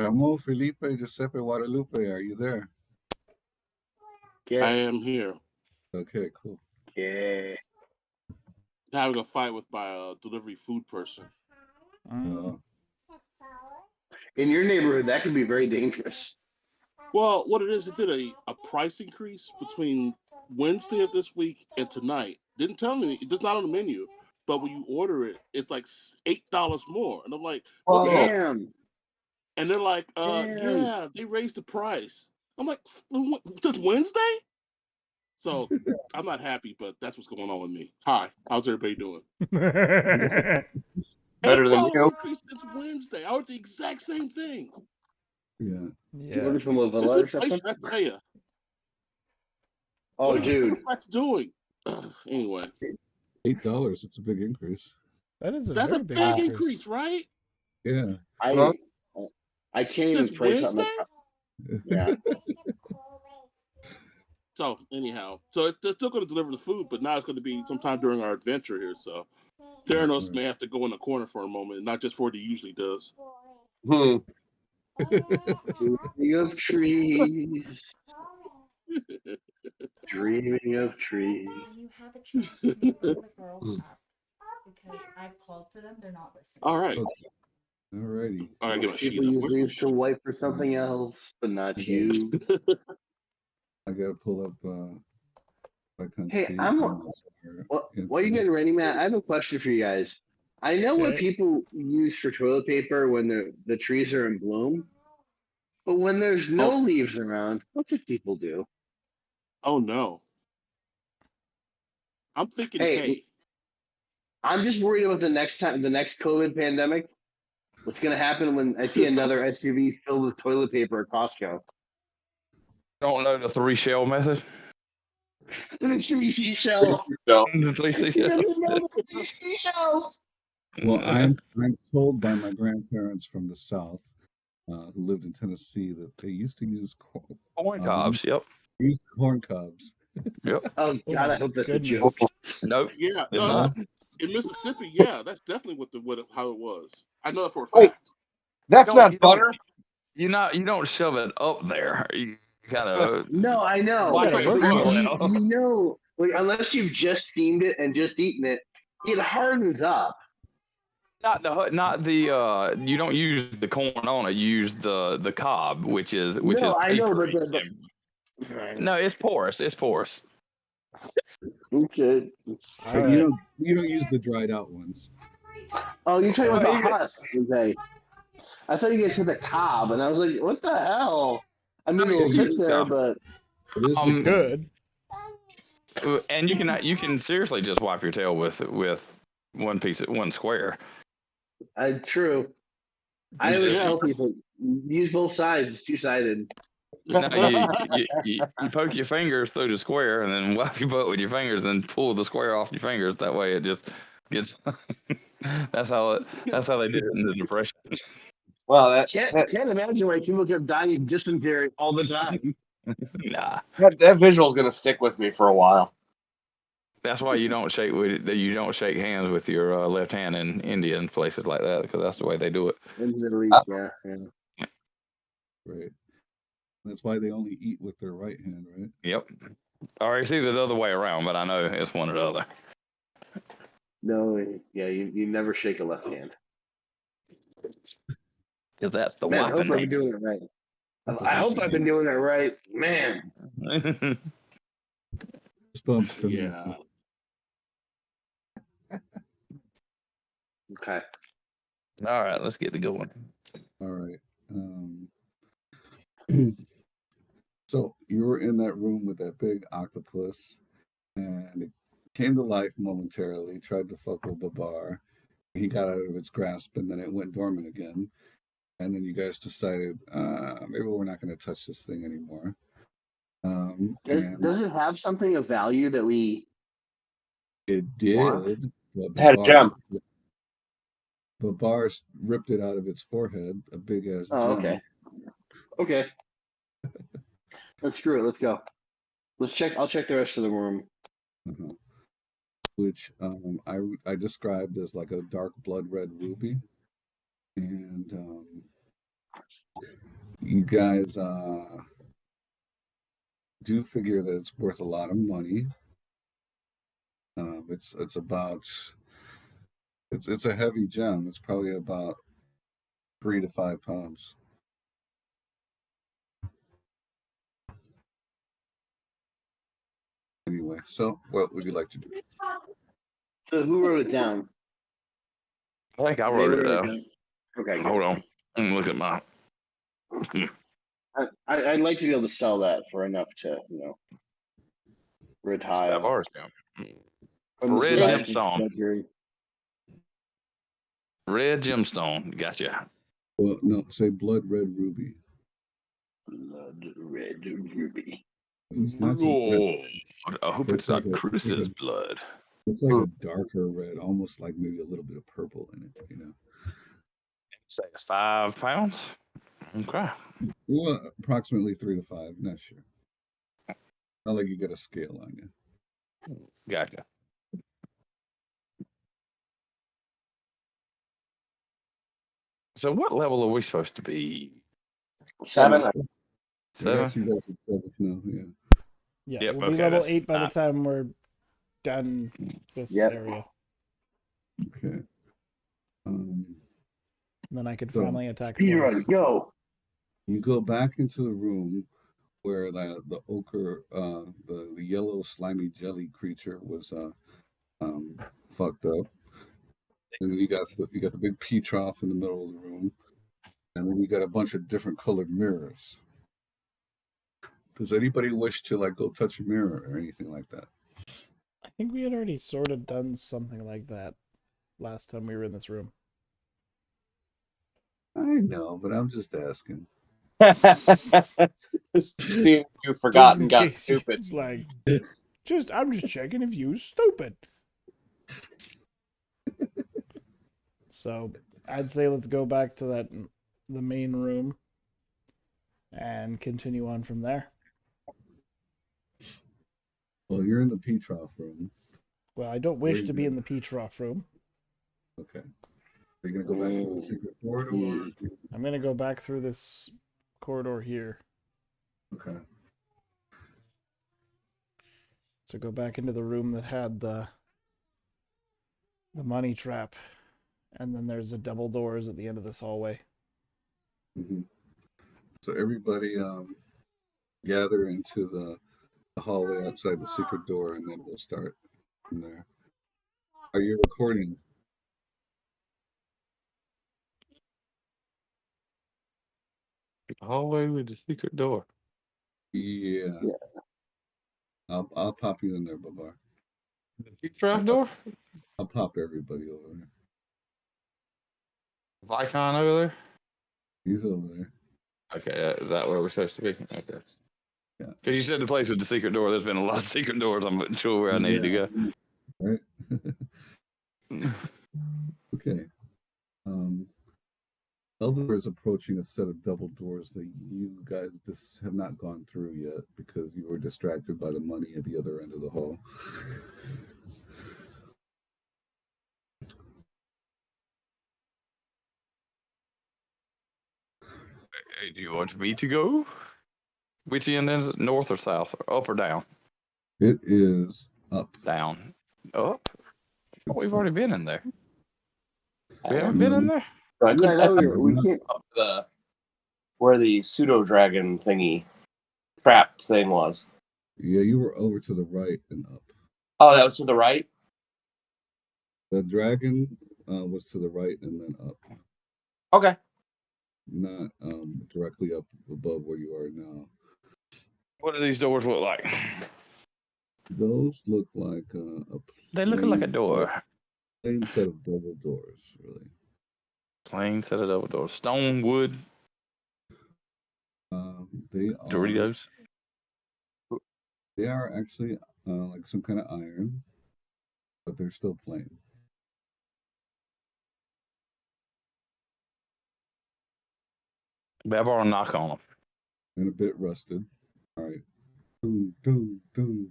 Ramo, Felipe, Giuseppe, Guadalupe, are you there? I am here. Okay, cool. Yeah. Having a fight with my delivery food person. In your neighborhood, that could be very dangerous. Well, what it is, it did a price increase between Wednesday of this week and tonight. Didn't tell me, it's not on the menu, but when you order it, it's like $8 more. And I'm like, what the heck? Damn. And they're like, yeah, they raised the price. I'm like, just Wednesday? So I'm not happy, but that's what's going on with me. Hi, how's everybody doing? Better than you. Increase since Wednesday. I ordered the exact same thing. Yeah. You ordered from a This villa or something? inflation, I tell you. Oh, what dude. What that's doing? Anyway. $8, it's a big increase. That's a big increase, right? Yeah. I can't even price out my Yeah. So anyhow, they're still going to deliver the food, but now it's going to be sometime during our adventure here. So Theranos may have to go in the corner for a moment, not just for what he usually does. Dreaming of trees. Dreaming of trees. You have a chance to bring the girls up because I've called for them. They're not listening. All right. Okay. Alrighty. All right, get my sheet People up. usually used to wipe for something else, but not you. I gotta pull up Vykon. Hey, while you're getting ready, Matt, I have a question for you guys. I know what people use for toilet paper when the trees are in bloom, but when there's no leaves around, what do people do? Oh no. I'm thinking hay. I'm just worried about the next COVID pandemic. What's gonna happen when I see another SUV filled with toilet paper at Costco? Don't know the 3 shell method. The 3 seashells. The 3 seashells. Well, I'm told by my grandparents from the South, who lived in Tennessee, that they used to use corn cobs. Yep. Use corn cobs. Yep. Oh God, I hope that's a joke. Nope. Yeah, it's not. In Mississippi, yeah, that's definitely how it was. I know that for a Wait, fact. That's not butter. You don't shove it up there. You kind of. No, I know. Well, it's like a But brush. you know, like, unless you've just steamed it and just eaten it, it hardens up. Not the you don't use the corn on it. You use the cob, which is I know, but no, it's porous. It's porous. Okay. But you don't use the dried out ones. Oh, you're talking about the husk. Okay. I thought you guys said the cob, and I was like, what the hell? I mean, it'll sit there, but good. And you can seriously just wipe your tail with one square. True. I always tell people use both sides. It's 2-sided. No, you poke your fingers through the square and then wipe your butt with your fingers and pull the square off your fingers. That way it just gets. That's how they did it in the Depression. Well, can't imagine why people kept dying of dysentery all the time. Nah, that visual is gonna stick with me for a while. That's why you don't shake hands with your left hand in India and places like that, because that's the way they do it. In the Middle East, yeah. Right. That's why they only eat with their right hand, right? Yep. Or it's either the other way around, but I know it's one or the other. No, yeah, you never shake a left hand. Because that's the Man, I hope weapon. I'm doing it right. I hope I've been doing it right, man. Bumps for me. Yeah. Okay. All right, let's get to going. All right. So you were in that room with that big octopus, and it came to life momentarily, tried to fuck with Babar. He got out of its grasp, and then it went dormant again. And then you guys decided, maybe we're not going to touch this thing anymore. Does it have something of value that we... It did. It had a gem. Babar ripped it out of its forehead, a big ass gem. Okay. Okay. Let's screw it. Let's go. Let's check. I'll check the rest of the room. Uh-huh. Which I described as like a dark blood red ruby, and you guys do figure that it's worth a lot of money. It's about it's a heavy gem. It's probably about 3 to 5 pounds. Anyway, so what would you like to do? So who wrote it down? I think I They wrote it wrote down. Okay, good. Hold on. Let me look at my. I'd like to be able to sell that for enough to, retire. Babar's down. From this Red life of gemstone. luxury. Red gemstone. Gotcha. Well, no, say blood red ruby. Blood red ruby. It's not just red. I hope it's not Chris's blood. It's like a darker red, almost like maybe a little bit of purple in it, you know. Say it's 5 pounds. Okay. Well, approximately 3 to 5. Not sure. Not like you got a scale on you. Gotcha. So what level are we supposed to be? 7. 7? Yes, you guys are 7 now, yeah. Yeah, Yep, we'll be okay, level that's 8 by the not- time we're done this Yep. area. Okay. And then I could So, finally attack Speedrun, twice. go. you go back into the room where the ochre, the yellow slimy jelly creature was fucked up. And then you got the big pea trough in the middle of the room, and then you got a bunch of different colored mirrors. Does anybody wish to like go touch a mirror or anything like that? I think we had already sort of done something like that last time we were in this room. I know, but I'm just asking. See if you forgot and got Case you're stupid. just like, I'm just checking if you stupid. So I'd say let's go back to the main room and continue on from there. Well, you're in the pea trough room. Well, I don't wish to be in the pea trough room. Okay. Are you gonna go back to the secret corridor? I'm gonna go back through this corridor here. Okay. So go back into the room that had the money trap, and then there's a double doors at the end of this hallway. Mm-hmm. So everybody gather into the hallway outside the secret door, and then we'll start from there. Are you recording? Hallway with the secret door. Yeah. I'll pop you in there, Babar. The pea trough door? I'll pop everybody over there. Vykon over there? He's over there. Okay, is that where we're supposed to be? Okay. Yeah. Because you said the place with the secret door. There's been a lot of secret doors. I'm not sure where I needed to go. Right. Okay. Elvator is approaching a set of double doors that you guys have not gone through yet because you were distracted by the money at the other end of the hall. Hey, do you want me to go? Which end is it? North or south? Or up or down? It is up. Down. Up? Oh, we've already been in there. We I haven't been in there? We can't. Up where the pseudo dragon thingy trapped thing was. Yeah, you were over to the right and up. Oh, that was to the right? The dragon was to the right and then up. Okay. Not directly up above where you are now. What do these doors look like? Those look like They look like a door. Plain set of double doors, really. Plain set of double doors. Stone, wood, They are Doritos. They are actually like some kind of iron, but they're still plain. Babar will knock on them. And a bit rusted. All right. Doom, doom, doom.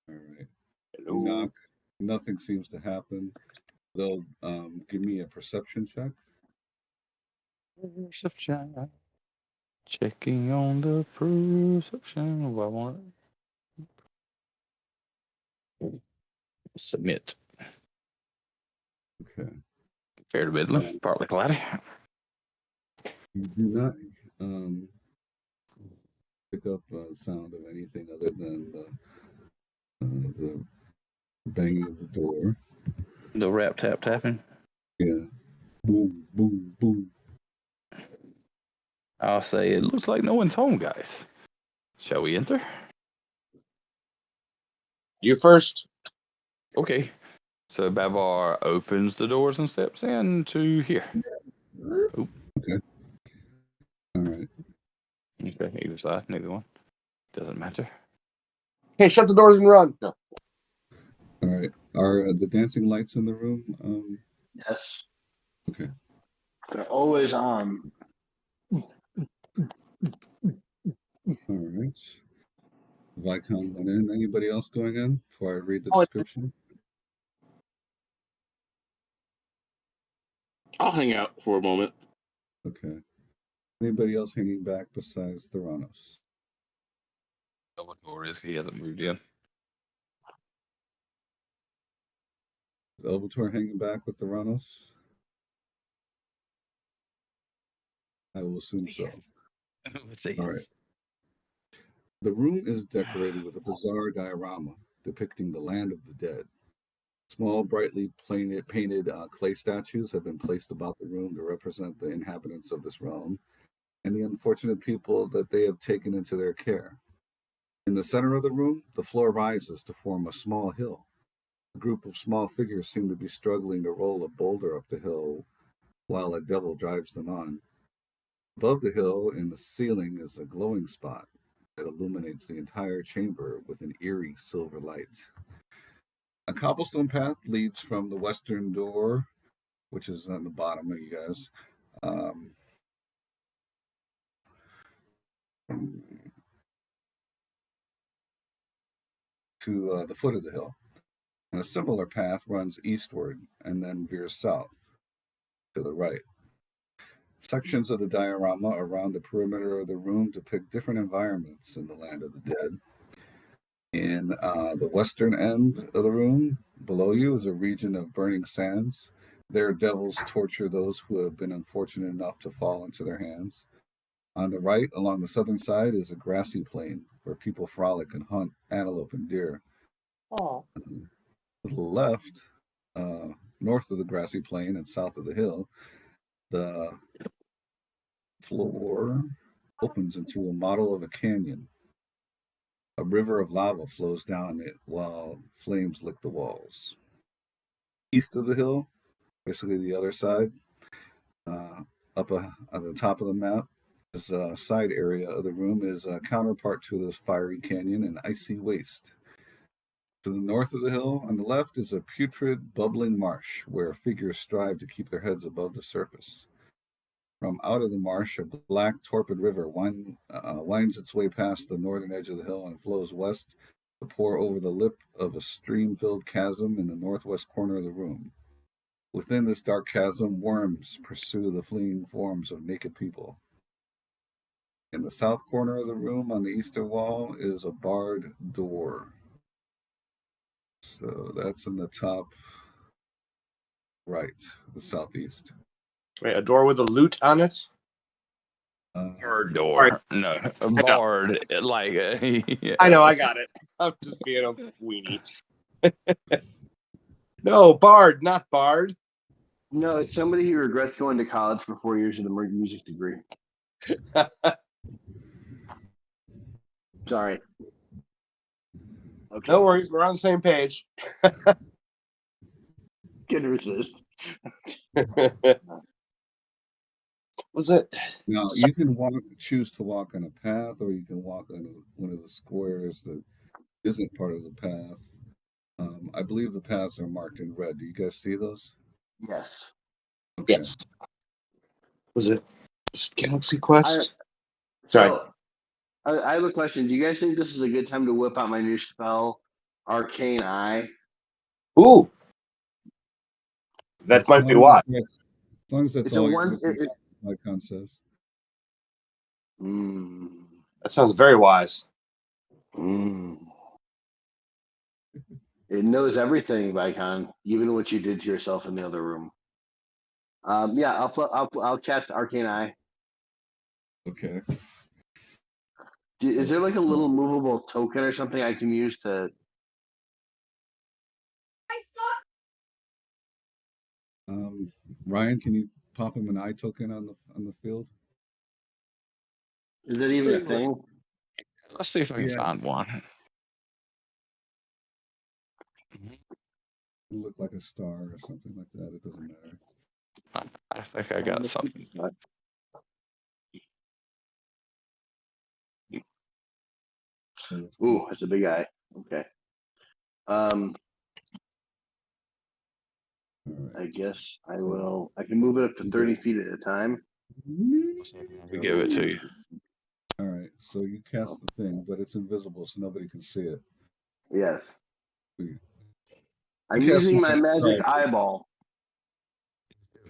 All right. You knock. Nothing seems to happen. They'll give me a perception check. Perception. Checking on the perception. Well, I want submit. Okay. Fair to Midland, partly cloudy. You do not pick up sound of anything other than the banging of the door. The rap tap tapping. Yeah. Boom, boom, boom. I'll say it looks like no one's home, guys. Shall we enter? You first. Okay. So Babar opens the doors and steps in to here. Ooh. Okay. All right. Okay, either side, neither one. Doesn't matter. Hey, shut the doors and run. No. All right. Are the dancing lights in the room? Yes. Okay. They're always on. All right. Vykon went in. Anybody else going in before I read the description? I'll hang out for a moment. Okay. Anybody else hanging back besides Theranos? Elvator is he hasn't moved in. Is Elvator hanging back with Theranos? I will assume so. All right. The room is decorated with a bizarre diorama depicting the land of the dead. Small, brightly painted clay statues have been placed about the room to represent the inhabitants of this realm and the unfortunate people that they have taken into their care. In the center of the room, the floor rises to form a small hill. A group of small figures seem to be struggling to roll a boulder up the hill while a devil drives them on. Above the hill, in the ceiling, is a glowing spot that illuminates the entire chamber with an eerie silver light. A cobblestone path leads from the western door, which is on the bottom of you guys, to the foot of the hill. And a similar path runs eastward and then veers south to the right. Sections of the diorama around the perimeter of the room depict different environments in the land of the dead. In the western end of the room, below you, is a region of burning sands. There, devils torture those who have been unfortunate enough to fall into their hands. On the right, along the southern side, is a grassy plain where people frolic and hunt antelope and deer. Oh. To the left, north of the grassy plain and south of the hill, the floor opens into a model of a canyon. A river of lava flows down it while flames lick the walls. East of the hill, basically the other side, up at the top of the map, this side area of the room is a counterpart to this fiery canyon and icy waste. To the north of the hill, on the left, is a putrid, bubbling marsh where figures strive to keep their heads above the surface. From out of the marsh, a black, torpid river winds its way past the northern edge of the hill and flows west to pour over the lip of a stream-filled chasm in the northwest corner of the room. Within this dark chasm, worms pursue the fleeing forms of naked people. In the south corner of the room, on the eastern wall, is a barred door. So that's in the top right, the southeast. Wait, a door with a lute on it? Barred door. No, a barred. Like, yeah. I know, I got it. I'm just being a weenie. No, barred, not barred. No, it's somebody who regrets going to college for 4 years with a music degree. Sorry. Okay. No worries, we're on the same page. Can resist. Was it? Now, you can choose to walk on a path, or you can walk on one of the squares that isn't part of the path. I believe the paths are marked in red. Do you guys see those? Yes. Okay. Yes. Was it Galaxy Quest? I have a question. Do you guys think this is a good time to whip out my new spell, Arcane Eye? Ooh. That might be why. As long as that's It's a all one. Vykon says. That sounds very wise. It knows everything, Vykon, even what you did to yourself in the other room. Yeah, I'll cast Arcane Eye. Okay. Is there like a little movable token or something I can use to? Ryan, can you pop him an eye token on the field? Is that even a thing? Let's see if I can find one. It'll look like a star or something like that. It doesn't matter. I think I got something. Ooh, that's a big eye. Okay. I guess I will. I can move it up to 30 feet at a time. We give it to you. All right. So you cast the thing, but it's invisible, so nobody can see it. Yes. We- I'm using my magic eyeball.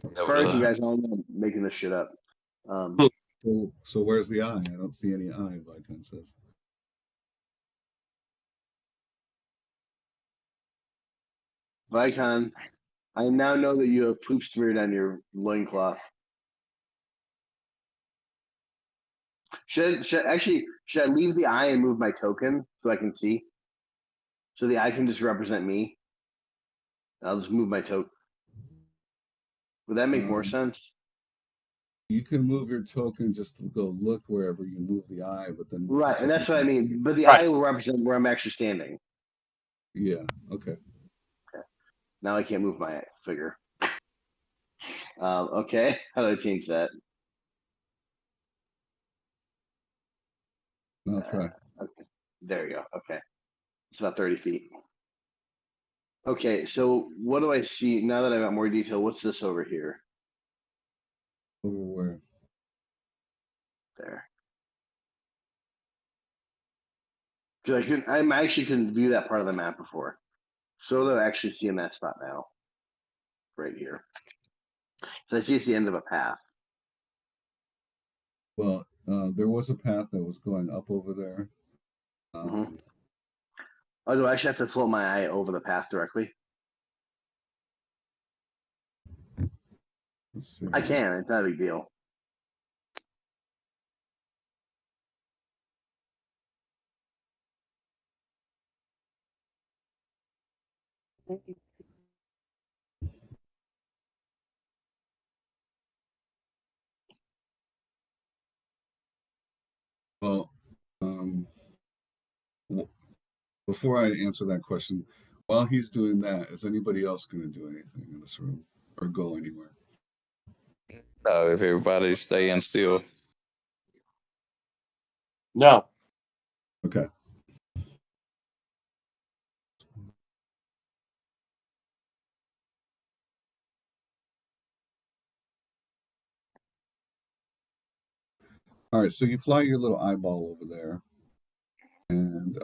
As far as you guys all know, I'm making this shit up. So where's the eye? I don't see any eye, Vykon says. Vykon, I now know that you have poop smeared on your loincloth. Should I leave the eye and move my token so I can see? So the eye can just represent me. I'll just move my token. Would that make more sense? You can move your token just to go look wherever you move the eye, but then right, and that's what I mean. But the eye will represent where I'm actually standing. Yeah. Okay. Now I can't move my figure. Okay, how do I change that? I'll try. Okay, there you go. Okay, it's about 30 feet. Okay, so what do I see now that I got more detail? What's this over here? Over where? There. Because I actually couldn't view that part of the map before. So what do I actually see in that spot now? Right here. So I see it's the end of a path. Well, there was a path that was going up over there. Oh, do I actually have to float my eye over the path directly? Let's see. I can. It's not a big deal. Well, before I answer that question, while he's doing that, is anybody else going to do anything in this room or go anywhere? No, if everybody's staying still. No. Okay. All right, so you fly your little eyeball over there, and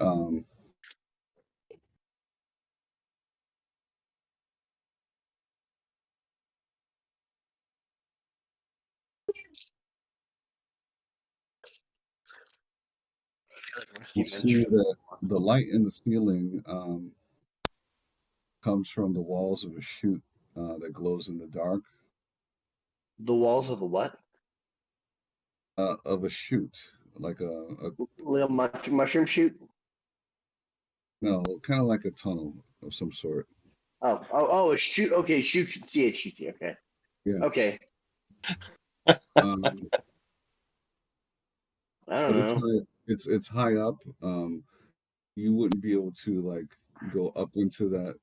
you see that the light in the ceiling comes from the walls of a chute that glows in the dark. The walls of a what? Of a chute, like a little mushroom shoot. No, kind of like a tunnel of some sort. Oh, a shoot. Okay, shoot. CHUT. Okay. Yeah. Okay. I don't know. It's high up. You wouldn't be able to like go up into that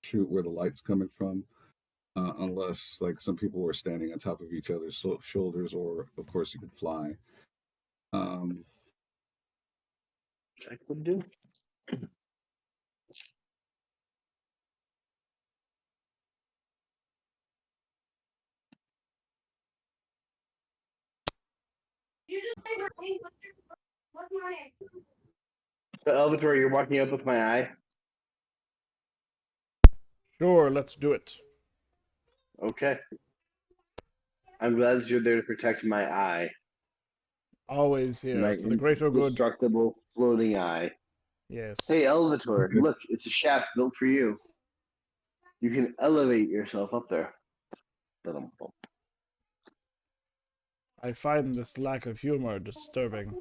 chute where the light's coming from, unless like some people were standing on top of each other's shoulders, or of course you could fly. I could do. So, Elvator, you're walking up with my eye. Sure, let's do it. Okay. I'm glad that you're there to protect my eye, Always here my for the greater good. indestructible floating eye. Yes. Hey, Elvator, look, it's a shaft built for you. You can elevate yourself up there. I find this lack of humor disturbing.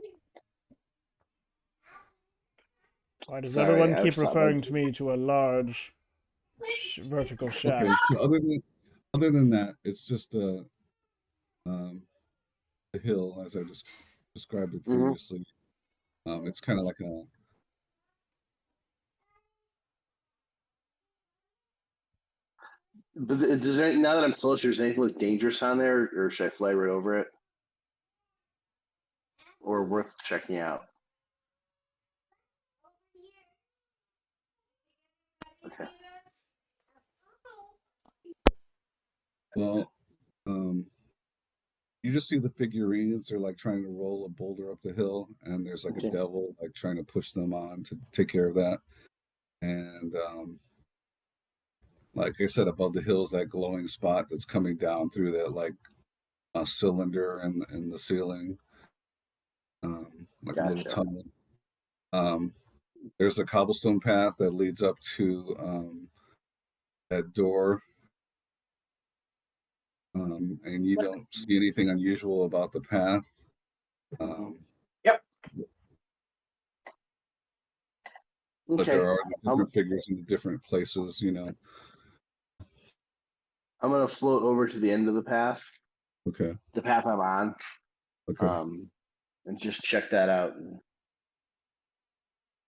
Why does Sorry, everyone I keep was referring to me to a large vertical shaft? Okay, so other than that, it's just a hill, as I just described it Mm-hmm. previously. It's kind of like a But does there, now that I'm closer, does anything look dangerous on there, or should I fly right over it, or worth checking out? Okay. well, you just see the figurines. They're like trying to roll a boulder up the hill, and there's like a Okay. devil like trying to push them on to take care of that. And like I said, above the hill is that glowing spot that's coming down through that like a cylinder in the ceiling, like a little Gotcha. tunnel. There's a cobblestone path that leads up to that door, and you don't see anything unusual about the path. Yep. But Okay. there are the different figures in the different places, you know. I'm gonna float over to the end of the path, Okay. the path I'm on, Okay. and just check that out.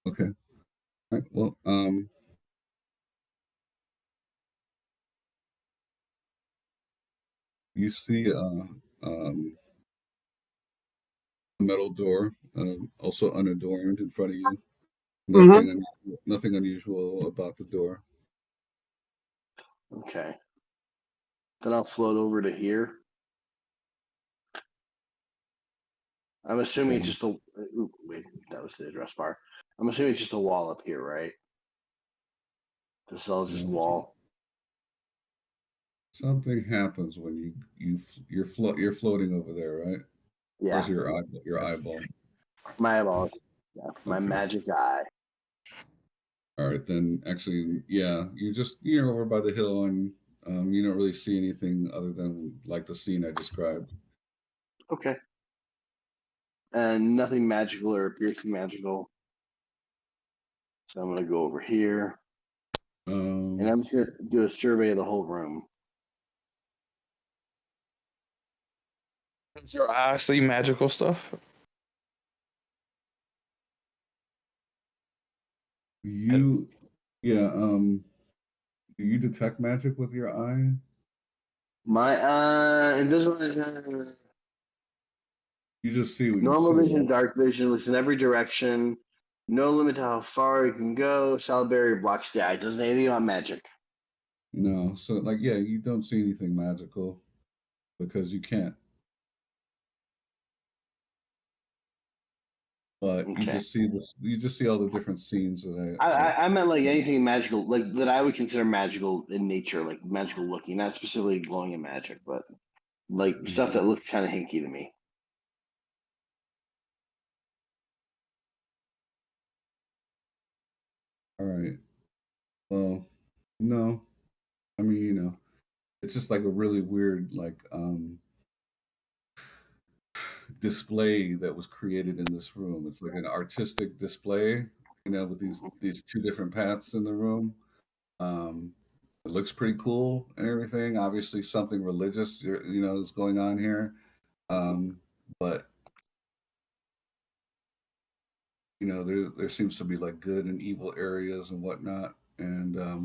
Okay. All right. Well, you see a metal door, also unadorned in front of you. Nothing unusual about the door. Okay. Then I'll float over to here. I'm assuming it's Okay. just a. Ooh, wait, that was the address bar. I'm assuming it's just a wall up here, right? This is all just wall. Something happens when you're floating over there, right? Yeah. Where's your eyeball? My eyeballs. Yeah. My Okay. magic eye. All right, then actually, yeah, you're over by the hill and you don't really see anything other than like the scene I described. Okay. And nothing magical or piercing magical. So I'm gonna go over here, and I'm just gonna do a survey of the whole room. Does your eye see magical stuff? You, yeah, do you detect magic with your eye? My invisible You just see what you normal see, vision, right? dark vision, looks in every direction. No limit to how far you can go. Solid barrier blocks the eye. Doesn't anything about magic. No, so like, yeah, you don't see anything magical because you can't. But you Okay. just see this. You just see all the different scenes that I meant like anything magical, like that I would consider magical in nature, like magical looking, not specifically glowing in magic, but like stuff that looks kind of hinky to me. All right. Well, no. I mean, it's just like a really weird like display that was created in this room. It's like an artistic display, with these two different paths in the room. Um, it looks pretty cool and everything. Obviously, something religious, is going on here. Um, but there seems to be like good and evil areas and whatnot, and a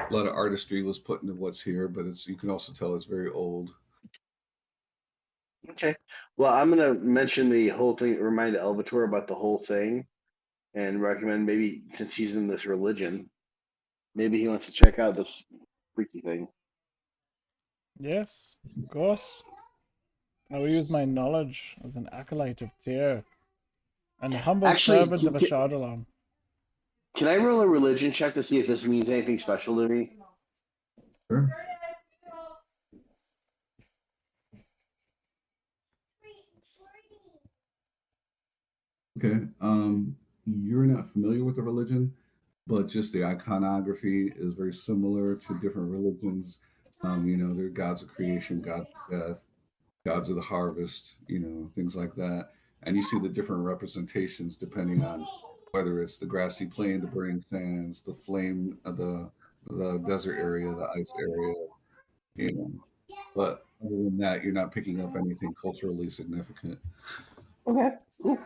lot of artistry was put into what's here. But you can also tell it's very old. Okay. Well, I'm gonna mention the whole thing, remind Elvator about the whole thing, and recommend maybe since he's in this religion, maybe he wants to check out this freaky thing. Yes, of course. I will use my knowledge as an acolyte of Tyr and a humble Actually, servant of Ashardalon. can I roll a religion check to see if this means anything special to me? Sure. Okay. You're not familiar with the religion, but just the iconography is very similar to different religions. They're gods of creation, gods of death, gods of the harvest, things like that. And you see the different representations depending on whether it's the grassy plain, the burning sands, the flame, the desert area, the ice area, you know. But other than that, you're not picking up anything culturally significant. Okay, cool.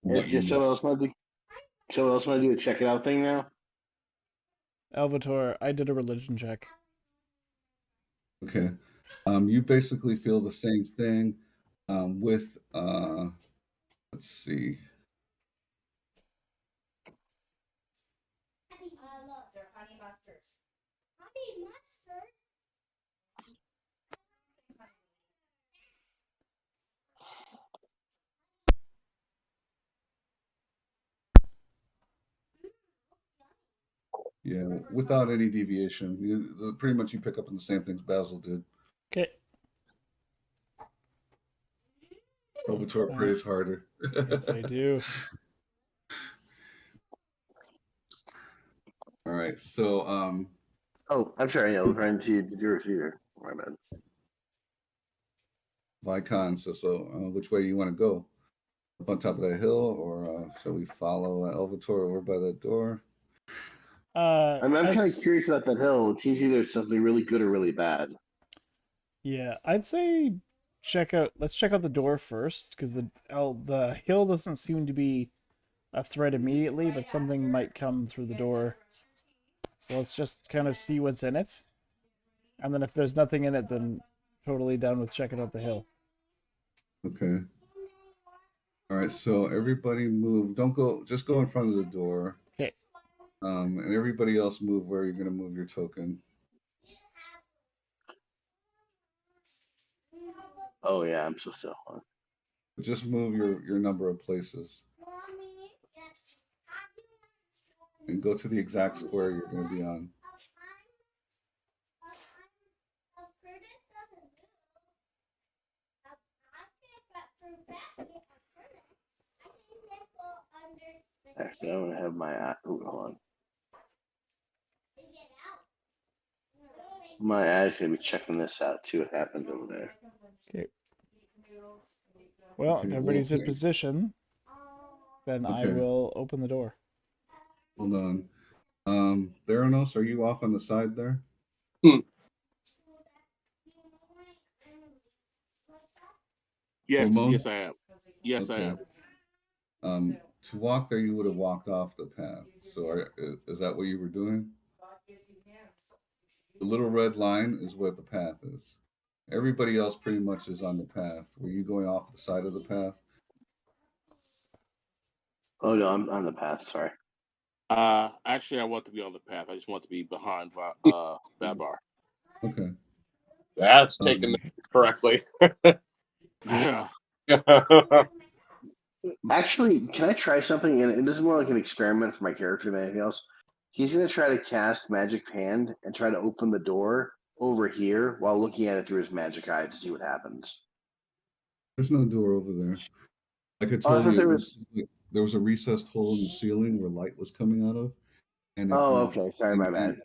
But If just someone else want to do a check it out thing now. Elvator, I did a religion check. Okay. You basically feel the same thing with, let's see. Yeah, without any deviation. Pretty much you pick up on the same things Basil did. Okay. Elvator prays harder. Yes, I do. All right, so Oh, I'm sorry. I was trying to do yours either. My bad. Vykon, so which way you want to go? Up on top of that hill, or shall we follow Elvator over by that door? I'm kind of curious about that hill. It seems either something really good or really bad. Yeah, I'd say let's check out the door first, because the hill doesn't seem to be a threat immediately, but something might come through the door. So let's just kind of see what's in it. And then if there's nothing in it, then totally down with checking out the hill. Okay. All right, so everybody move. Don't go, just go in front of the door. Okay. And everybody else move where you're going to move your token. Oh, yeah, I'm so still. Just move your number of places. And go to the exact square you're going to be on. Actually, I'm going to have my hold on. My eye's going to be checking this out, too. What happened over there. Okay. Well, if everybody's in position, then I will open the door. Hold on. Theranos, are you off on the side there? Yes, Ramon? yes, I am. Yes, Okay. I am. To walk there, you would have walked off the path. So is that what you were doing? The little red line is what the path is. Everybody else pretty much is on the path. Were you going off the side of the path? Oh, no, I'm on the path. Sorry. Actually, I want to be on the path. I just want to be behind Babar. Okay. That's taken correctly. Yeah. Actually, can I try something? And this is more like an experiment for my character than anything else. He's going to try to cast Magic Hand and try to open the door over here while looking at it through his magic eye to see what happens. There's no door over there. I could Oh, I tell thought you there was a recessed hole in the ceiling where light was coming out of. And okay. Sorry, my bad.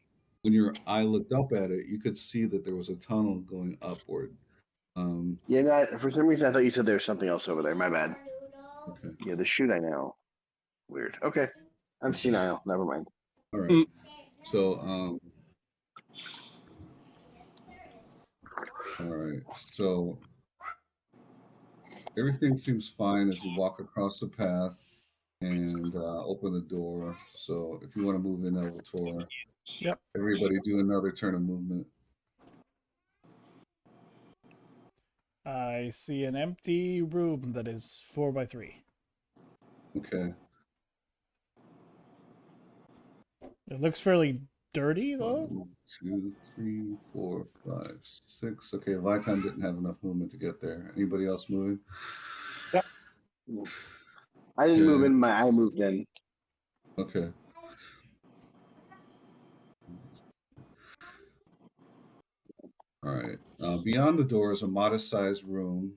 When your eye looked up at it, you could see that there was a tunnel going upward. Yeah, for some reason I thought you said there was something else over there. My bad. Okay. Yeah, the shoot I know. Weird. Okay. I'm senile. Never mind. All right. So, all right. So everything seems fine as you walk across the path and open the door. So if you want to move in Elvator, yep. Everybody do another turn of movement. I see an empty room that is 4x3. Okay. It looks fairly dirty, though. 1, 2, 3, 4, 5, 6. Okay, Vykon didn't have enough movement to get there. Anybody else moving? Yep. I didn't move in. I moved in. Okay. All right. Beyond the door is a modest-sized room.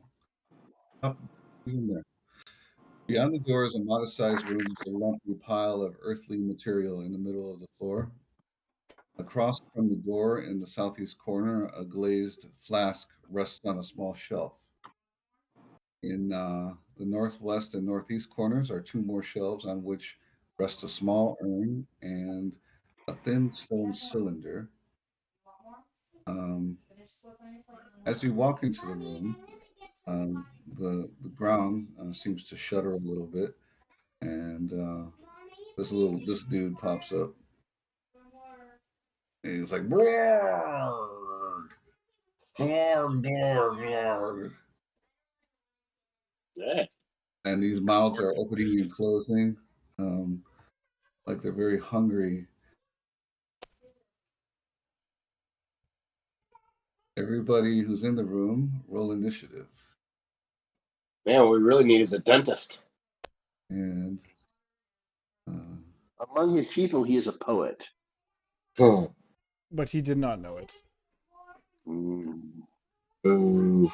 In there. Beyond the door is a modest-sized room with a lumpy pile of earthly material in the middle of the floor. Across from the door in the southeast corner, a glazed flask rests on a small shelf. In the northwest and northeast corners are two more shelves on which rest a small urn and a thin stone cylinder. As you walk into the room, the ground seems to shudder a little bit, and this dude pops up. And he's like, "Blarg, blarg, blarg, blarg." Yeah. And these mouths are opening and closing, like they're very hungry. Everybody who's in the room, roll initiative. Man, what we really need is a dentist. And Among his people, he is a poet. But he did not know it. Ooh.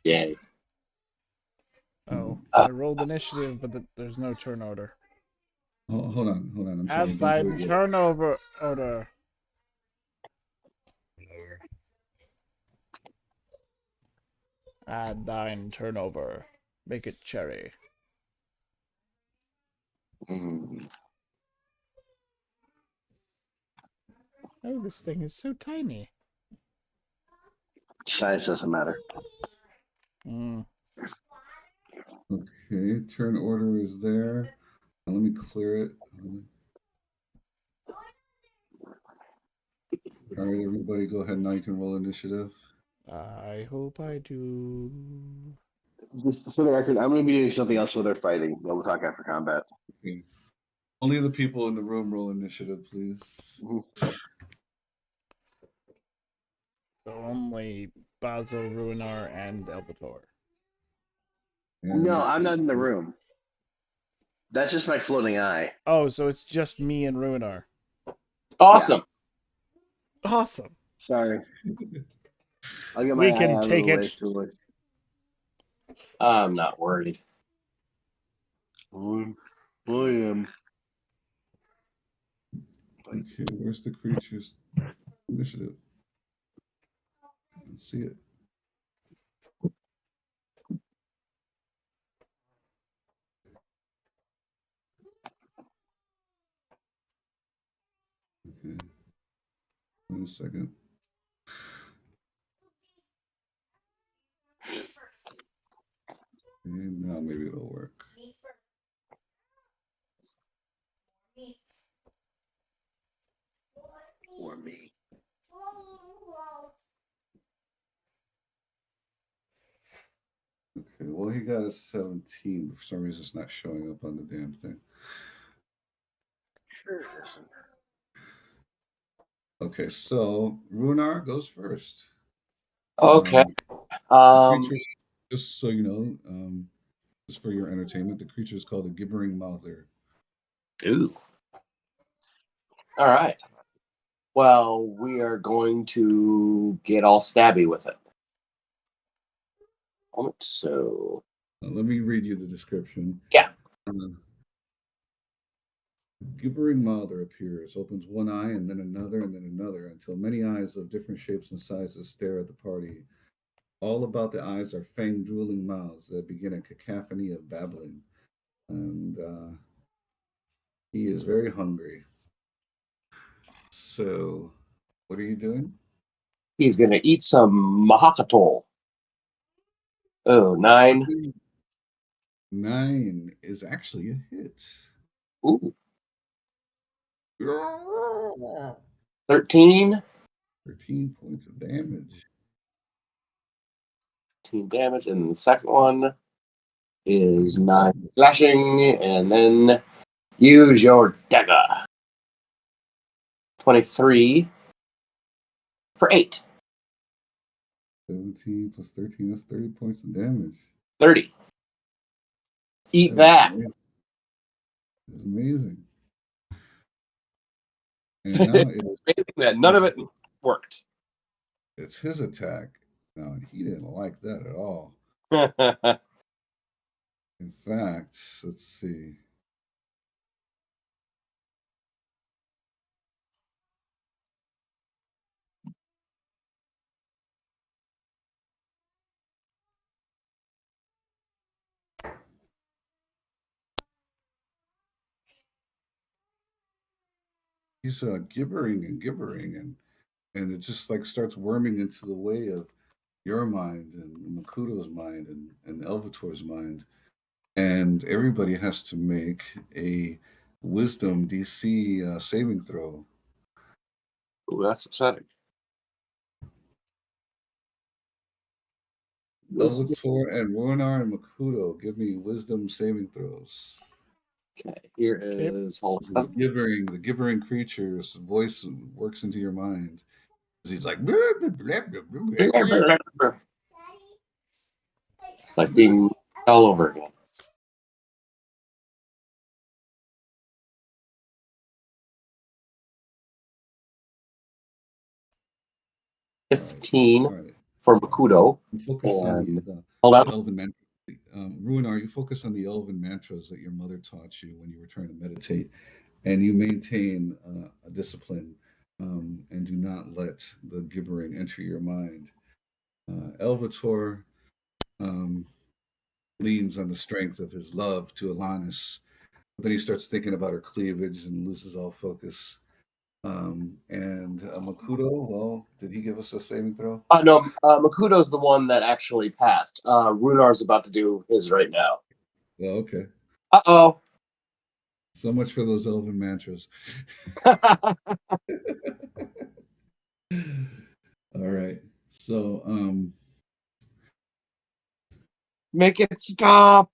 Yay. Oh, I rolled initiative, but there's no turn order. hold on. I'm sorry. Add Don't do thine it yet. turnover order. Add thine turnover. Make it cherry. Oh, this thing is so tiny. Size doesn't matter. Okay, turn order is there. Now let me clear it. All right, everybody, go ahead. Now you can roll initiative. I hope I do. Just for the record, I'm going to be doing something else while they're fighting. We'll talk after combat. Okay. Only the people in the room roll initiative, please. So only Basil, Ruehnar, and Elvator. No, I'm not in the room. That's just my floating eye. Oh, so it's just me and Ruehnar. Awesome. Yeah. Awesome. Sorry. I'll get We my can eye out take of the it. way. I'm not worried. I am. Okay, where's the creature's initiative? I don't see it. Okay. 1 second. Okay, now maybe it'll work. Or me. Okay, well, he got a 17. For some reason, it's not showing up on the damn thing. Sure it isn't. Okay, so Ruehnar goes first. Okay. The creature, just so you know, just for your entertainment, the creature is called a gibbering mouther. Ooh. All right. Well, we are going to get all stabby with it. So. Let me read you the description. Yeah. Gibbering mouther appears, opens one eye and then another until many eyes of different shapes and sizes stare at the party. All about the eyes are fang-drooling mouths that begin a cacophony of babbling. And he is very hungry. So, what are you doing? He's going to eat some mahakatol. Oh, 9. 9 is actually a hit. Ooh. 13. 13 points of damage. 13 damage. And the second one is 9 slashing. And then use your dagger. 23 for 8. 17 plus 13, that's 30 points of damage. 30. Eat that. It's amazing. And now it is amazing that none of it worked. It's his attack. No, he didn't like that at all. In fact, let's see. He's gibbering and it just like starts worming into the way of your mind and Makuto's mind and Elvator's mind, and everybody has to make a Wisdom DC saving throw. Ooh, that's upsetting. Elvator and Ruehnar and Makuto, give me Wisdom saving throws. Okay, here is hold on. The gibbering creature's voice works into your mind. He's like, it's like being all over again. Right. 15 for Makuto. You focus on the elven mantra. Ruehnar, you focus on the elven mantras that your mother taught you when you were trying to meditate, and you maintain a discipline and do not let the gibbering enter your mind. Elvator leans on the strength of his love to Alanis, but then he starts thinking about her cleavage and loses all focus. And Makuto, well, did he give us a saving throw? No, Makuto's the one that actually passed. Ruehnar's about to do his right now. Oh, okay. Uh-oh. So much for those elven mantras. All right. So, make it stop.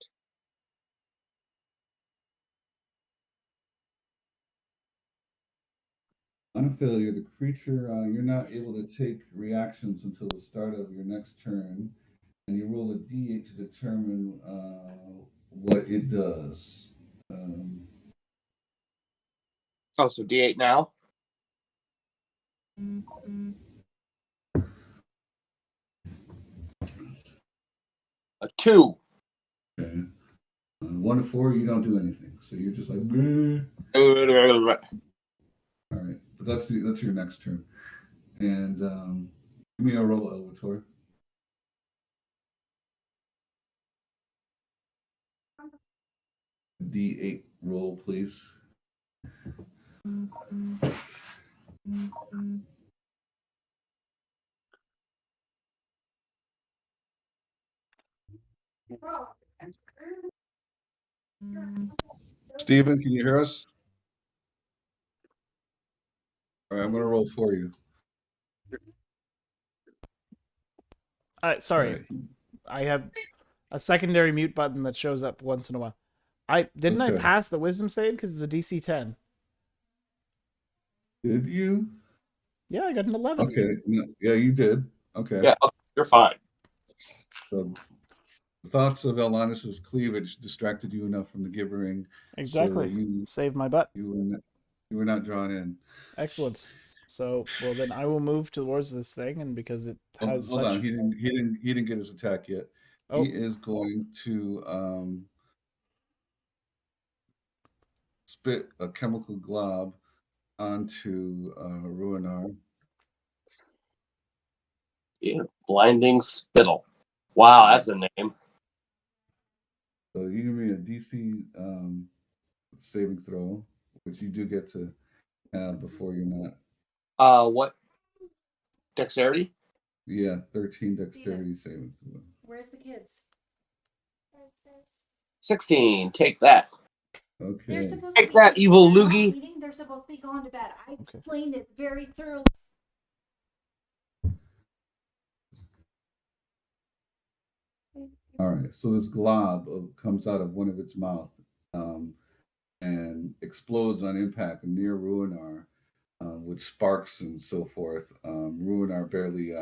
On a failure, the creature, you're not able to take reactions until the start of your next turn, and you roll a d8 to determine what it does. Oh, so D8 now? A 2. Okay. 1 to 4, you don't do anything. So you're just like, all right. But that's your next turn. And give me a roll, Elvator. D8 roll, please. Stephen, can you hear us? All right, I'm going to roll for you. Sorry. Right. I have a secondary mute button that shows up once in a while. I pass the wisdom save because it's a DC 10. Did you? Yeah, I got an 11. Okay. Yeah, you did. Okay. Yeah, you're fine. So the thoughts of Elvanis's cleavage distracted you enough from the gibbering. Exactly. So you saved my butt. You were not drawn in. Excellent. So, well, then I will move towards this thing, and because it has Hold on, he didn't get his attack yet. Oh. He is going to spit a chemical glob onto Ruehnar. Yeah, blinding spittle. Wow, that's a name. So you give me a DC saving throw, which you do get to have before you're not. What? Dexterity? Yeah, 13 dexterity saving throw. Where's the kids? 16. Take that. Okay. They're supposed Take to that, evil they're not loogie. eating, they're supposed to be going to bed. I explained it very thoroughly. All right. So this glob comes out of one of its mouth and explodes on impact near Ruehnar with sparks and so forth. Ruehnar barely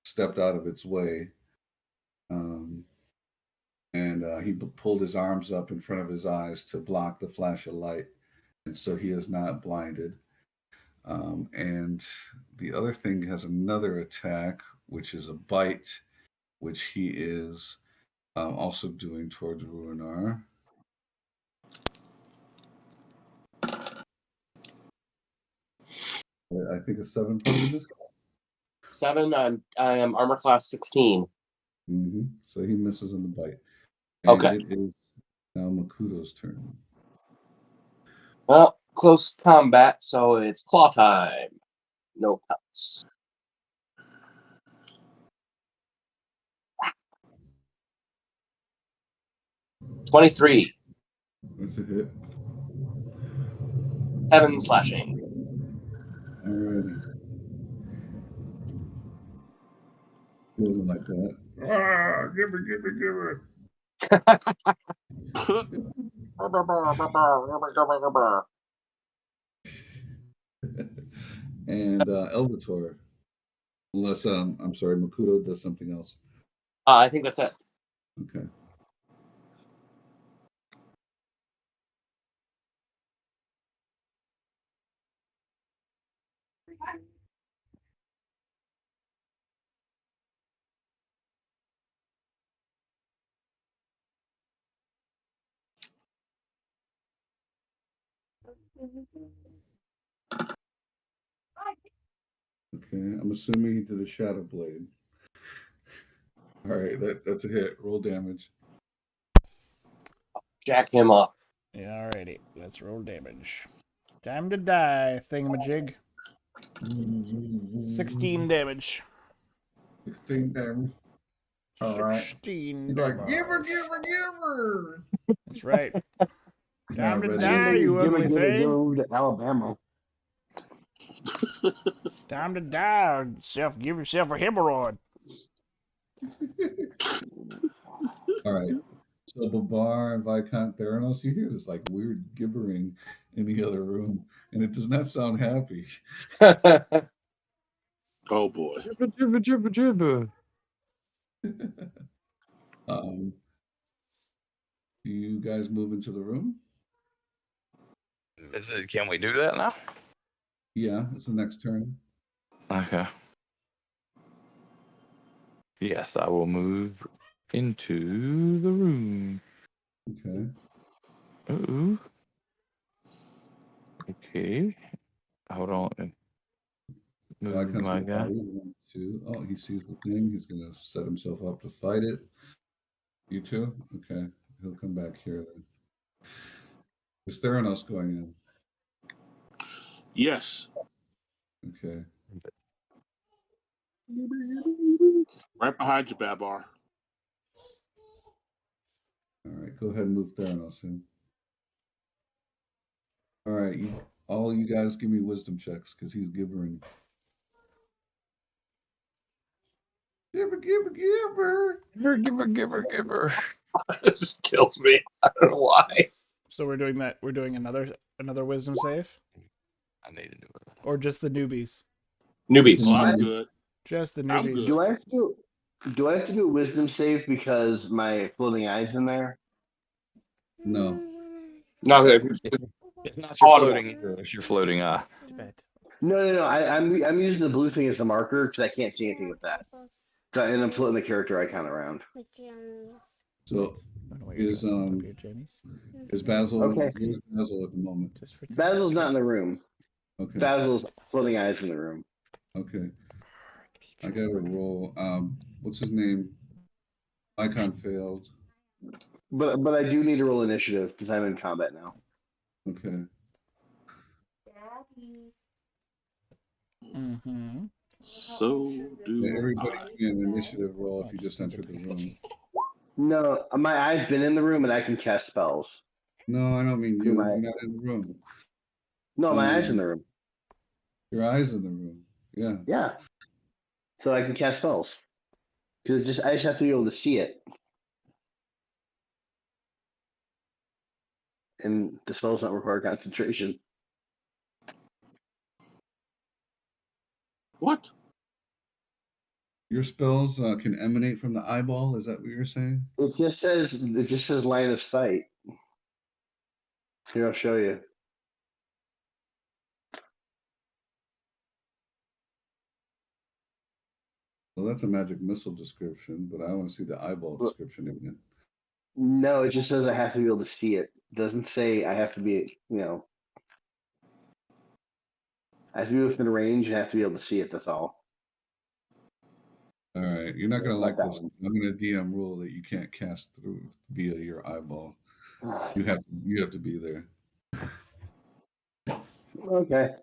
stepped out of its way. And he pulled his arms up in front of his eyes to block the flash of light. And so he is not blinded. And the other thing has another attack, which is a bite, which he is Also doing towards Ruehnar. I think a 7 probably misses. 7. I am armor class 16. Mm-hmm. So he misses on the bite. And Okay. it is now Makuto's turn. Well, close combat, so it's claw time. No pelts. $23. That's a hit. 7 slashing. Alrighty. He wasn't like that. Ah, give And Elvator, unless I'm sorry, Makuto does something else. I think that's it. Okay. Okay, I'm assuming he did a Shadow Blade. All right, that's a hit. Roll damage. Jack him up. Yeah, alrighty. Let's roll damage. Time to die, thingamajig. 16 damage. 16 damage. All right. 16 He's damage. like, give her. That's right. Time to ready. die, you ugly give thing. move to Alabama. Time to die. Give yourself a hemorrhoid. All right. So Babar and Vykon Theranos, you hear this like weird gibbering in the other room, and it does not sound happy. Oh boy. Jibba, jibba, jibba. Do you guys move into the room? Can we do that now? Yeah, it's the next turn. Okay. Yes, I will move into the room. Okay. Ooh. Okay. Hold on. Move Vykon's my gonna guy. follow you. 1, 2. Oh, he sees the thing. He's gonna set himself up to fight it. You too? Okay. He'll come back here then. Is Theranos going in? Yes. Okay. Right behind you, Babar. All right. Go ahead and move Theranos in. All right. All you guys give me wisdom checks because he's gibbering. Gibber. Give her. It just kills me. I don't know why. So we're doing that. We're doing another wisdom save, I need to do it. or just the newbies? Newbies. Oh, I'm good. Just the I'm newbies. good. Do I have to do a wisdom save because my floating eye's in there? No. No, It's not your Audible. floating ear, it's your floating eye. No. I'm using the blue thing as the marker because I can't see anything with that. And I'm floating the character icon around. So is Basil? Okay. Where's Basil at the moment? Basil's not in the room. Okay. Basil's floating eyes in the room. Okay. I got to roll. What's his name? Icon failed. But I do need to roll initiative because I'm in combat now. Okay. Mm-hmm. So do Everybody I. give me an initiative roll if you just entered the room. No, my eye's been in the room and I can cast spells. No, I don't mean you. My- You're not in the room. No, my eye's in the room. Your eyes in the room. Yeah. Yeah. So I can cast spells. Because I just have to be able to see it. And the spells don't require concentration. What? Your spells can emanate from the eyeball. Is that what you're saying? It just says line of sight. Here, I'll show you. Well, that's a magic missile description, but I want to see the eyeball description again. No, it just says I have to be able to see it. It doesn't say I have to be, I have to be within range and I have to be able to see it. That's all. All right, you're not gonna like that this. one. I'm gonna DM rule that you can't cast through via your eyeball. You have to be there. Okay.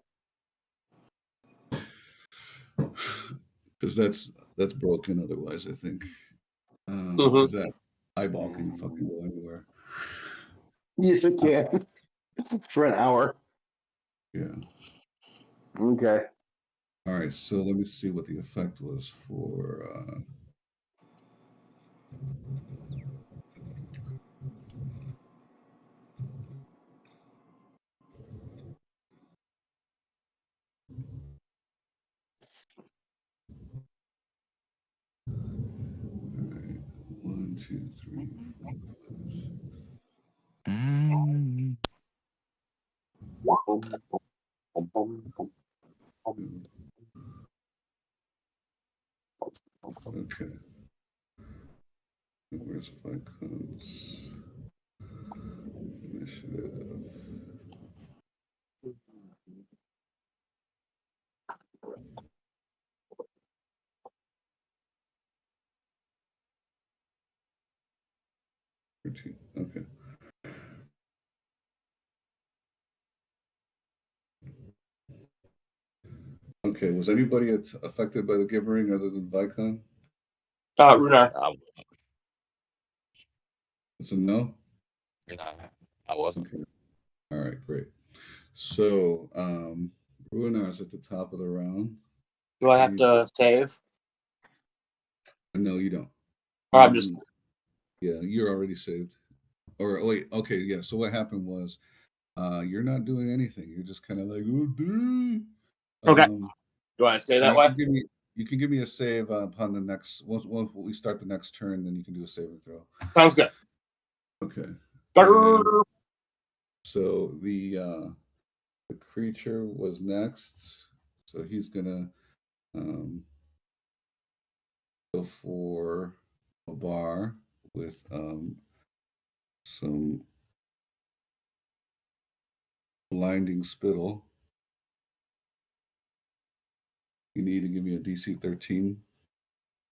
Because that's broken otherwise, I think. Mhm. Is that eyeball can fucking go anywhere. Yes, it can. For an hour. Yeah. Okay. All right, so let me see what the effect was for all right. 1, 2, 3, 4, 5, 6. Okay. Where's Vykon's initiative? Okay. Okay. Was anybody affected by the gibbering other than Vykon? Ruehnar. It's a no? I wasn't. Okay. All right, great. So, Ruehnar's at the top of the round. Do I have to save? No, you don't. Or I'm just. Yeah, you're already saved. Or wait, okay, yeah. So what happened was, you're not doing anything. You're just kind of like, oh, dude. Okay. Do I stay so that way? You can give me a save upon the next once we start the next turn. Then you can do a saving throw. Sounds good. Okay. Grrr. So the creature was next. So he's gonna go for a bar with some blinding spittle. You need to give me a DC 13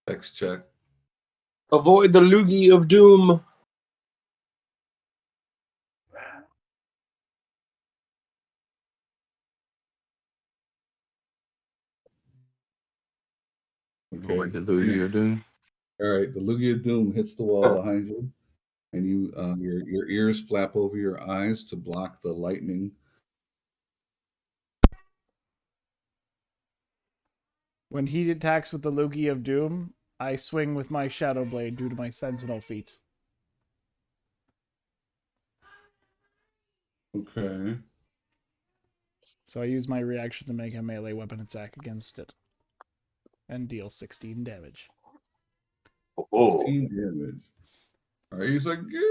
X check. Avoid the loogie of doom. Avoid the Loogie of Doom. All right, the Loogie of Doom hits the wall behind you, and you your ears flap over your eyes to block the lightning. When he attacks with the Loogie of Doom, I swing with my Shadow Blade due to my Sentinel feat. Okay. So I use my reaction to make a melee weapon attack against it. And deal 16 damage. 16 damage. All right, he's like, give.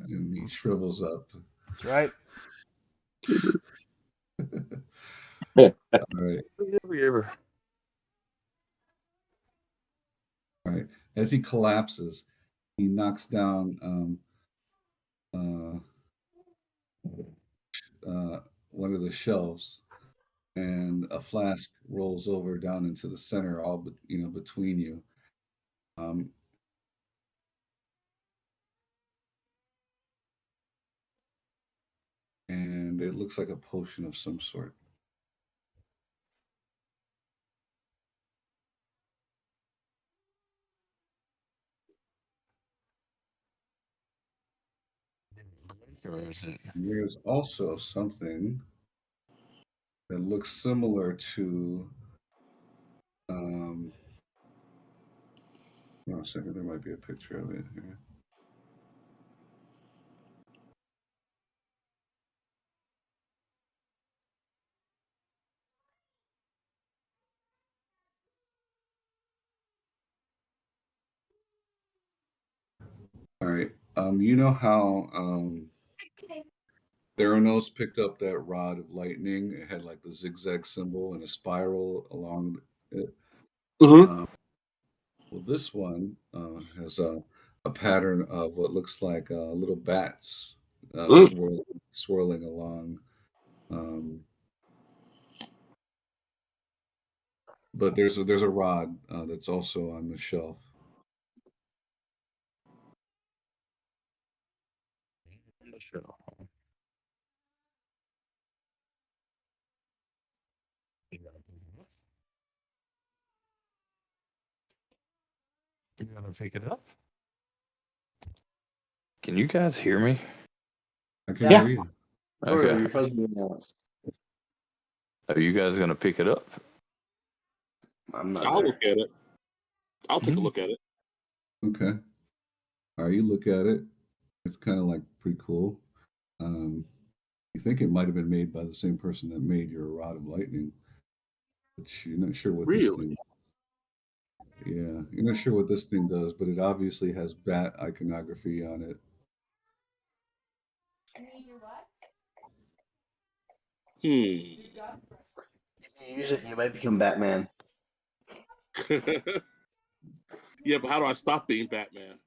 And he shrivels up. That's right. All right. All right. As he collapses, he knocks down one of the shelves, and a flask rolls over down into the center, all between you. And it looks like a potion of some sort. There's also something that looks similar to hold on a second, there might be a picture of it here. All right. You know how Theranos picked up that rod of lightning. It had like the zigzag symbol and a spiral along it. Mm-hmm. Well, this one has a pattern of what looks like little bats swirling along. But there's a rod that's also on the shelf. You gotta pick it up. Can you guys hear me? I can hear you. Sort of, Okay. you're fuzzy now. Are you guys gonna pick it up? I'm not I'll there. look at it. I'll take a look at it. Okay. All right, you look at it. It's kind of like pretty cool. You think it might have been made by the same person that made your rod of lightning, but you're not sure what this Really? thing. Yeah, you're not sure what this thing does, but it obviously has bat iconography on it. Hmm. If you use it, you might become Batman. Yeah, but how do I stop being Batman?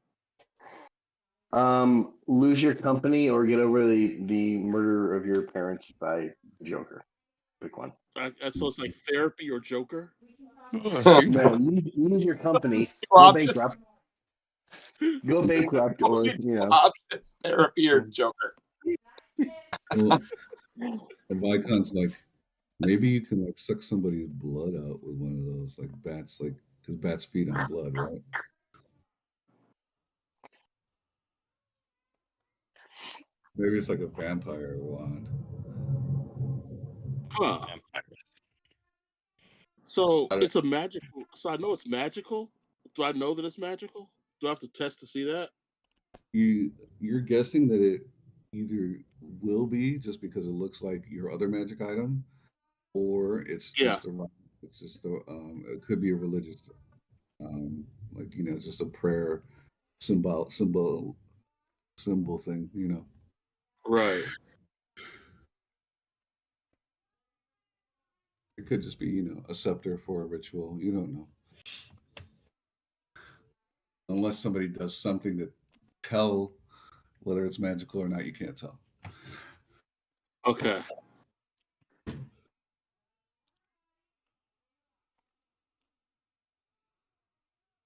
Lose your company or get over the murder of your parents by Joker. Pick one. So it's like therapy or Joker? No, lose your company. Go bankrupt. Go bankrupt, or Options, therapy or Joker. Well, and Vykon's like, maybe you can like suck somebody's blood out with one of those, like bats, like because bats feed on blood, right? Maybe it's like a vampire wand. Huh. So it's a magical. So I know it's magical. Do I know that it's magical? Do I have to test to see that? You're guessing that it either will be just because it looks like your other magic item, or it's Yeah. just a it could be a religious like just a prayer symbol thing, Right. It could just be a scepter for a ritual. You don't know unless somebody does something to tell whether it's magical or not. You can't tell. Okay.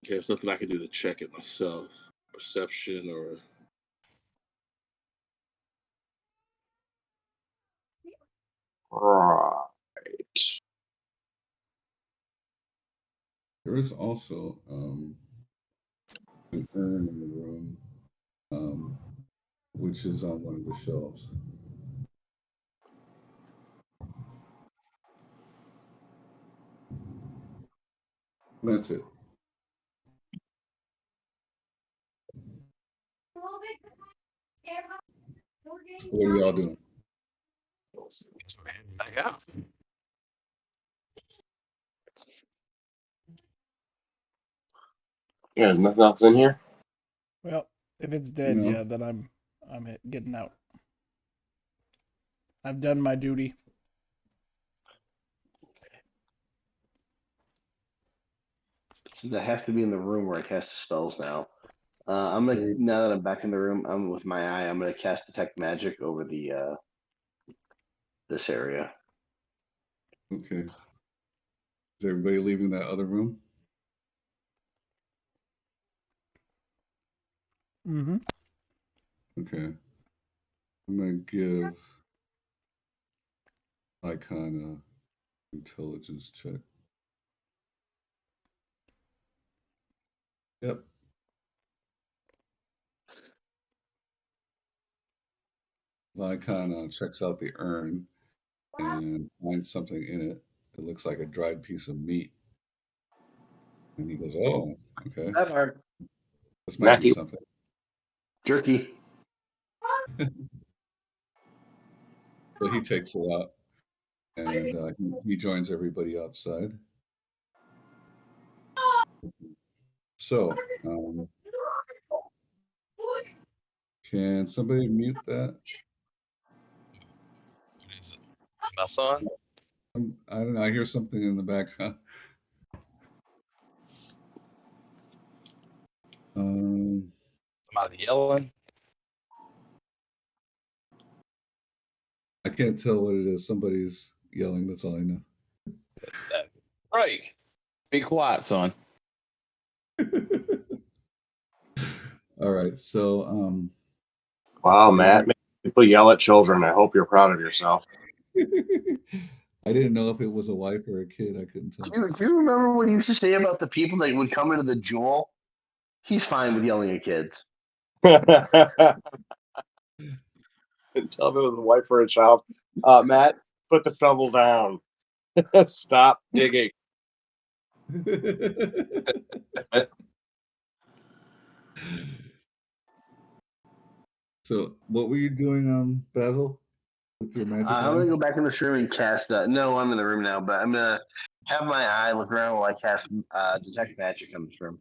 Okay, if something I can do to check it myself. Perception or Right. There is also an urn in the room, which is on one of the shelves. That's it. What are y'all doing? Back out. Yeah, there's nothing else in here. Well, if it's dead, No. yeah, then I'm getting out. I've done my duty. I have to be in the room where I cast spells now. I'm gonna now that I'm back in the room, I'm with my eye. I'm gonna cast detect magic over the this area. Okay. Is everybody leaving that other room? Mm-hmm. Okay. I'm gonna give Vykon a intelligence check. Yep. Vykon checks out the urn and finds something in it that looks like a dried piece of meat. And he goes, "Oh, okay. Babar. This might be Matthew. something." Jerky. So he takes it out and he joins everybody outside. So, can somebody mute that? My son. I don't know. I hear something in the background. Somebody yelling. I can't tell what it is. Somebody's yelling. That's all I know. Break. Be quiet, son. All right. So, wow, Matt, people yell at children. I hope you're proud of yourself. I didn't know if it was a wife or a kid. I couldn't tell. Do you remember what he used to say about the people that would come into the Jewel? He's fine with yelling at kids. Tell me it was a wife or a child. Matt, put the shovel down. Stop digging. So, what were you doing, Basil, with your magic? I'm gonna go back in this room and cast. No, I'm in the room now, but I'm gonna have my eye look around while I cast detect magic on this room.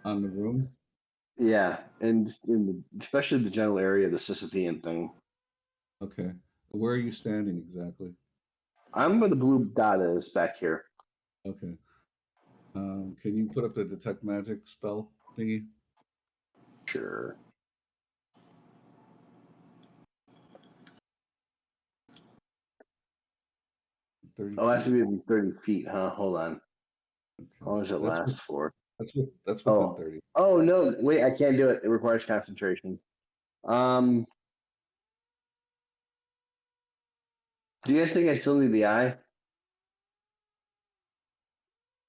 On the room? Yeah, and especially the general area, the Sisyphean thing. Okay. Where are you standing exactly? I'm where the blue dot is back here. Okay. Can you put up the detect magic spell thingy? Sure. Oh, I have to be within 30 feet, huh? Hold on. Okay. How long does it last for? That's within 30. Oh no, wait, I can't do it. It requires concentration. Do you guys think I still need the eye?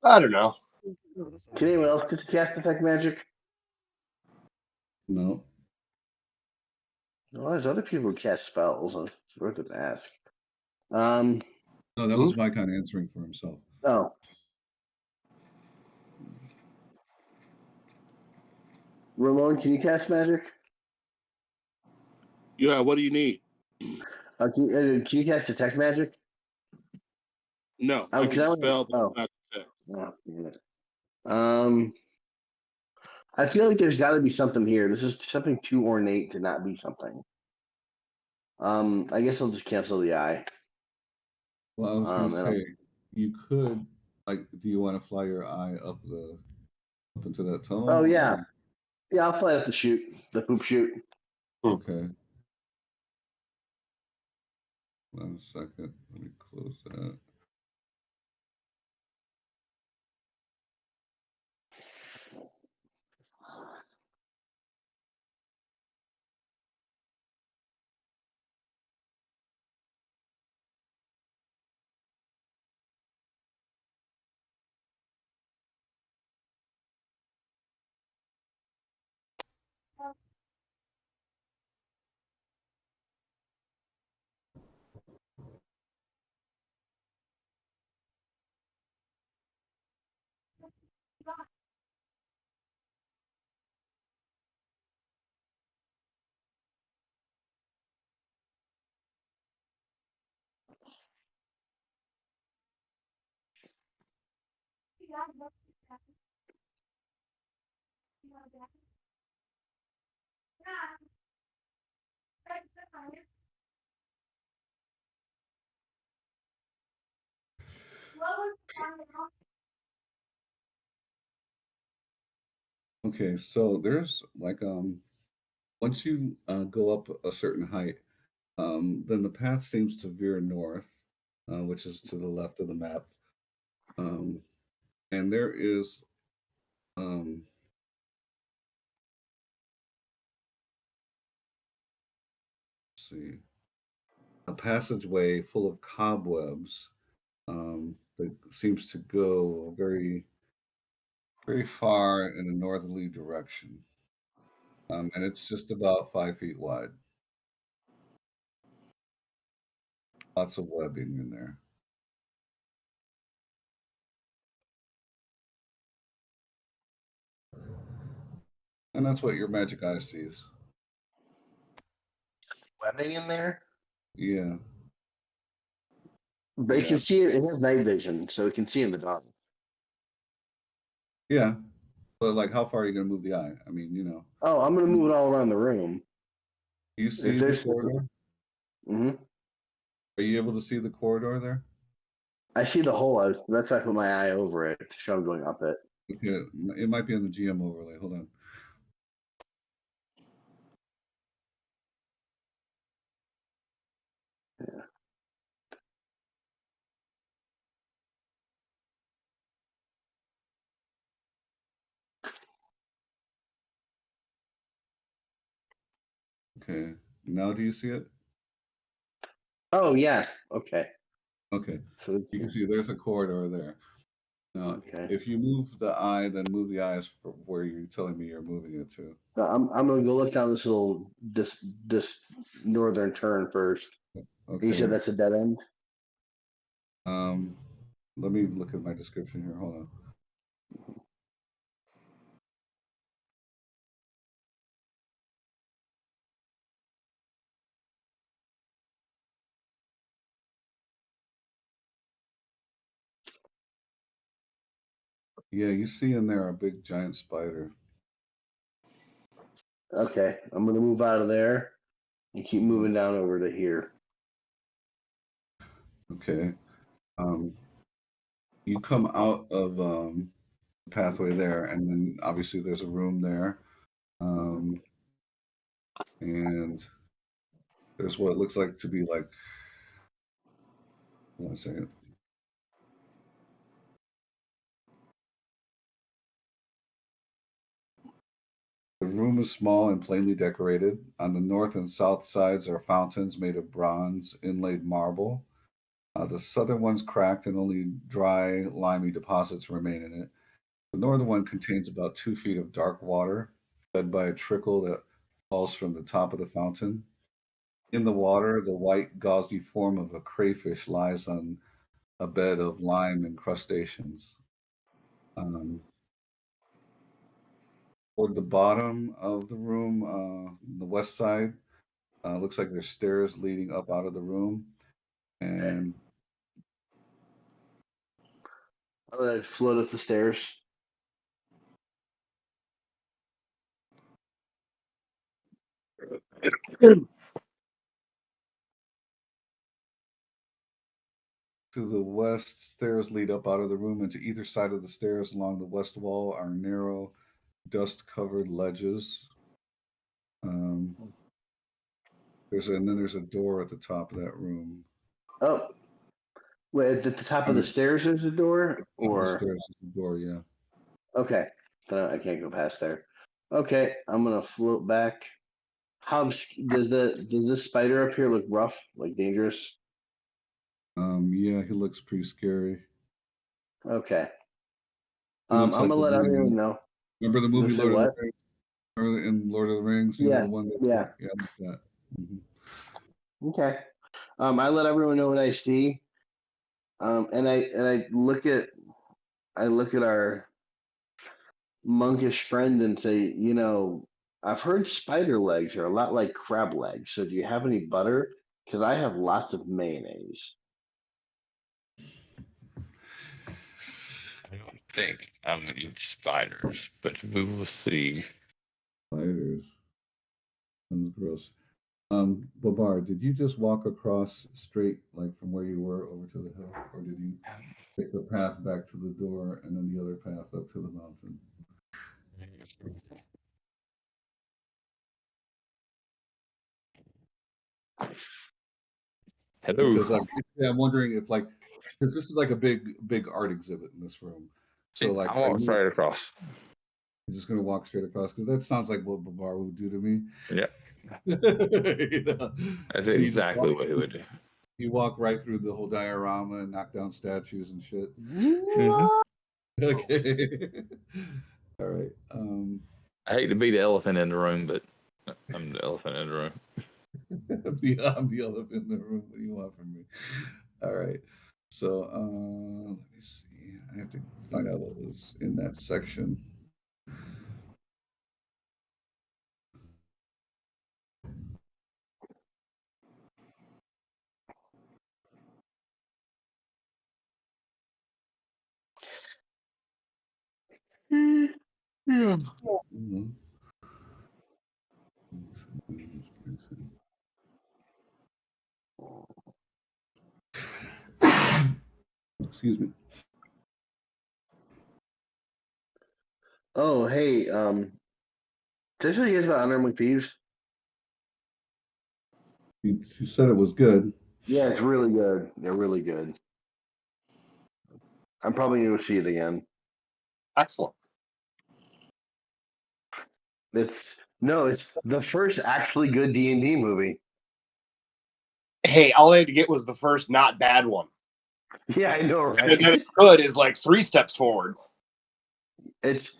I don't know. Can anyone else just cast detect magic? No. Well, there's other people who cast spells. It's worth an ask. No, that was Vykon answering for himself. Oh. Ramon, can you cast magic? Yeah, what do you need? Can you cast detect magic? No, I can spell oh. not detect. Oh, damn it. I feel like there's got to be something here. This is something too ornate to not be something. I guess I'll just cancel the eye. Well, I was going to say, you could, like, do you want to fly your eye up into that tunnel? Oh yeah, yeah. I'll fly up the poop chute. Okay. 1 second. Let me close that. Okay, so there's like once you go up a certain height, then the path seems to veer north, which is to the left of the map. And there is let's see, a passageway full of cobwebs that seems to go very, very far in a northerly direction. And it's just about 5 feet wide. Lots of webbing in there. And that's what your magic eye sees. Webbing in there. Yeah. But you can see it. It has night vision, so it can see in the dark. Yeah. But like, how far are you going to move the eye? I mean, you know. Oh, I'm going to move it all around the room. Do you see the corridor? Mm-hmm. Are you able to see the corridor there? I see the hole. That's why I put my eye over it to show I'm going up it. Okay, it might be on the GM overlay. Hold on. Yeah. Okay, now do you see it? Oh yeah. Okay. Okay, So you can see there's a corridor there. Now, okay. if you move the eye, then move the eyes for where you're telling me you're moving it to. So I'm gonna go look down this northern turn first. Okay. You said that's a dead end. Let me look at my description here. Hold on. Yeah, you see in there a big giant spider. Okay, I'm gonna move out of there and keep moving down over to here. Okay. You come out of the pathway there, and then obviously there's a room there. And there's what it looks like to be like, one second. The room is small and plainly decorated. On the north and south sides are fountains made of bronze inlaid marble. The southern one's cracked and only dry, limey deposits remain in it. The northern one contains about 2 feet of dark water, fed by a trickle that falls from the top of the fountain. In the water, the white, gauzy form of a crayfish lies on a bed of lime incrustations. Toward the bottom of the room, the west side, looks like there's stairs leading up out of the room. And I'm gonna float up the stairs. to the west, stairs lead up out of the room, and to either side of the stairs along the west wall are narrow, dust-covered ledges. And then there's a door at the top of that room. Oh, wait, at the top of the stairs there's a door, Top of the or stairs is the door, yeah. okay, I can't go past there. Okay, I'm gonna float back. Does this spider up here look rough, like dangerous? Yeah, he looks pretty scary. Okay. He I'm looks like gonna the let one everyone in, know. remember the movie Say Lord of what? the Rings? Or in Lord of the Rings, you know, Yeah, the one that, yeah. yeah, like that. Okay. I let everyone know what I see. And I look at our monkish friend and say, I've heard spider legs are a lot like crab legs. So do you have any butter? Because I have lots of mayonnaise. I don't think I'm gonna eat spiders, but we will see. Spiders. Sounds gross. Babar, did you just walk across straight, like from where you were over to the hill, or did you take the path back to the door and then the other path up to the mountain? Hello. Because I'm wondering if because this is like a big art exhibit in this room. So like, I walk straight across. You're just gonna walk straight across because that sounds like what Babar would do to me. Yeah. You know? That's So exactly what he would do. You walk right through the whole diorama and knock down statues and shit. Mm-hmm. Okay. All right. I hate to be the elephant in the room, but I'm the elephant in the room. I'm the elephant in the room. What do you want from me? All right. So let me see. I have to find out what was in that section. Mhm. excuse me. Oh, hey, did I tell you guys about Unarmed Thieves? You said it was good. Yeah, it's really good. They're really good. I'm probably going to see it again. Excellent. It's the first actually good D&D movie. Hey, all I had to get was the first not bad one. Yeah, I know, And right? then it's good is like 3 steps forward. There's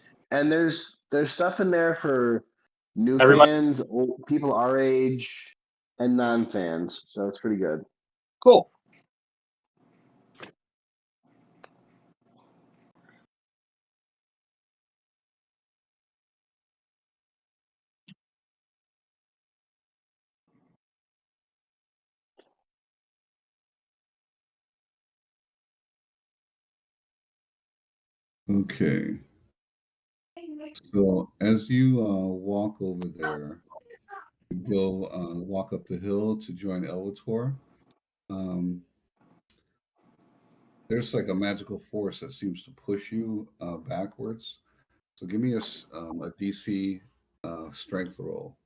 stuff in there for new Everybody- fans, old people our age, and non-fans. So it's pretty good. Cool. Okay. So as you walk over there, you go walk up the hill to join Elvator. There's like a magical force that seems to push you backwards. So give me a DC strength roll,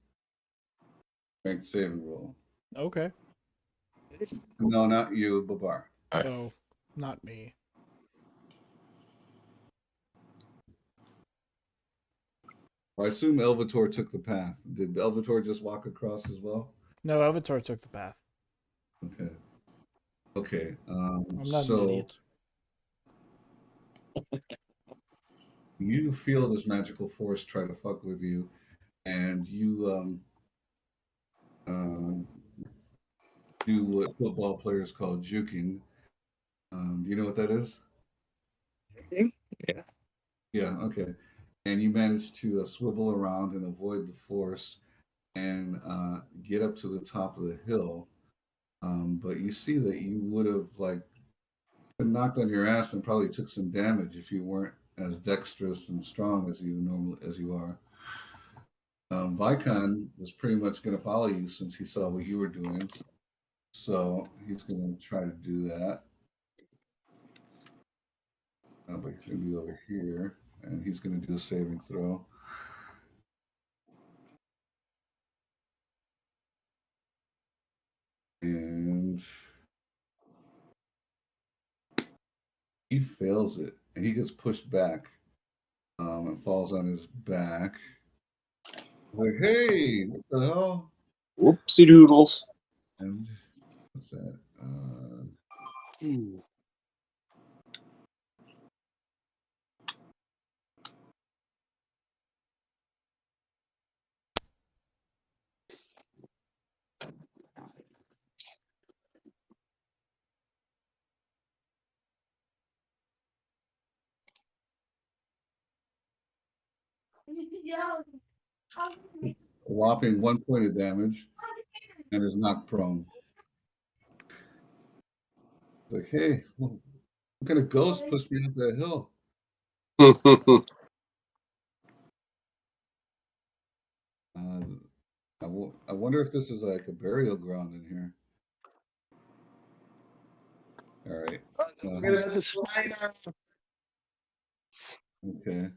strength saving roll. Okay. No, not you, Babar. Oh, not me. I assume Elvator took the path. Did Elvator just walk across as well? No, Elvator took the path. Okay. Okay. I'm not an So idiot. you feel this magical force try to fuck with you, and you do what football players call juking. Do you know what that is? Yeah. Yeah. Okay. And you manage to swivel around and avoid the force and get up to the top of the hill. But you see that you would have like been knocked on your ass and probably took some damage if you weren't as dexterous and strong as you are. Vykon was pretty much going to follow you since he saw what you were doing, so he's going to try to do that. But he's going to be over here, and he's going to do a saving throw. And he fails it, and he gets pushed back and falls on his back. Like, hey, what the hell? Whoopsie doodles. And what's that? A whopping 1 point of damage and is knocked prone. Like, hey, what kind of ghost pushed me up that hill? I wonder if this is like a burial ground in here. All right. Okay.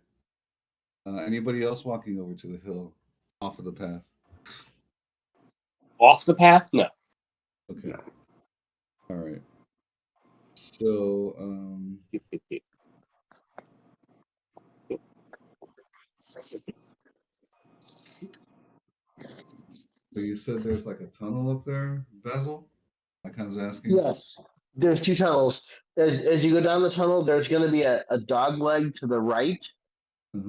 Anybody else walking over to the hill off of the path? Off the path? No. Okay. All right. So, so you said there's like a tunnel up there, Basil? I kind of asking. Yes. There's 2 tunnels. As you go down the tunnel, there's going to be a dog leg to the right.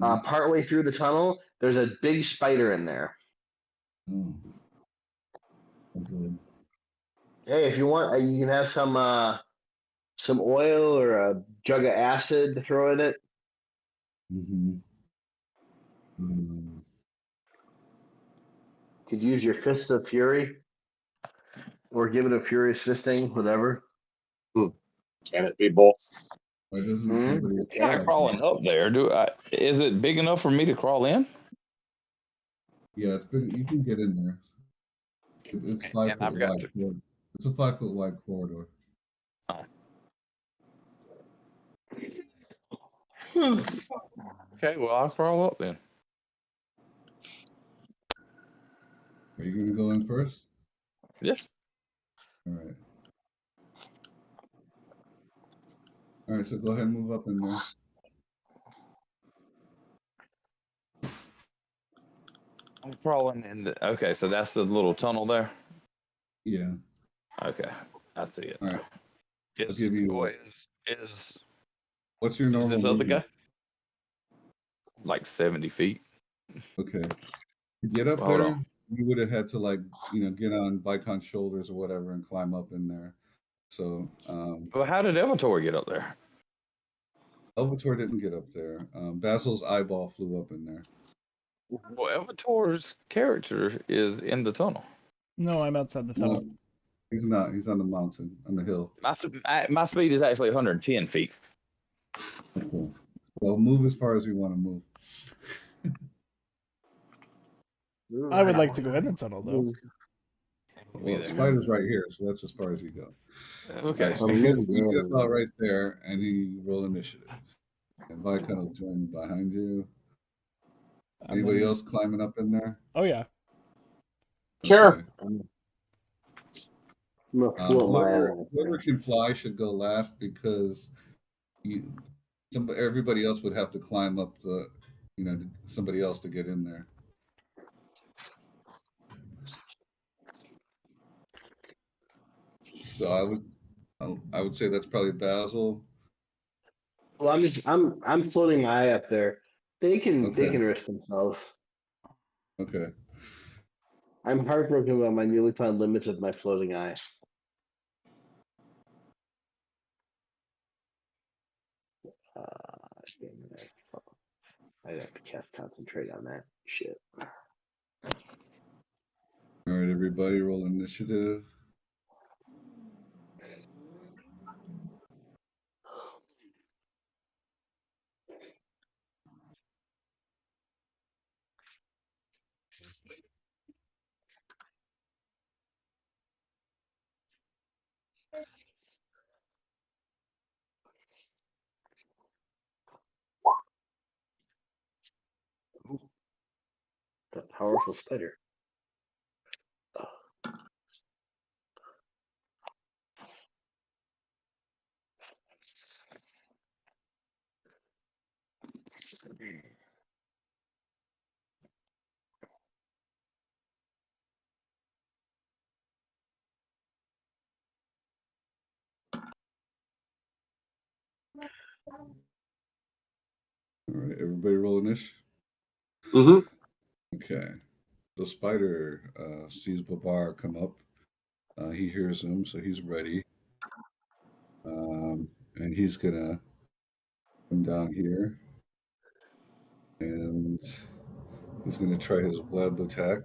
Partway through the tunnel, there's a big spider in there. Oh. Good. Hey, if you want, you can have some oil or a jug of acid to throw in it. Could use your fists of fury, or give it a furious fisting, whatever. Can it be both? Why doesn't somebody I'm not crawling up there. Is it big enough for me to crawl in? Yeah, it's big. You can get in there. It's 5 foot wide. It's a 5 foot wide corridor. Oh. Okay, well I'll crawl up then. Are you gonna go in first? Yeah. All right. All right. So go ahead and move up in there. I'm crawling in the. Okay, so that's the little tunnel there. Yeah. Okay, I see it. All right. I'll Is give you. boy, is What's your is normal this other movement? guy like 70 feet? Okay. To get up Hold there, on. you would have had to get on Vykon's shoulders or whatever and climb up in there. So Well, how did Elvator get up there? Elvator didn't get up there. Basil's eyeball flew up in there. Well, Elvator's character is in the tunnel. No, I'm outside the tunnel. No, he's not. He's on the mountain, on the hill. My speed is actually 110 feet. Okay. Well, move as far as you want to move. I would like to go in the tunnel though. Well, Spider's right here, so that's as far as you go. Okay. So you get about right there, and you roll initiative. And Vykon will join behind you. Anybody else climbing up in there? Oh yeah. Sure. Okay. Whoever Whoever can fly should go last because everybody else would have to climb up somebody else to get in there. So I would say that's probably Basil. Well, I'm floating my eye up there. They can risk themselves. Okay. I'm heartbroken about my newly found limits of my floating eye. I'd have to cast concentrate on that shit. All right, everybody, roll initiative. The powerful spider. All right, everybody roll initiative. Mm-hmm. Okay. The spider sees Babar come up. He hears him, so he's ready. And he's gonna come down here, and he's gonna try his web attack.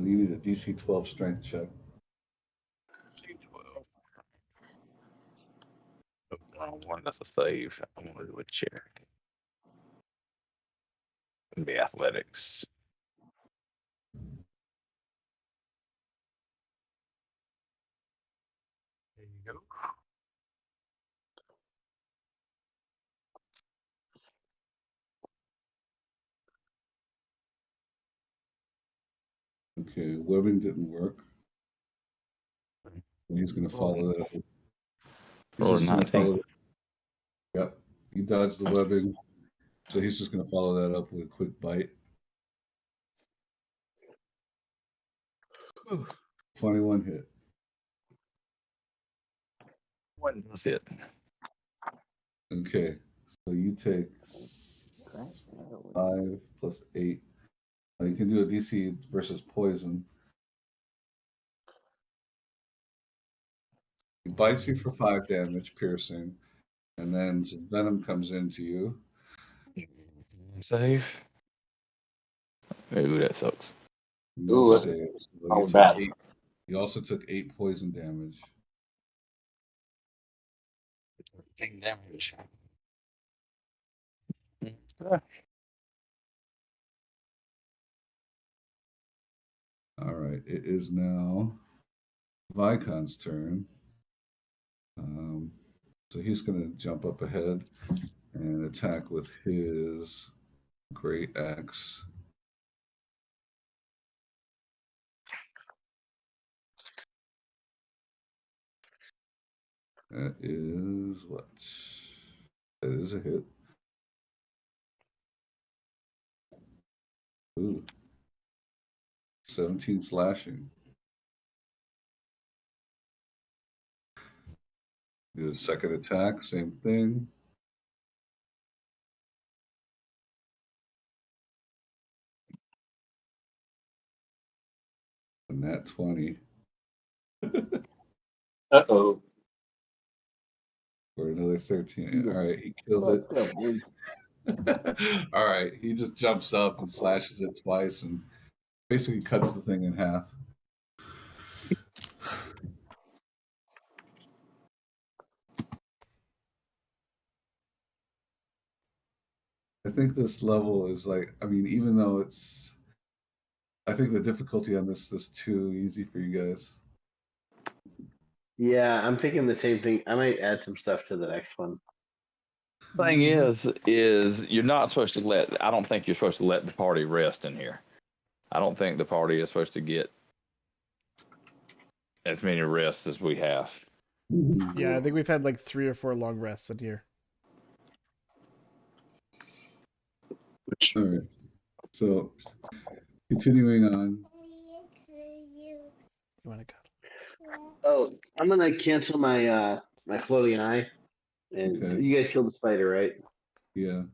You need a DC 12 strength check. Wrong one. That's a save. I'm going to do a check. It'll be athletics. There you go. Okay, webbing didn't work. He's gonna follow that. He's just gonna follow. Yep, he dodged the webbing, so he's just gonna follow that up with a quick bite. 21 hit. One was it. Okay, so you take 5 plus 8. You can do a DC versus poison. He bites you for 5 damage, piercing, and then some venom comes into you. Save. Ooh, that sucks. No Ooh, saves. Oh, bad. You also took 8 poison damage. 13 damage. Okay. All right, it is now Vykon's turn. So he's going to jump up ahead and attack with his great axe. That is what? That is a hit. Ooh. 17 slashing. Do the second attack, same thing. And that 20. Uh-oh. For another 13. All right, he killed it. All right, he just jumps up and slashes it twice and basically cuts the thing in half. I think this level is like, I mean, even though I think the difficulty on this is too easy for you guys. Yeah, I'm thinking the same thing. I might add some stuff to the next one. Thing is you're not supposed to I don't think you're supposed to let the party rest in here. I don't think the party is supposed to get as many rests as we have. Yeah, I think we've had like 3 or 4 long rests in here. All right. So, continuing on. You want to cut? Oh, I'm gonna cancel my my floating eye, and Okay. you guys killed the spider, right? Yeah.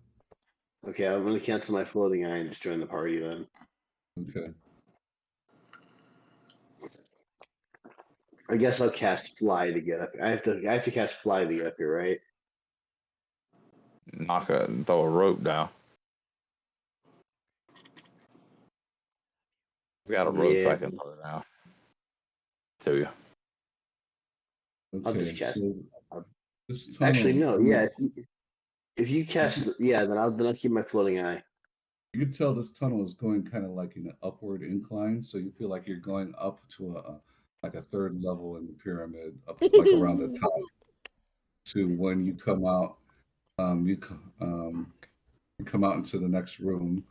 Okay, I'm gonna cancel my floating eye and just join the party then. Okay. I guess I'll cast fly to get up. I have to cast fly to get up here, right? Throw a rope down. We got a rope so I can throw it down to you. Okay. I'll just cast. So this tunnel, Actually, no. Yeah, if you cast, yeah, then I'll keep my floating eye. You can tell this tunnel is going kind of like in an upward incline, so you feel like you're going up to like a third level in the pyramid, up like around the top. To when you come out, you come out into the next room,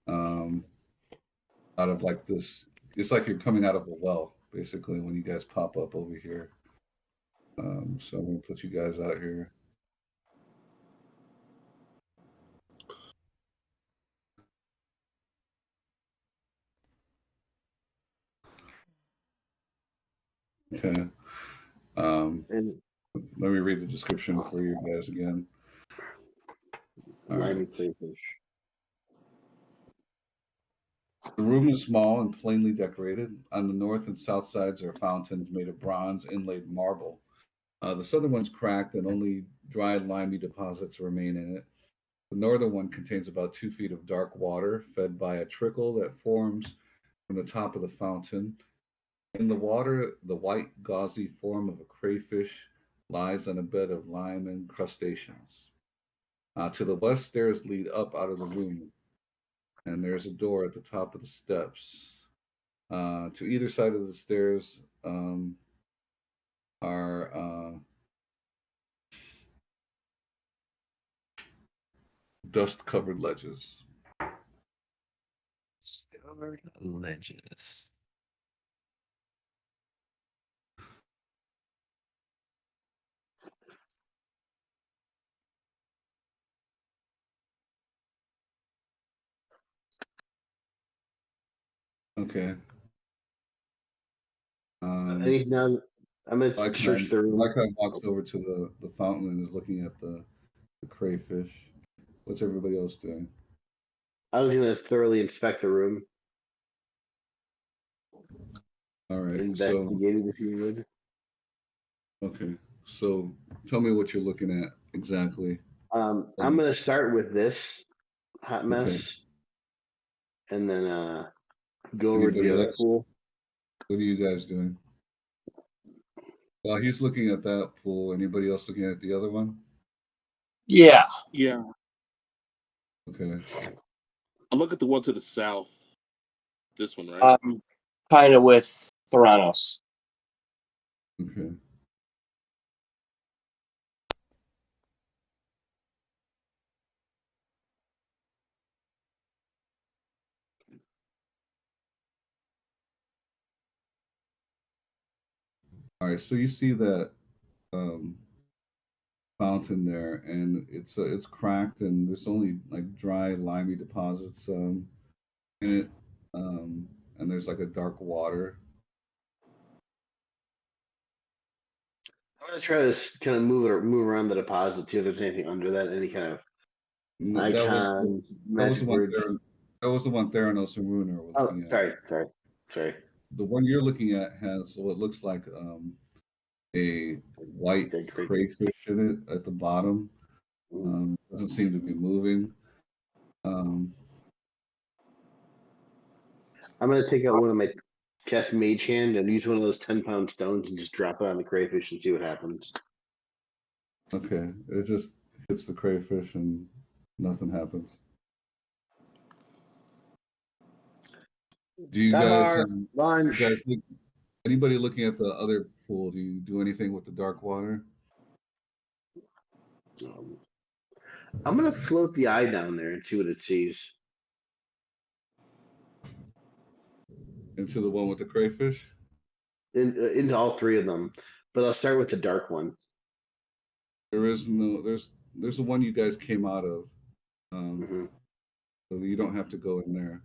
out of like this. It's like you're coming out of a well, basically, when you guys pop up over here. So I'm gonna put you guys out here. Okay. And Let me read the description for you guys again. All right. crayfish. The room is small and plainly decorated. On the north and south sides are fountains made of bronze inlaid marble. The southern one's cracked and only dry limey deposits remain in it. The northern one contains about 2 feet of dark water fed by a trickle that forms from the top of the fountain. In the water, the white, gauzy form of a crayfish lies on a bed of lime incrustations. To the west, stairs lead up out of the room, and there's a door at the top of the steps. To either side of the stairs are dust-covered ledges. Covered ledges. Okay. I think now I'm gonna search the room. Vykon walks over to the fountain and is looking at the crayfish. What's everybody else doing? I was gonna thoroughly inspect the room, All right. investigate it if you would. Okay. So tell me what you're looking at exactly. I'm gonna start with this hot mess, Okay. and then go over to the other pool. What are you guys doing? While he's looking at that pool, anybody else looking at the other one? Yeah. Yeah. Okay. I look at the one to the south. This one, right? kind of with Theranos. Okay. All right, so you see that fountain there, and it's cracked, and there's only like dry, limey deposits in it, and there's like a dark water. I'm gonna try to kind of move around the deposit, see if there's anything under that, any kind of icons, magic words. That was the one Theranos and Ruehnar were looking at. Sorry. The one you're looking at has what looks like a white crayfish in it at the bottom. Doesn't seem to be moving. I'm gonna take out one of my cast mage hand and use one of those 10-pound stones and just drop it on the crayfish and see what happens. Okay, it just hits the crayfish and nothing happens. Do you guys, lunch? Anybody looking at the other pool? Do you do anything with the dark water? I'm gonna float the eye down there and see what it sees. Into the one with the crayfish? Into all three of them, but I'll start with the dark one. There's the one you guys came out of, so you don't have to go in there.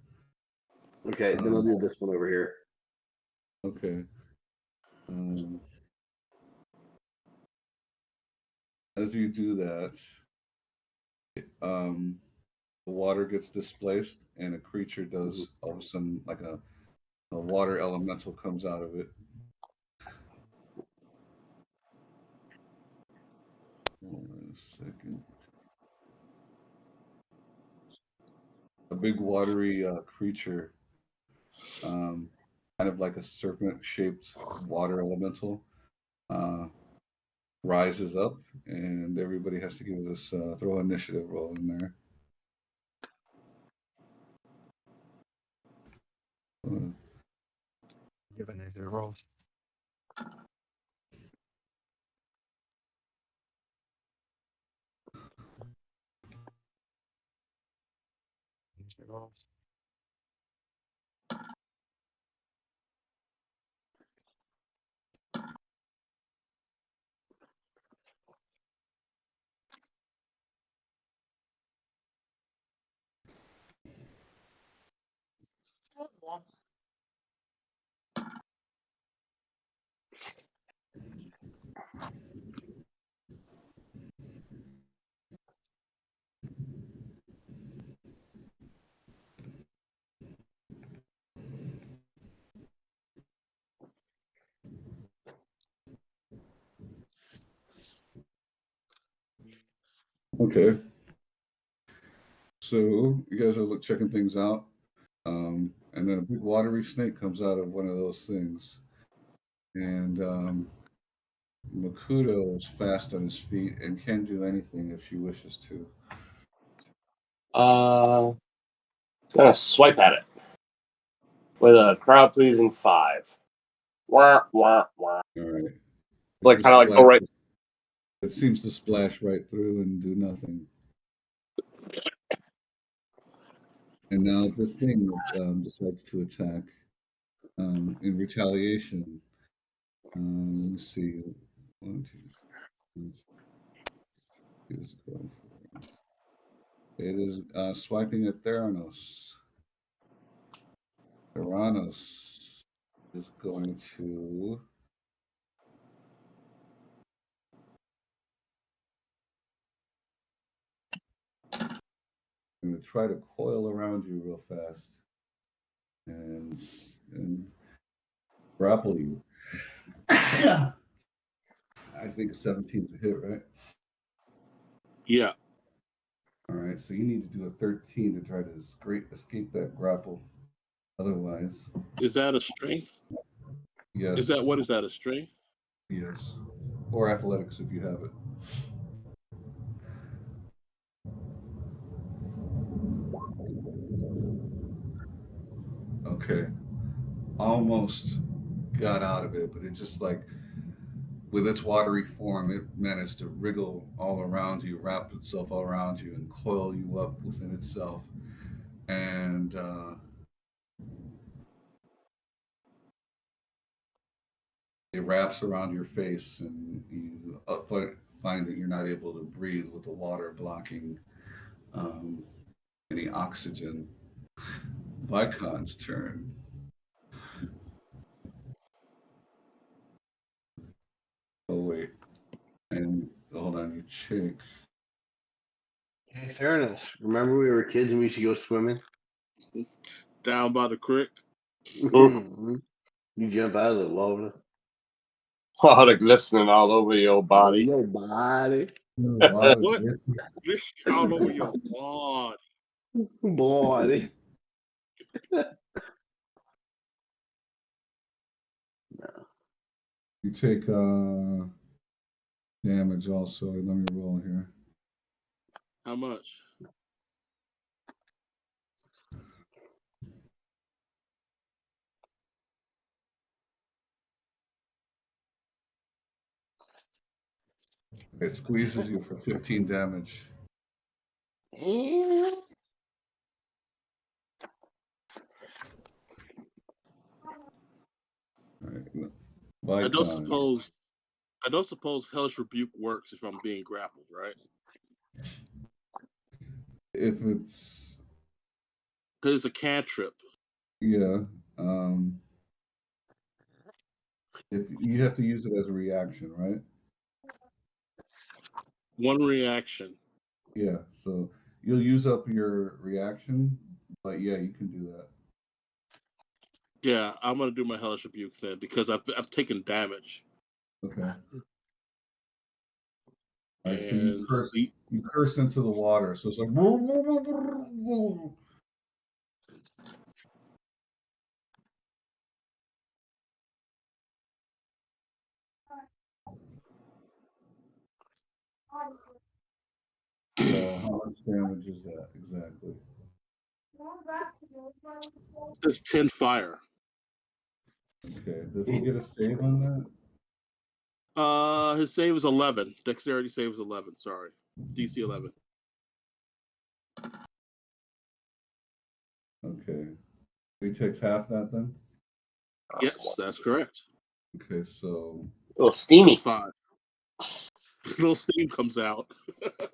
Okay, then I'll do this one over here. Okay. As you do that, the water gets displaced, and a creature does all of a sudden, like a water elemental comes out of it. Hold on a second. A big watery creature, kind of like a serpent-shaped water elemental, rises up, and everybody has to give this throw initiative roll in there. Give initiative rolls. Okay. So you guys are checking things out, and then a big watery snake comes out of one of those things, and Makuto is fast on his feet and can do anything if she wishes to. Gonna swipe at it with a crowd pleasing 5. Wah, wah, wah. All right. Like kind of like go right. It seems to splash right through and do nothing. And now this thing decides to attack in retaliation. Let me see. 1, 2, 3. It is swiping at Theranos. Theranos is going to. I'm going to try to coil around you real fast and grapple you. I think 17 is a hit, right? Yeah. All right, so you need to do a 13 to try to escape that grapple. Otherwise, is that a strength? Yes. Is that a strength? Yes, or athletics if you have it. Okay. almost got out of it, but it just like with its watery form, it managed to wriggle all around you, wrap itself all around you, and coil you up within itself. And it wraps around your face, and you find that you're not able to breathe with the water blocking um, any oxygen. Vykon's turn. Oh, wait. And hold on, you check. Hey, Theranos, remember we were kids and we used to go swimming? Down by the creek. Mm-hmm. You jump out of the water. Water glistening all over your body. Your body. What? This all over your body. Body. You take damage also. Let me roll here. How much? It squeezes you for 15 damage. Yeah. All I right. don't suppose Hellish Rebuke works if I'm being grappled, right? If it's Because it's a cantrip. yeah, if you have to use it as a reaction, right? One reaction. Yeah, so you'll use up your reaction, but yeah, you can do that. Yeah, I'm gonna do my Hellish Rebuke then because I've taken damage. Okay. All right, so And you curse into the water, so it's like so how much damage is that exactly? it's 10 fire. Okay, does he get a save on that? His save is 11. Dexterity save is 11. Sorry, DC 11. Okay, he takes half that then. Yes, that's correct. Okay, so A little steamy. 5. Little steam comes out.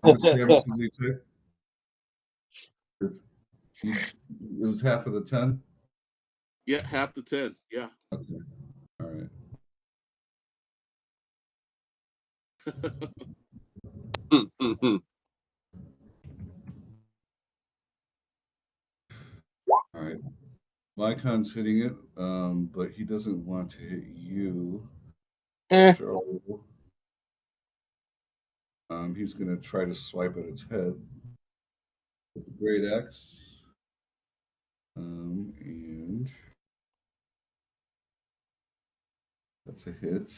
how much damage does he take? It was half of the 10. Yeah, half the 10. Yeah. Okay, all right. All right. Vykon's hitting it, but he doesn't want to hit you. So he's going to try to swipe at its head with the great axe. And that's a hit.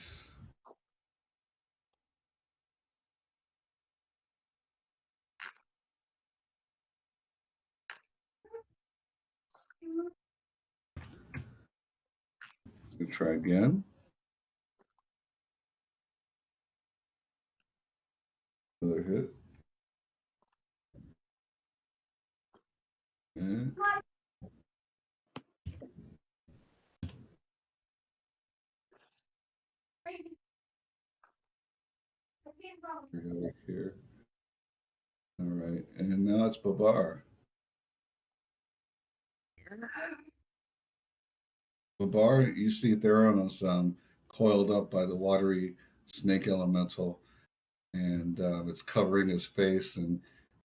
We'll try again. Another hit. And right here. All right. And now it's Babar. Babar, you see Theranos coiled up by the watery snake elemental, and it's covering his face, and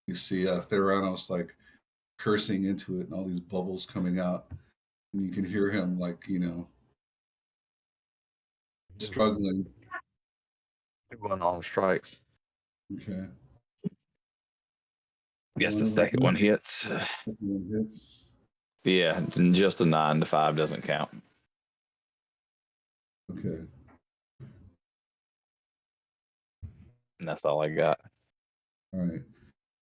you see Theranos like cursing into it, and all these bubbles coming out, and you can hear him like struggling. One on strikes. Okay. Guess the second one hits. Hits. Yeah, just a 9 to 5 doesn't count. Okay. And that's all I got. All right.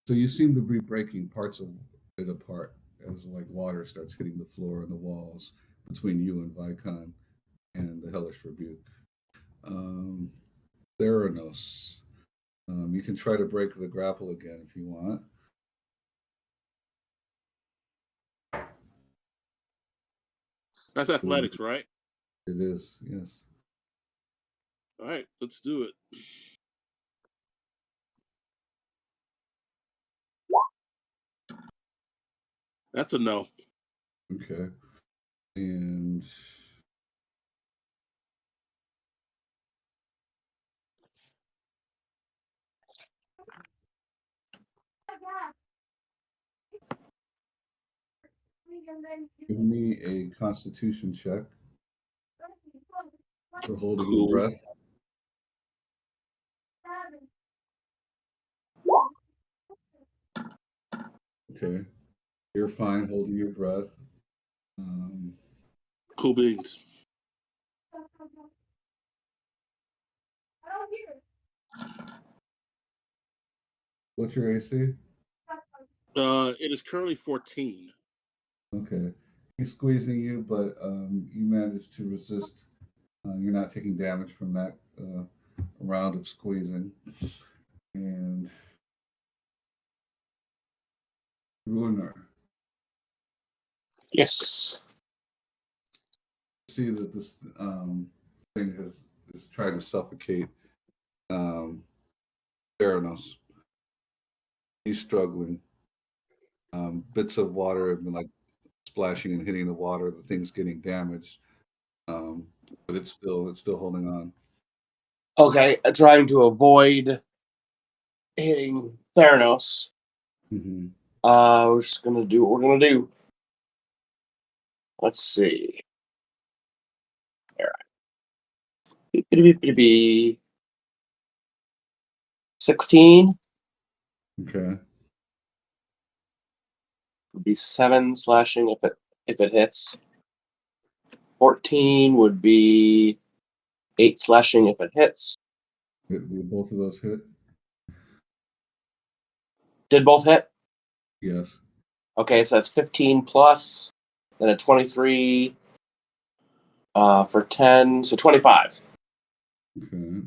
So you seem to be breaking parts of it apart as like water starts hitting the floor and the walls, between you and Vykon and the Hellish Rebuke. Theranos. You can try to break the grapple again if you want. That's athletics, right? It is, yes. All right, let's do it. That's a no. Okay. And give me a Constitution check for holding your breath. Okay. You're fine holding your breath. Cool beans. What's your AC? It is currently 14. Okay. He's squeezing you, but you managed to resist. You're not taking damage from that round of squeezing. And Ruehnar. Yes. See that this thing has tried to suffocate Theranos. He's struggling. Bits of water have been like splashing and hitting the water. The thing's getting damaged, but it's still holding on. Okay, trying to avoid hitting Theranos. Mm-hmm. We're just gonna do what we're gonna do. Let's see. All right. 16 Okay. would be 7 slashing if it hits. 14 would be 8 slashing if it hits. Did both of those hit? Did both hit? Yes. Okay, so that's 15 plus, then a 23 for 10, so 25. Okay.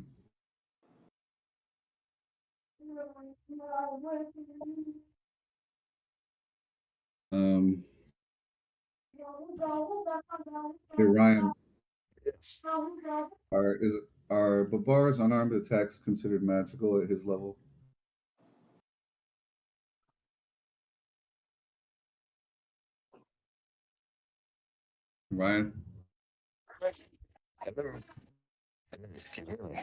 Hey Ryan, are Babar's unarmed attacks considered magical at his level? Ryan? Hello. Can you hear me?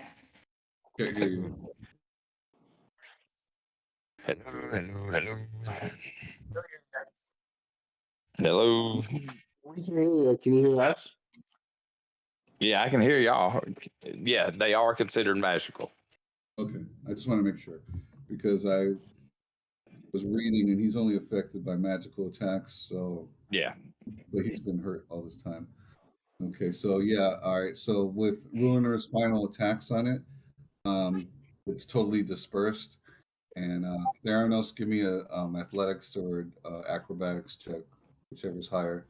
Can't hear you. Hello. Hello. We can hear you. Can you hear us? Yeah, I can hear y'all. Yeah, they are considered magical. Okay. I just want to make sure because I was reading and he's only affected by magical attacks, so Yeah. but he's been hurt all this time. Okay, so yeah, all right. So with Ruiner's final attacks on it, it's totally dispersed. And Theranos, give me a athletics or acrobatics check, whichever's higher.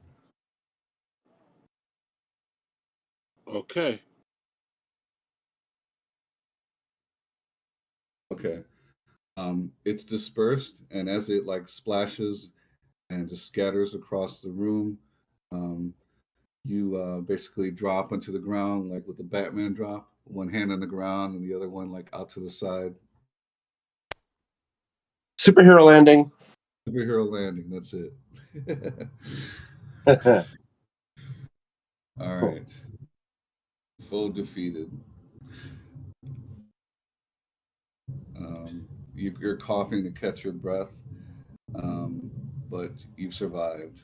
Okay. Okay. It's dispersed, and as it like splashes and just scatters across the room, you basically drop onto the ground like with the Batman drop, one hand on the ground and the other one like out to the side. Superhero landing. Superhero landing. That's it. All right. Foe defeated. You're coughing to catch your breath, but you've survived.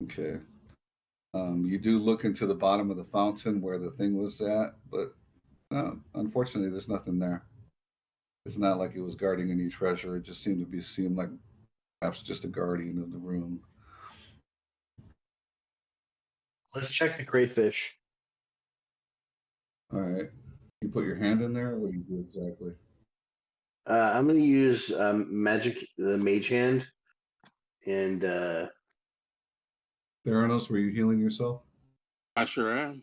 Okay. You do look into the bottom of the fountain where the thing was at, but unfortunately, there's nothing there. It's not like it was guarding any treasure. It just seemed like perhaps just a guardian of the room. Let's check the crayfish. All right. You put your hand in there, or what do you do exactly? I'm going to use the mage hand And Theranos, were you healing yourself? I sure am.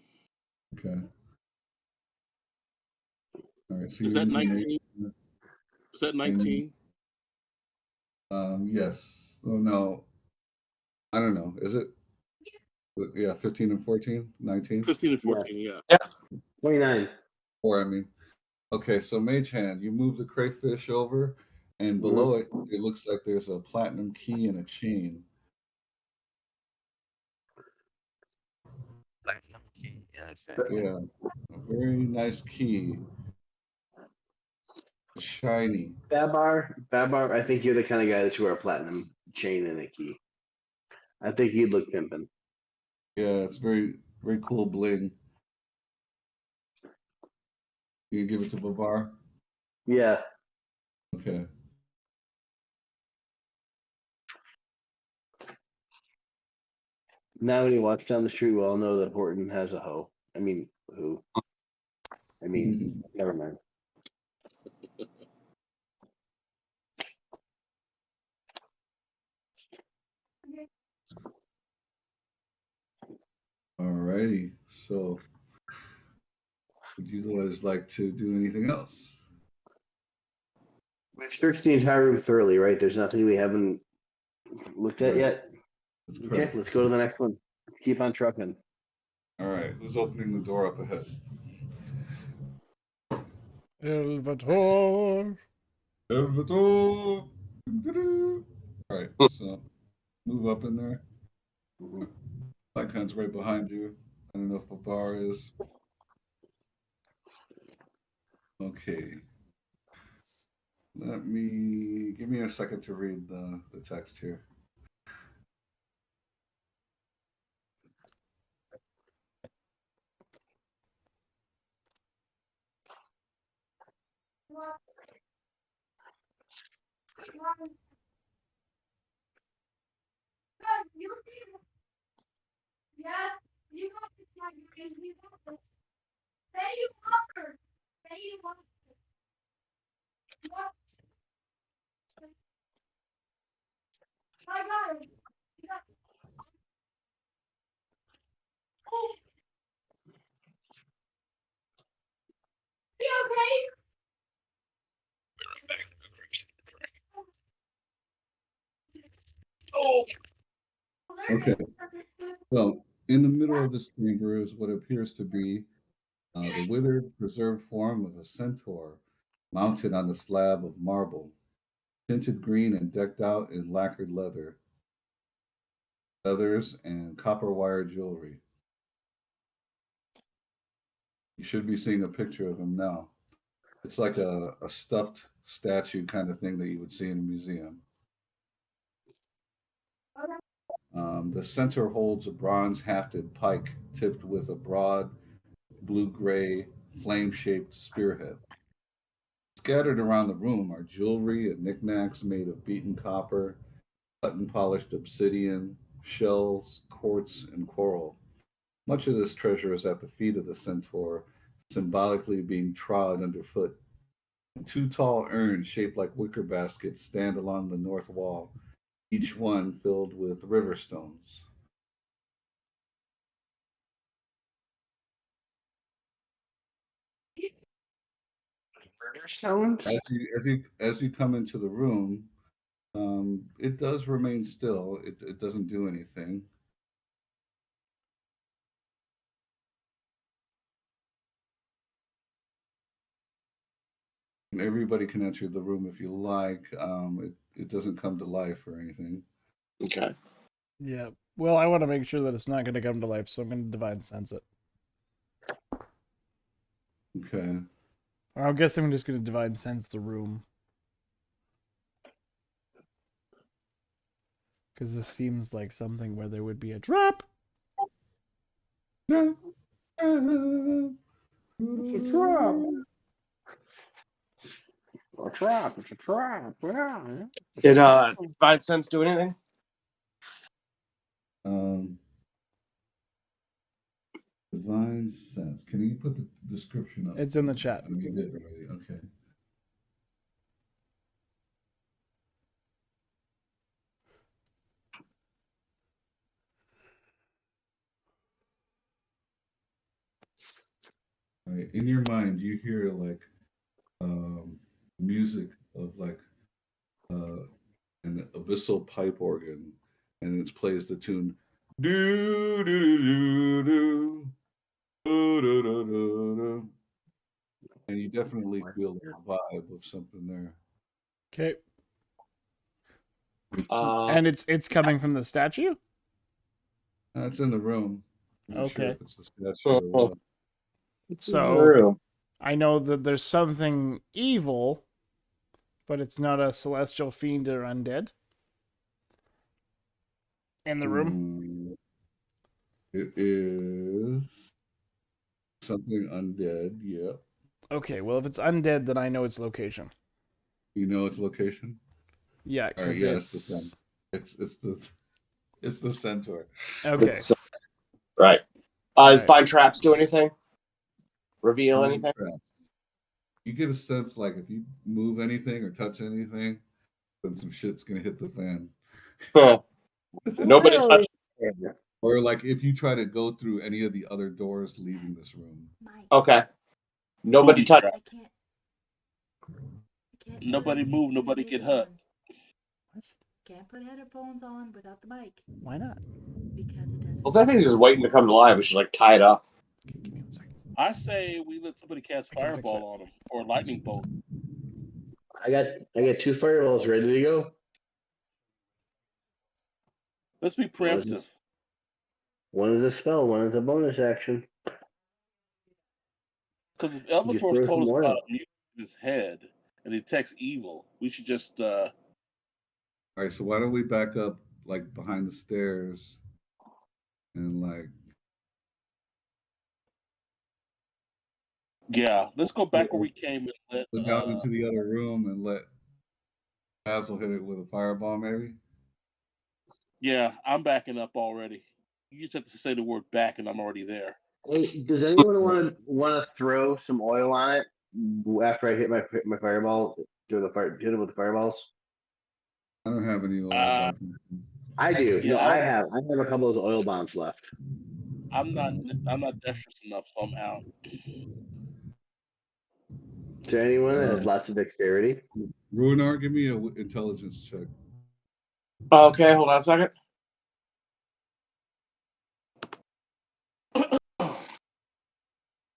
Okay. All right. So Is you're that using 19? Is that 19? Yes. Oh no. I don't know. Is it? Yeah, 15 and 14, 19? 15 and 14, yeah. 29. Or I mean, okay. So Mage Hand, you move the crayfish over, and below it, it looks like there's a platinum key and a chain. Yeah, a very nice key. Shiny. Babar, I think you're the kind of guy that you wear a platinum chain and a key. I think you'd look pimping. Yeah, it's very, very cool bling. You can give it to Babar? Yeah. Okay. Now when he walks down the street, we all know that Horton has a hoe. I mean, who? I mean, never mind. Alrighty. So, would you guys like to do anything else? We've searched the entire room thoroughly, right? There's nothing we haven't looked at Right. yet. That's Okay, correct. let's go to the next one. Keep on trucking. All right. Who's opening the door up ahead? Elvator. Elvator. All right. So, move up in there. Vykon's right behind you. I don't know if Babar is. Okay. Give me a second to read the text here. Okay. So, in the middle of this chamber is what appears to be the withered, preserved form of a centaur mounted on the slab of marble, tinted green and decked out in lacquered leather, feathers, and copper wire jewelry. You should be seeing a picture of him now. It's like a stuffed statue kind of thing that you would see in a museum. The center holds a bronze hafted pike tipped with a broad blue gray flame shaped spearhead. Scattered around the room are jewelry and knickknacks made of beaten copper, cut and polished obsidian, shells, quartz, and coral. Much of this treasure is at the feet of the centaur, symbolically being trod underfoot. And two tall urns shaped like wicker baskets stand along the north wall, each one filled with river stones. Murder stones? As you come into the room, it does remain still. It doesn't do anything. Everybody can enter the room if you like. It doesn't come to life or anything. Okay. Yeah. Well, I want to make sure that it's not going to come to life, so I'm going to divine sense it. Okay. Or I guess I'm just going to divine sense the room. Because this seems like something where there would be a drop. It's a trap. A trap. It's a trap. Yeah. Did Divine Sense do anything? Divine sense. Can you put the description up? It's in the chat. You did already. Okay. Right. In your mind, you hear like music of like an abyssal pipe organ, and it plays the tune do do do do do do do do do, and you definitely feel the vibe of something there. Okay. Uh, And it's coming from the statue? It's in the room. I'm not sure Okay. if it's a statue or what. it's in the So room. I know that there's something evil, but it's not a celestial fiend or undead in the room. It is something undead. Yep. Okay, well if it's undead, then I know its location. You know its location. Yeah, All right. because Yeah, it's the centaur. it's It's the centaur. okay. It's right. Does Alright. find traps do anything? Reveal Find anything? traps. You get a sense like if you move anything or touch anything, then some shit's gonna hit the fan. Huh. Nobody Well, touched. Or like if you try to go through any of the other doors leaving this room. Okay. Nobody Booby touched. trap. Nobody move, nobody get hurt. What? Can't put headphones on without the mic Why not? because it doesn't. Well, that thing's just waiting to come to life. We should like tie it up. Okay, give me 1 second. I say we let somebody cast I can fix fireball on him or a lightning bolt. I got 2 fireballs ready to go. Let's be preemptive. One is a spell, one is a bonus action. Because if Just Elvator throw told us some about oil. a mutant in his head and detects evil, we should just All right, so why don't we back up like behind the stairs and like let's go back where we came and let go down into the other room and let Basil hit it with a fireball, maybe? I'm backing up already. You just have to say the word back and I'm already there. Hey, does anyone want to throw some oil on it after I hit my fireball? Hit it with the fireballs. I don't have any oil Uh, back. I do. Yeah, No, I have a couple of those oil bombs left. I'm not dexterous enough, so I'm out. Is there anyone that has lots of dexterity? Ruehnar, give me an intelligence check. Okay, hold on a second.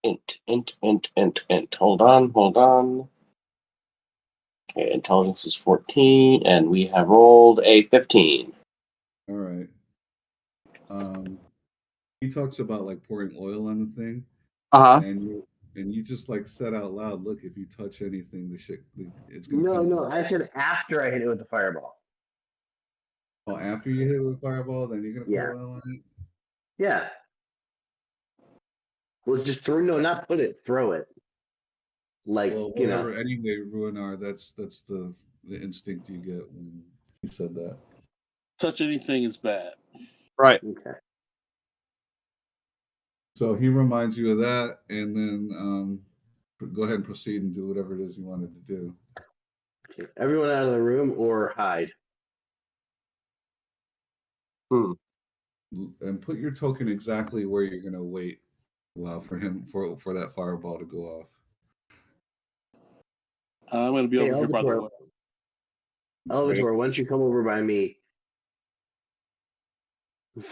Int. Hold on. Okay, intelligence is 14, and we have rolled a 15. All right. He talks about like pouring oil on the thing, Uh-huh. and you just like said out loud, look, if you touch anything, it's gonna come. No. I said after I hit it with the fireball. Well, after you hit it with fireball, then you're gonna put Yeah. oil on it. Yeah. Well, just throw. No, not put it. Throw it. Like Well, whatever. Anyway, Ruehnar, that's the instinct you get when he said that. Touch anything is bad. Right. Okay. So he reminds you of that, and then go ahead and proceed and do whatever it is you wanted to do. Okay. Everyone out of the room or hide. And put your token exactly where you're gonna wait. Well, for that fireball to go off. I'm going to be over here by the way. Elvator, why don't you come over by me?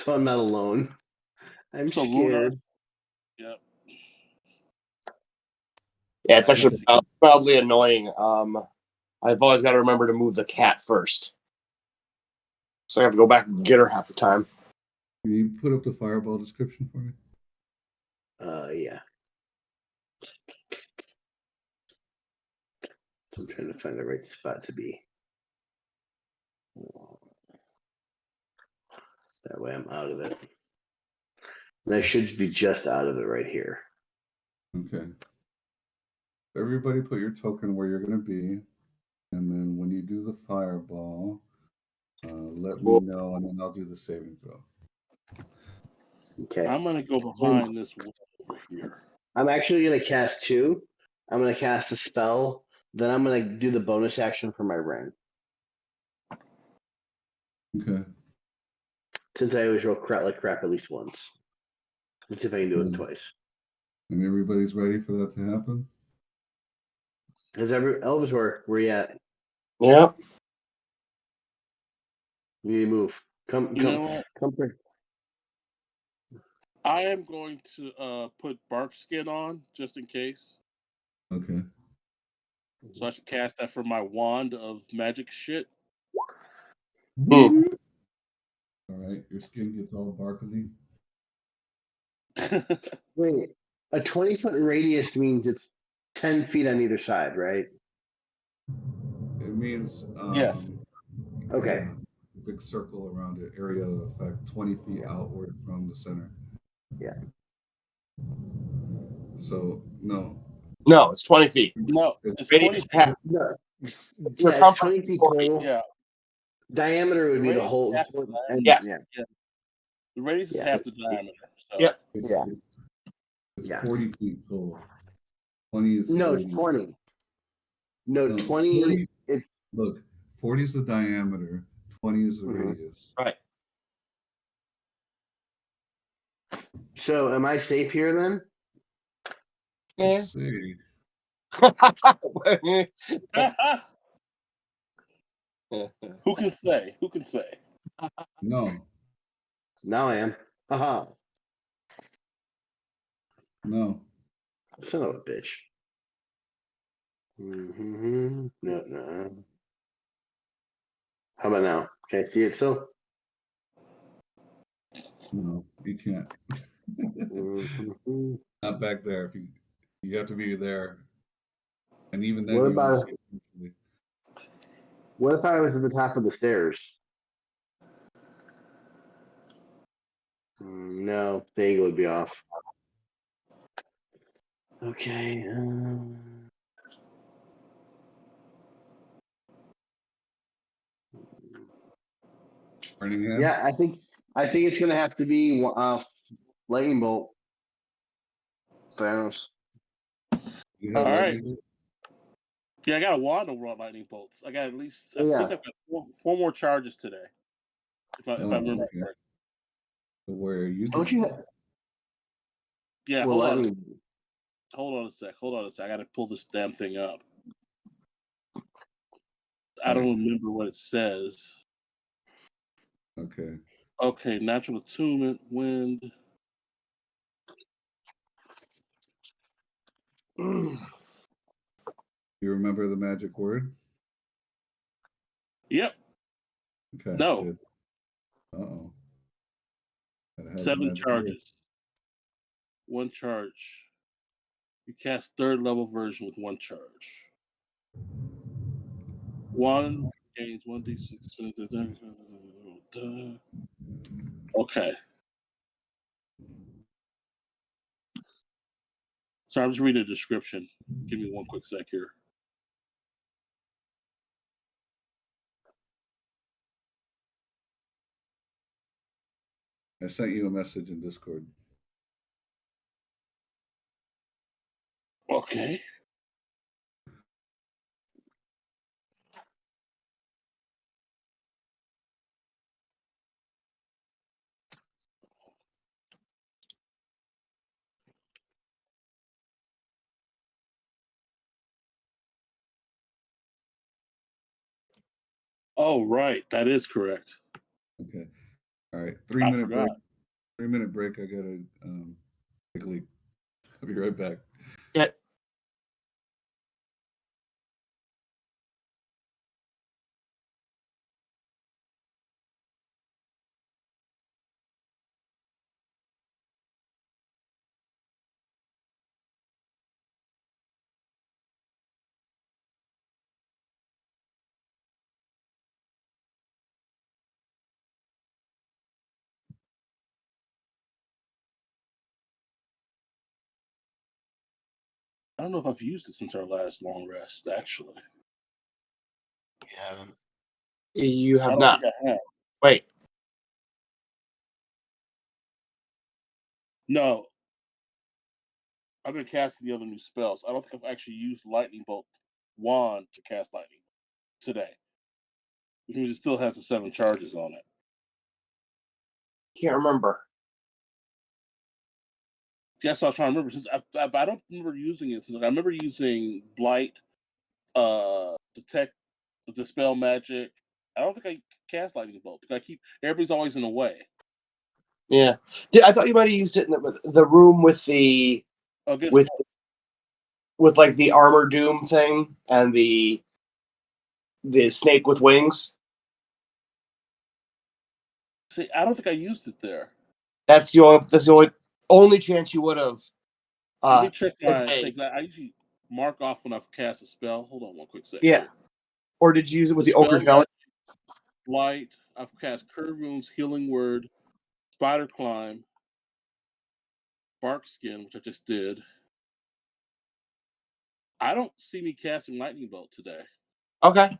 So I'm not alone. I'm So scared. Yep. Yeah, it's actually wildly annoying. I've always got to remember to move the cat first. So I have to go back and get her half the time. Can you put up the fireball description for me? Yeah. So I'm trying to find the right spot to be. That way I'm out of it. And I should be just out of it right here. Okay. Everybody put your token where you're going to be. And then when you do the fireball, let me know, and then I'll do the saving throw. Okay. I'm going to go behind this wall over here. I'm actually going to cast 2. I'm going to cast a spell. Then I'm going to do the bonus action for my ring. Okay. Since I always roll crap at least once. Let's see if I can do it twice. And everybody's ready for that to happen? Has Elvator, where you at? Yep. You need to move. You know what? Come here. I am going to put bark skin on just in case. Okay. So I should cast that from my wand of magic shit. Hmm. All right. Your skin gets all barkly. Wait, a 20-foot radius means it's 10 feet on either side, right? It means Yes. Okay. Yeah, big circle around it, area of effect, 20 feet outward from the center. Yeah. So no, No, it's 20 feet. No, it's Radius 20 feet. half. No. Its Yeah, it's circumference 20 is feet 4 feet. total. Yeah. Diameter would The be the radius whole. is half the diameter. And, Yes. Yeah. The radius is Yeah. half the diameter. So. Yep. it's, Yeah. it's Yeah. 40 feet total. 20 is the No, it's radius. 20. No, No, 20. 40, It's look, 40 is the diameter, 20 is the Mhm. radius. Right. so. Am I safe here then? Let's see. Who can say? Who can say? No, Now I am. Haha. no. Son of a bitch. Mm-hmm. No. How about now? Can I see it still? No, you can't. Mhm. Not back there. If you have to be there, and even then What you only about- see it briefly. What if I was at the top of the stairs? No, the angle would be off. Okay. Burning hands. Yeah, I think it's gonna have to be lightning bolt. Theranos. You have All right. lightning bolt? Yeah, I got a wand over on lightning bolts. I got at least. I Yeah. think I've got four more charges today. If I remember Okay. correctly. So where are you? Don't you have? Yeah. Well, Hold on. lightning. Hold on a sec. I got to pull this damn thing up. I Right. don't remember what it says. Okay. Okay, natural attunement, wind. You remember the magic word? Yep. Okay. No. Good. Uh-oh. 7 charges. 1 charge. You cast 3rd level version with 1 charge. 1 gains 1d6. Okay. So I'm just reading the description. Give me one quick sec here. I sent you a message in Discord. Okay. Oh, right. That is correct. Okay. All right. I 3-minute break. forgot. 3-minute break. I gotta take a leak. I'll be right back. Yeah. I don't know if I've used it since our last long rest, actually. You I have don't not. think I have. Wait. No. I've been casting the other new spells. I don't think I've actually used Lightning Bolt wand to cast Lightning today. Which means it still has the 7 charges on it. Can't remember. Guess I was trying to remember. Since I don't remember using it. Since I remember using Blight, Detect, Dispel Magic. I don't think I cast Lightning Bolt because everybody's always in the way. Yeah, I thought you might have used it in the room with the with like the armor doom thing and the snake with wings. See, I don't think I used it there. That's the only chance you would have. Let me check my things. I usually mark off when I've cast a spell. Hold on one quick second. Yeah. Or did you use it with the Ochre Jelly? Light. I've cast Curve Wounds, Healing Word, Spider Climb, Bark Skin, which I just did. I don't see me casting Lightning Bolt today. Okay.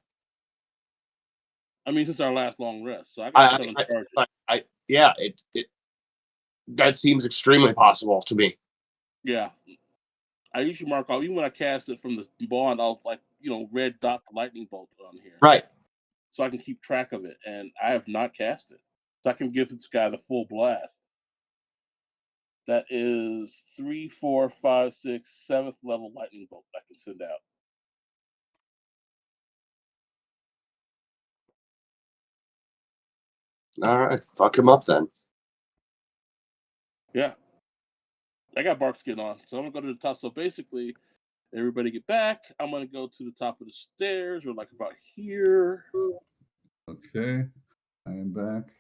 I mean, since our last long rest, so I got 7 charges. Yeah, that seems extremely possible to me. Yeah. I usually mark off, even when I cast it from the bond, I'll red dot the Lightning Bolt on here. Right. So I can keep track of it, and I have not cast it. So I can give this guy the full blast. That is 3, 4, 5, 6, 7th level Lightning Bolt I can send out. All right, fuck him up then. Yeah. I got Bark Skin on, so I'm going to go to the top. So basically, everybody get back. I'm going to go to the top of the stairs, or like about here. Okay, I am back.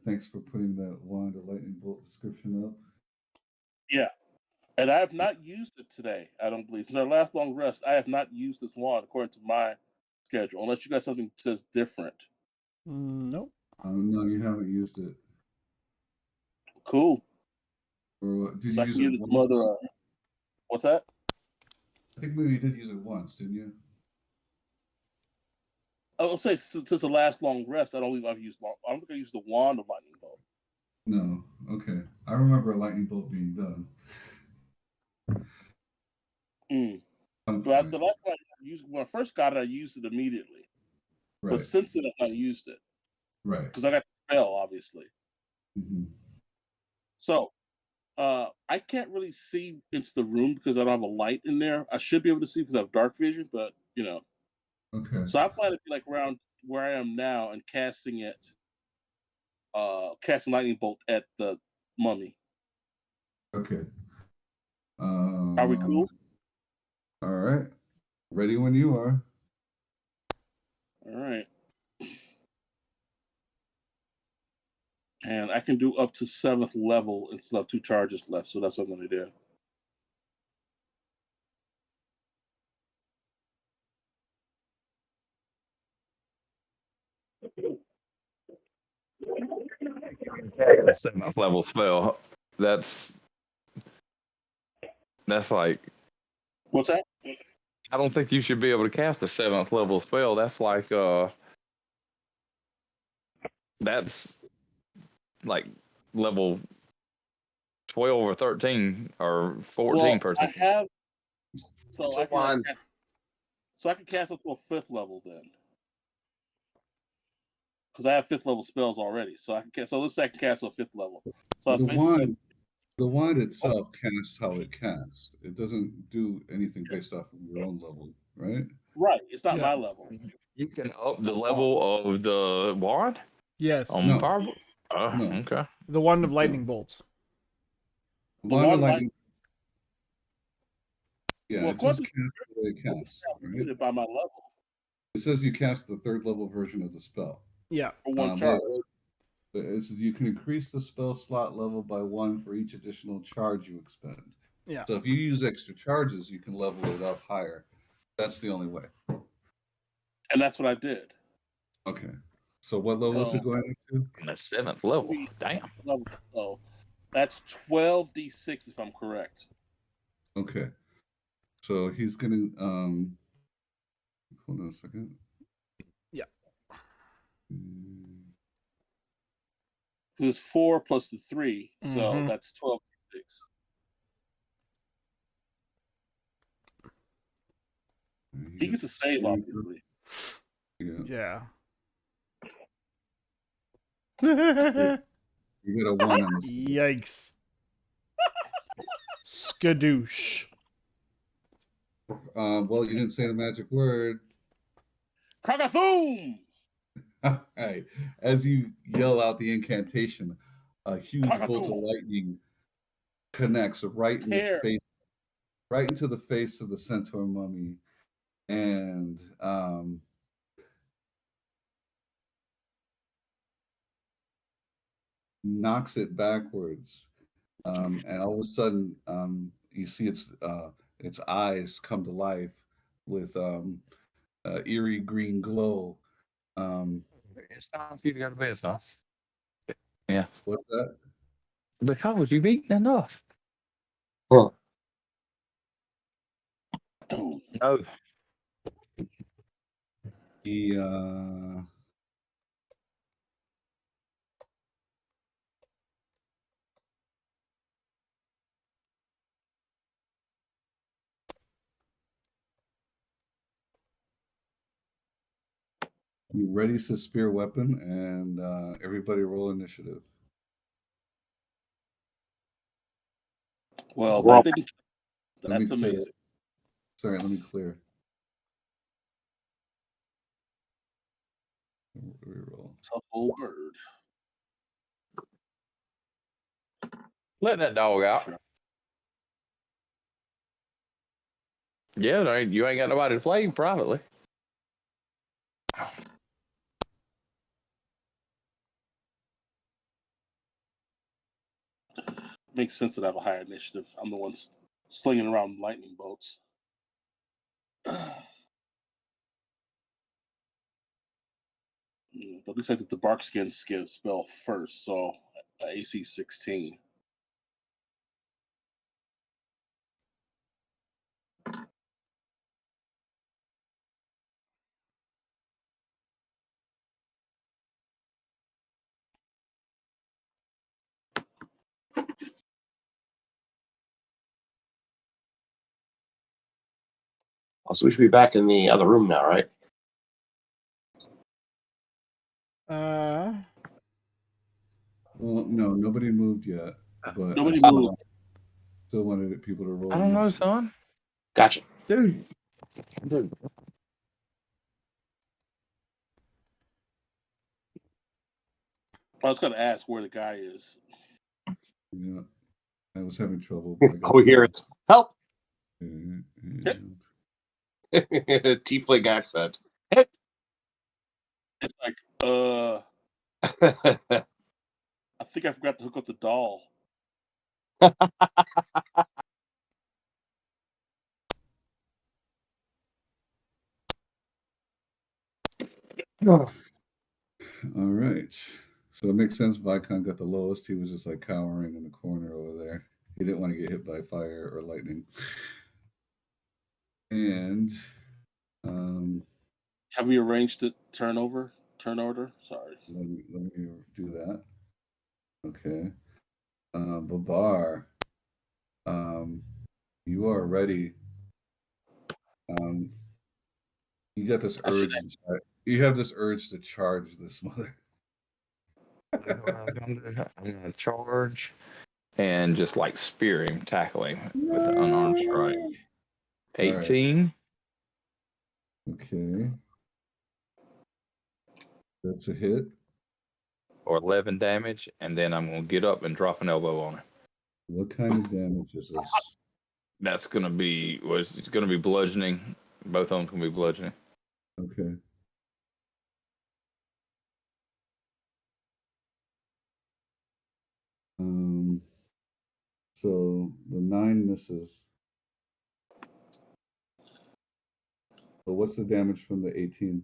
Thanks for putting that wand of lightning bolt description up. Yeah. And I have not used it today, I don't believe. Since our last long rest, I have not used this wand according to my schedule, unless you got something that says different. Nope. No, you haven't used it. Cool. Or did so you use it once? What's that? I think maybe you did use it once, didn't you? I'll say since the last long rest, I don't think I've used I don't think I used the wand of lightning bolt. No. Okay. I remember a lightning bolt being done. But the last time when I first got it, I used it immediately. Right. But since then, I've not used it. Right. Because I got the spell, obviously. Mm-hmm. So, I can't really see into the room because I don't have a light in there. I should be able to see because I have dark vision, but Okay. So I plan to be like around where I am now and casting lightning bolt at the mummy. Okay. Are we cool? All right. Ready when you are. All right. And I can do up to 7th level and still have 2 charges left, so that's what I'm going to do. That's a 7th level spell. That's like. What's that? I don't think you should be able to cast a 7th level spell. That's like that's like level 12 or 13 or 14 person. I have so I can cast up to a 5th level then. Because I have 5th level spells already. So I can cast I can cast to a 5th level. So the wand itself casts how it casts. It doesn't do anything based off of your own level, right? Right. It's not my level. You can up the level of the wand? Yes. No. Fireball? Oh, no. Okay. The wand of lightning bolts. The wand of lightning. Yeah, well, it just casts the way it casts. Right? By my level. It says you cast the 3rd level version of the spell. Yeah. For 1 charge. It says you can increase the spell slot level by 1 for each additional charge you expend. Yeah. So if you use extra charges, you can level it up higher. That's the only way. And that's what I did. Okay. So what level is it going into? The 7th level. Damn. So that's 12d6 if I'm correct. Okay. So he's gonna hold on a second. Yeah. It's 4 plus the 3, so that's 12d6. He gets a save, obviously. Yeah. You get a 1 on the Yikes. Skadoosh. Well, you didn't say the magic word. Crackathoo! Hey, as you yell out the incantation, a huge bolt of Crackathoo! lightning connects right in the Tear. face, right into the face of the centaur mummy, and knocks it backwards. And all of a sudden, you see its eyes come to life with eerie green glow. It's time for you to go to bed, Sauce. Yeah. What's that? Because you've eaten enough. Huh. No. He readies his spear weapon, and everybody roll initiative. Well, Well, that didn't. Let me That's clear. amazing. Sorry, let me clear. Reroll. Tough old bird. Let that dog out. Sure. Yeah, you ain't got nobody to play privately. Makes sense that I have a higher initiative. I'm the one slinging around lightning bolts. But at least I did the bark skin spell first, so AC 16. So we should be back in the other room now, right? Well, no, nobody moved yet, but Nobody I moved. still wanted people to roll. I don't know, initiative. son. Gotcha. Dude. I was going to ask where the guy is. Yeah, I was having trouble. But I got All we hear is help. Tiefling accent. It's like, I think I forgot to hook up the doll. All right. So it makes sense. Vykon got the lowest. He was just like cowering in the corner over there. He didn't want to get hit by fire or lightning. And Have we arranged the turn order? Sorry. let me do that. Okay. Babar, you are ready. You got this urge. You have this urge to charge this mother. I'm gonna charge and just like spear him, tackle him with an unarmed strike. 18. Okay. That's a hit. Or 11 damage, and then I'm gonna get up and drop an elbow on him. What kind of damage is this? That's gonna be it's gonna be bludgeoning. Both of them can be bludgeoning. Okay. So the 9 misses. So what's the damage from the 18?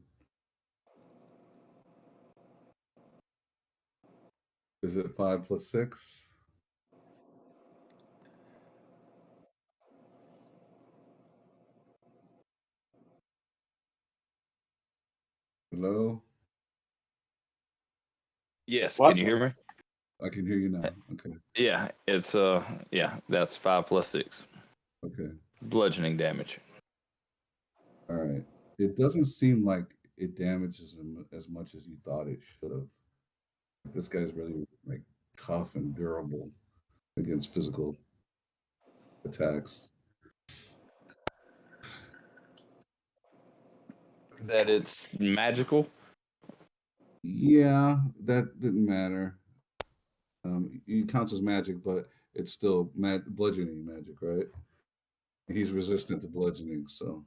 Is it 5 plus 6? Hello? Yes, What? can you hear me? I can hear you now. Okay. Yeah, it's that's 5 plus 6. Okay. Bludgeoning damage. All right. It doesn't seem like it damages him as much as you thought it should have. This guy's really like tough and durable against physical. attacks. That it's magical. Yeah, that didn't matter. It counts as magic, but it's still bludgeoning magic, right? He's resistant to bludgeoning, so.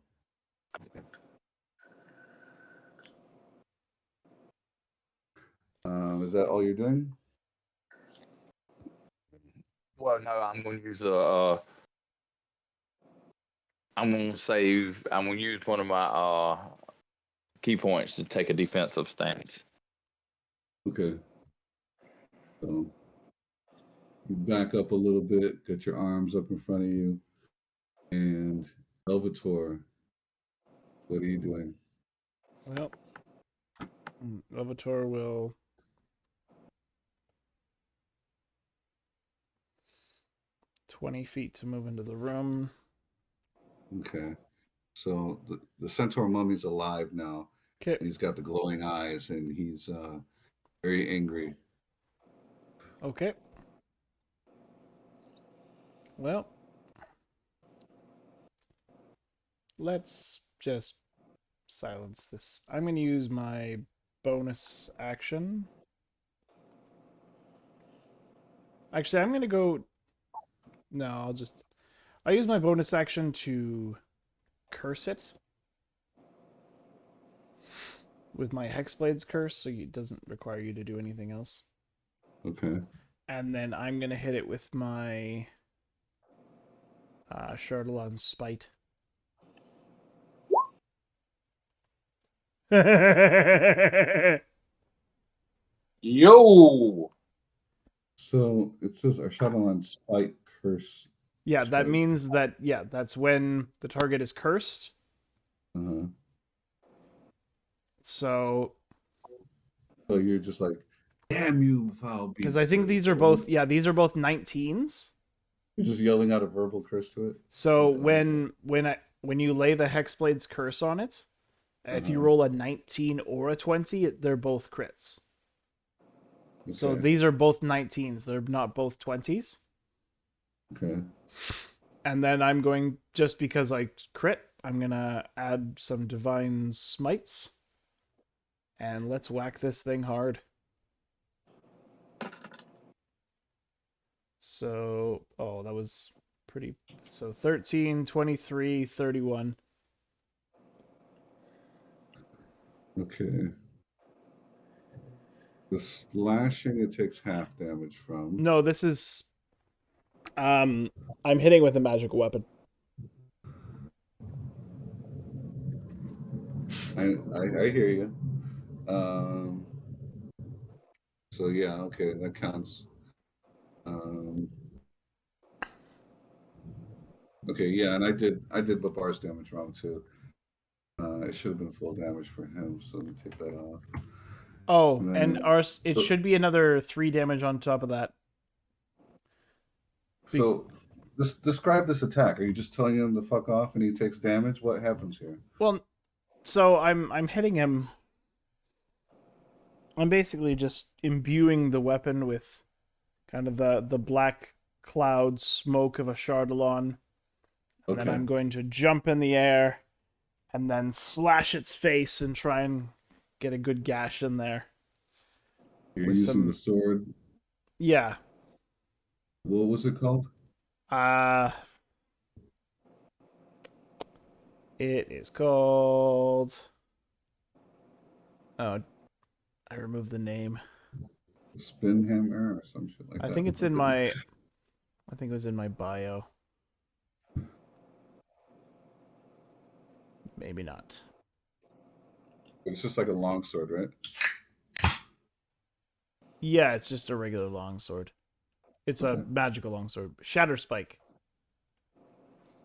Is that all you're doing? Well, no, I'm going to use I'm going to save. I'm going to use one of my key points to take a defensive stance. Okay. So you back up a little bit, get your arms up in front of you, and Elvator, what are you doing? Well, Elvator will. $20 to move into the room. Okay. So the centaur mummy's alive now. Okay. He's got the glowing eyes, and he's very angry. Okay. Well, let's just silence this. I'm going to use my bonus action. Actually, I'm going to go... No, I'll use my bonus action to curse it with my Hexblade's curse, so it doesn't require you to do anything else. Okay. And then I'm going to hit it with my Chardalon's Spite. Yo! So it says our Shadowland Spite curse. Yeah, that strike. means that, that's when the target is cursed. Uh-huh. So you're just like, damn you, foul beast. because I think these are both 19s. You're just yelling out a verbal curse to it. So when you lay the Hexblade's curse on it, if you roll a 19 or a 20, they're both crits. Okay. So these are both 19s. They're not both 20s. Okay. And then I'm going, just because I crit, I'm going to add some Divine Smites. And let's whack this thing hard. So, that was pretty... So 13, 23, 31. Okay. The slashing, it takes half damage from. No, this is... I'm hitting with a magical weapon. I hear you. So yeah, okay, that counts. Okay, yeah, and I did Babar's damage wrong too. It should have been full damage for him, so let me take that off. Oh, and ours, it should be another 3 damage on top of that. So, describe this attack. Are you just telling him to fuck off and he takes damage? What happens here? Well, so I'm hitting him. I'm basically just imbuing the weapon with kind of the black cloud smoke of a Chardalon. And then I'm going to jump in the air and then slash its face and try and get a good gash in there. You're using the sword? Yeah. What was it called? It is called... Oh, I removed the name. Spin hammer or some shit like that. I think it's in my... I think it was in my bio. Maybe not. It's just like a longsword, right? Yeah, it's just a regular longsword. It's a magical longsword. Shatter Spike.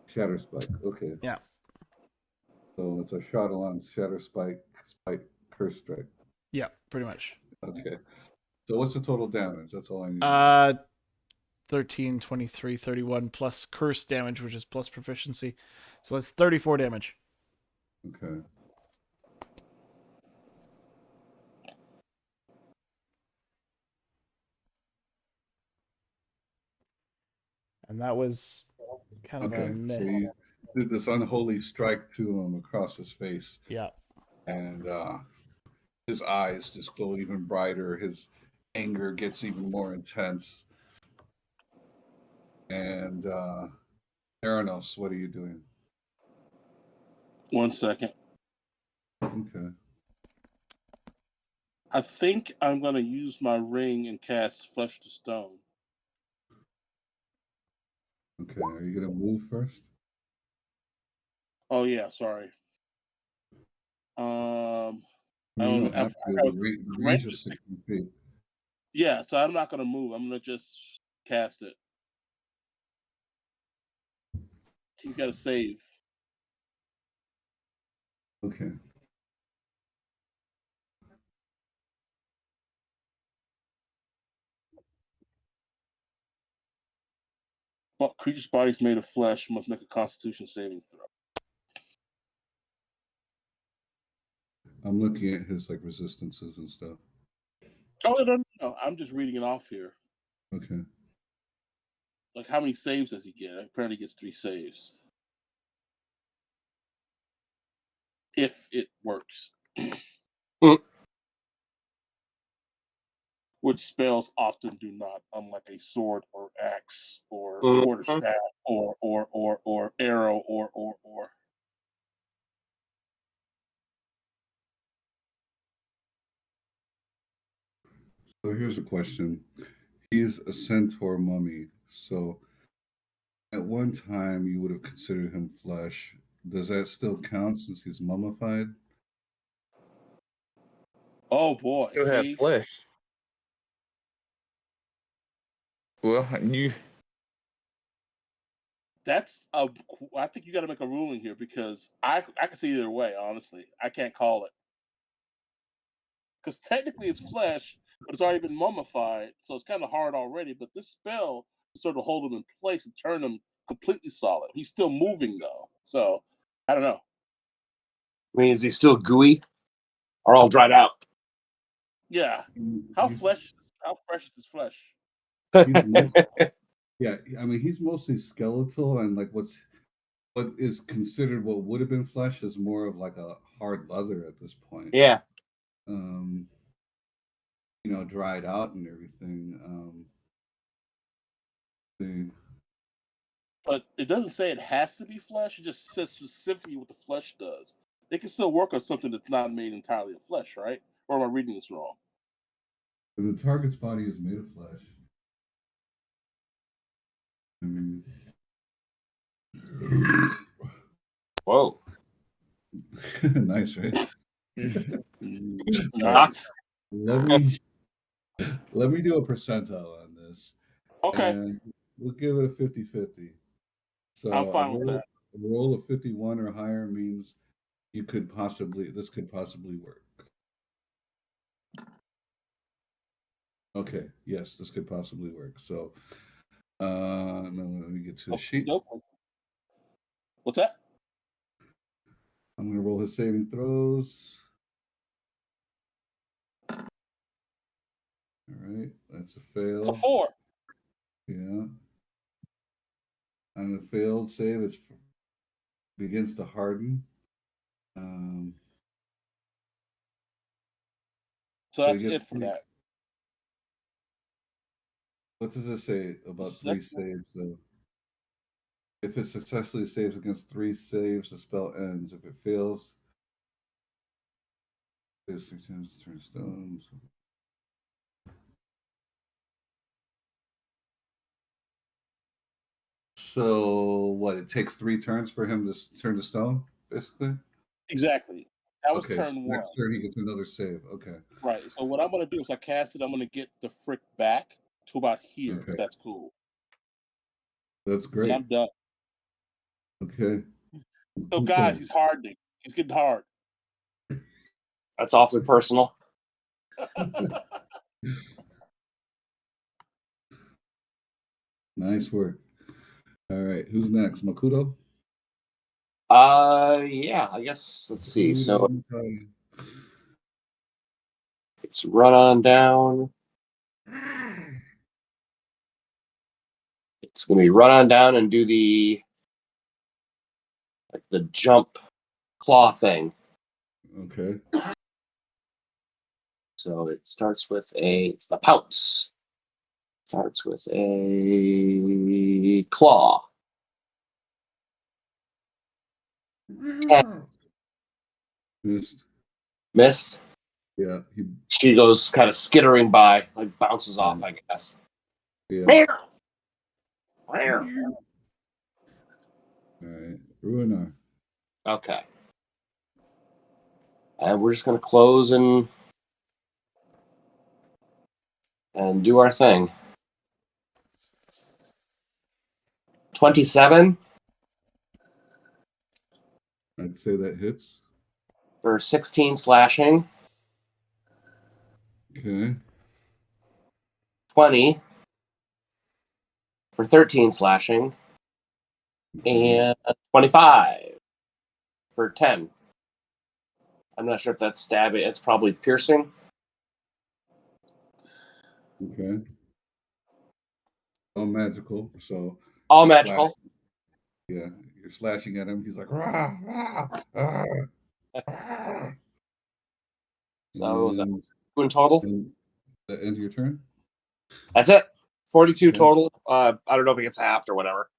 Shatter Spike, okay. Yeah. So it's a Shadowland Shatter Spike Curse Strike. Yeah, pretty much. Okay. So what's the total damage? That's all I need. 13, 23, 31 plus curse damage, which is plus proficiency. So that's 34 damage. Okay. And that was kind of a Okay, meh. so you did this unholy strike to him across his face, Yeah. and his eyes just glow even brighter. His anger gets even more intense. And Theranos, what are you doing? 1 second. Okay. I think I'm going to use my ring and cast Flesh to Stone. Okay. Are you gonna move first? Oh, yeah, sorry. I mean, you don't have to. The range is 60 feet. Yeah, so I'm not going to move. I'm going to just cast it. He's got to save. Okay. Well, creature's body is made of flesh, must make a Constitution saving throw. I'm looking at his like resistances and stuff. Oh, no. I'm just reading it off here. Okay. Like, how many saves does he get? Apparently, he gets 3 saves. If it works. Which spells often do not, unlike a sword or axe or quarterstaff or arrow or. So here's a question. He's a centaur mummy, so at one time you would have considered him flesh. Does that still count since he's mummified? Oh boy! Still have See, flesh. Well, that's a. I think you got to make a ruling here because I can see either way. Honestly, I can't call it because technically it's flesh, but it's already been mummified, so it's kind of hard already. But this spell sort of hold him in place and turn him completely solid. He's still moving though, so I don't know. I mean, is he still gooey or all dried out? Yeah, how fresh is this flesh? Yeah, I mean he's mostly skeletal, and like what is considered what would have been flesh is more of like a hard leather at this point. Yeah. Dried out and everything. But it doesn't say it has to be flesh. It just says specifically what the flesh does. They can still work on something that's not made entirely of flesh, right? Or am I reading this wrong? The target's body is made of flesh. I mean, whoa, nice, right? Nice. Let me do a percentile on this. Okay. And we'll give it a 50-50. So I'm fine with that. A roll of 51 or higher means this could possibly work. Okay, yes, this could possibly work. So no, let me get to the sheet. Nope. What's that? I'm gonna roll his saving throws. All right, that's a fail. It's a 4. Yeah. On a failed save, it begins to harden. So that's it for that. What does it say about 3 saves, though? If it successfully saves against 3 saves, the spell ends. If it fails, it 6 times turn stones. So what? It takes 3 turns for him to turn to stone, basically. Exactly. That was turn so 1. Next turn he gets another save. Okay. Right. So what I'm going to do is I cast it. I'm going to get the frick back to about here. Okay. If that's cool. That's great. And I'm done. Okay. So guys, he's hardening. He's getting hard. That's awfully personal. Nice work. All right, who's next? Makuto? Yeah, I guess let's see. So it's run on down. It's gonna be run on down and do the like the jump claw thing. Okay. So it starts with it's the pounce. Starts with a claw. 10. Missed. Missed. Yeah. She goes kind of skittering by, like bounces off, I guess. Yeah. All right. Ruehnar. Okay. And we're just gonna close and do our thing. 27 I'd say that hits. for 16 slashing. Okay. 20 for 13 slashing. And 25 for 10. I'm not sure if that's stabbing. It's probably piercing. Okay. All magical. So all magical. Yeah, you're slashing at him. He's like, rah, rah, rah, rah. So was that 2 in total? And the end of your turn? That's it. 42 total. I don't know if it gets halved or whatever.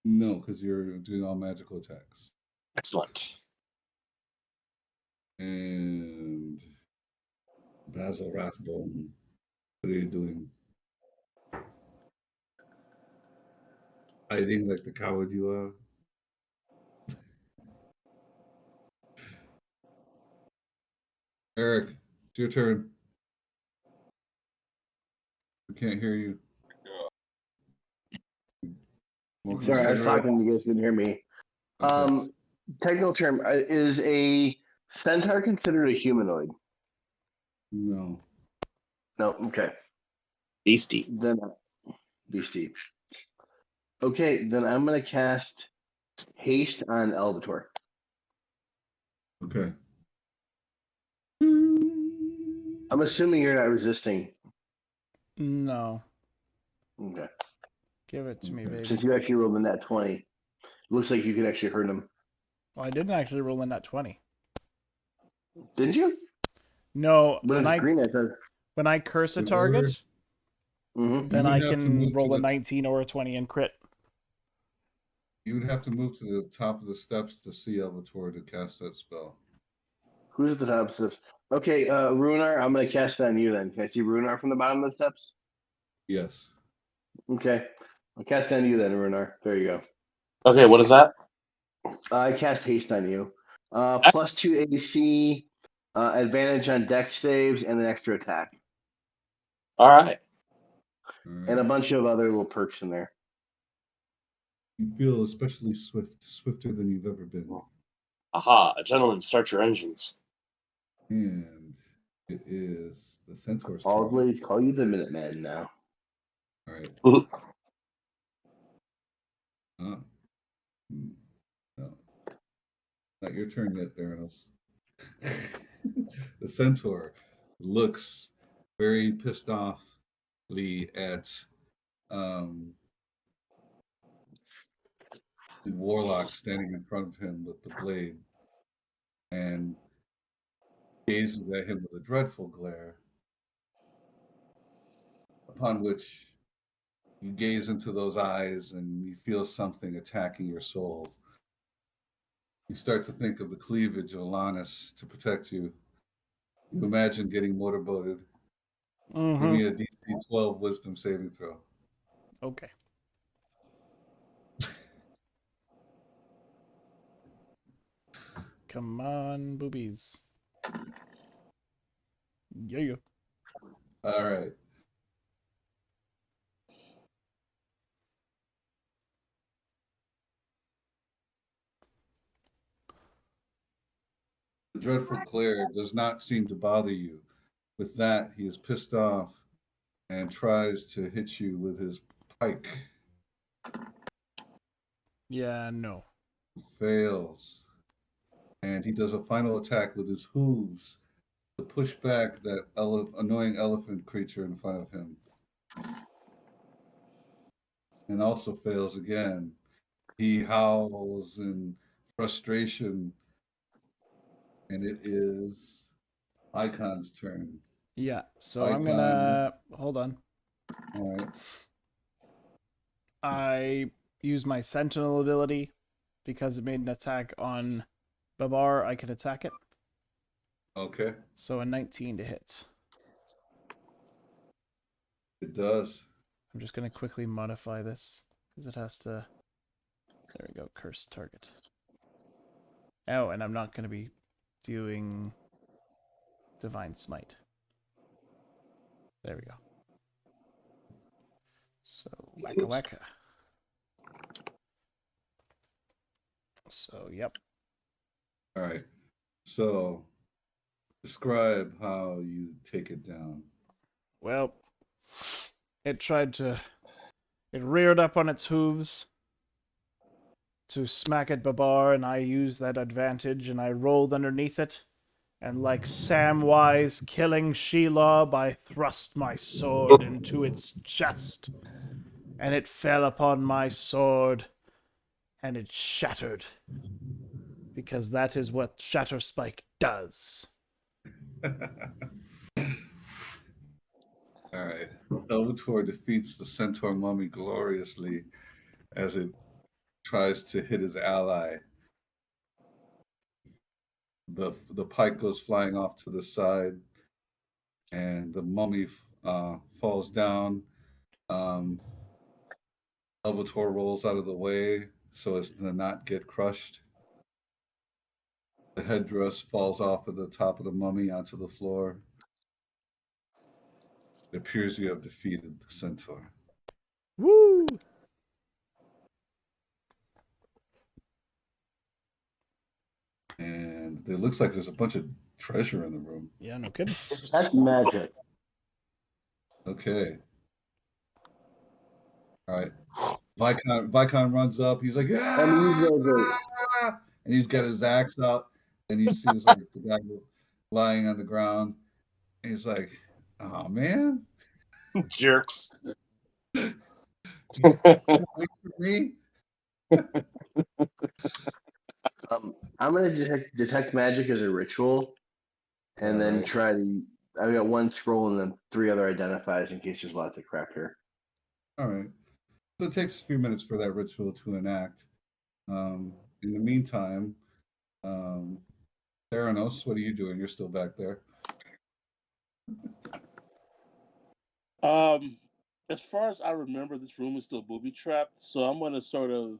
No, because you're doing all magical attacks. Excellent. And Basil Rathbone, what are you doing? Hiding like the coward you are? Eric, it's your turn. We can't hear you. Sorry, I was talking. You guys couldn't hear me. Okay. Technical term, is a centaur considered a humanoid? No. No. Okay. Beastie. Then beastie. Okay, then I'm gonna cast haste on Elvator. Okay. I'm assuming you're not resisting. No. Okay. Give it to me, baby. Since you actually rolled in that 20, looks like you could actually hurt him. Well, I didn't actually roll in that 20. Didn't you? No, But when it's I green, I thought. when I curse a target, then I can roll a 19 or a 20 and crit. You would have to move to the top of the steps to see Elvator to cast that spell. Who's at the top of the steps? Okay, Ruehnar, I'm going to cast it on you then. Can I see Ruehnar from the bottom of the steps? Yes. Okay. I'll cast it on you then, Ruehnar. There you go. Okay, what is that? I cast haste on you. +2 AC, advantage on dex saves, and an extra attack. All right. And a bunch of other little perks in there. You feel especially swifter than you've ever been. Aha, gentlemen, start your engines. And it is the centaur's All turn. blades call you the Minuteman now. All right. No. Not your turn yet, Theranos. The centaur looks very pissed offly at the warlock standing in front of him with the blade and gazes at him with a dreadful glare, upon which you gaze into those eyes and you feel something attacking your soul. You start to think of the cleavage of Alanis to protect you. You imagine getting motorboated. Give me a DC 12 wisdom saving throw. Okay. Come on, boobies. Yeah. All right. The dreadful glare does not seem to bother you. With that, he is pissed off and tries to hit you with his pike. Yeah, no. Fails. And he does a final attack with his hooves to push back that annoying elephant creature in front of him. And also fails again. He howls in frustration, and it is Vykon's turn. Yeah, so I'm Vykon, gonna hold on. all right. I use my Sentinel ability because it made an attack on Babar. I can attack it. Okay, So a 19 to hit. it does. I'm just gonna quickly modify this because it has to. There we go. Cursed target. Oh, and I'm not gonna be doing Divine Smite. There we go. So wacka wacka. So yep. All right. So describe how you take it down. Well, it reared up on its hooves to smack at Babar, and I used that advantage, and I rolled underneath it, and like Samwise killing Shelob, I thrust my sword into its chest, and it fell upon my sword, and it shattered, because that is what Shatter Spike does. All right. Elvator defeats the centaur mummy gloriously as it tries to hit his ally. The pike goes flying off to the side, and the mummy falls down. Elvator rolls out of the way so as to not get crushed. The headdress falls off of the top of the mummy onto the floor. It appears you have defeated the centaur. Woo! And it looks like there's a bunch of treasure in the room. Yeah, no kidding. That's magic. Okay. All right. Vykon runs up. He's like, ah! And he's got his axe out, and he sees like the guy lying on the ground. And he's like, "Oh man, Jerks. wait for me." I'm gonna detect magic as a ritual, and then Alright. try to. I've got one scroll and then 3 other identifies in case there's lots of cracker. All right. So it takes a few minutes for that ritual to enact. In the meantime, um, Theranos, what are you doing? You're still back there. As far as I remember, this room is still booby trapped, so I'm gonna sort of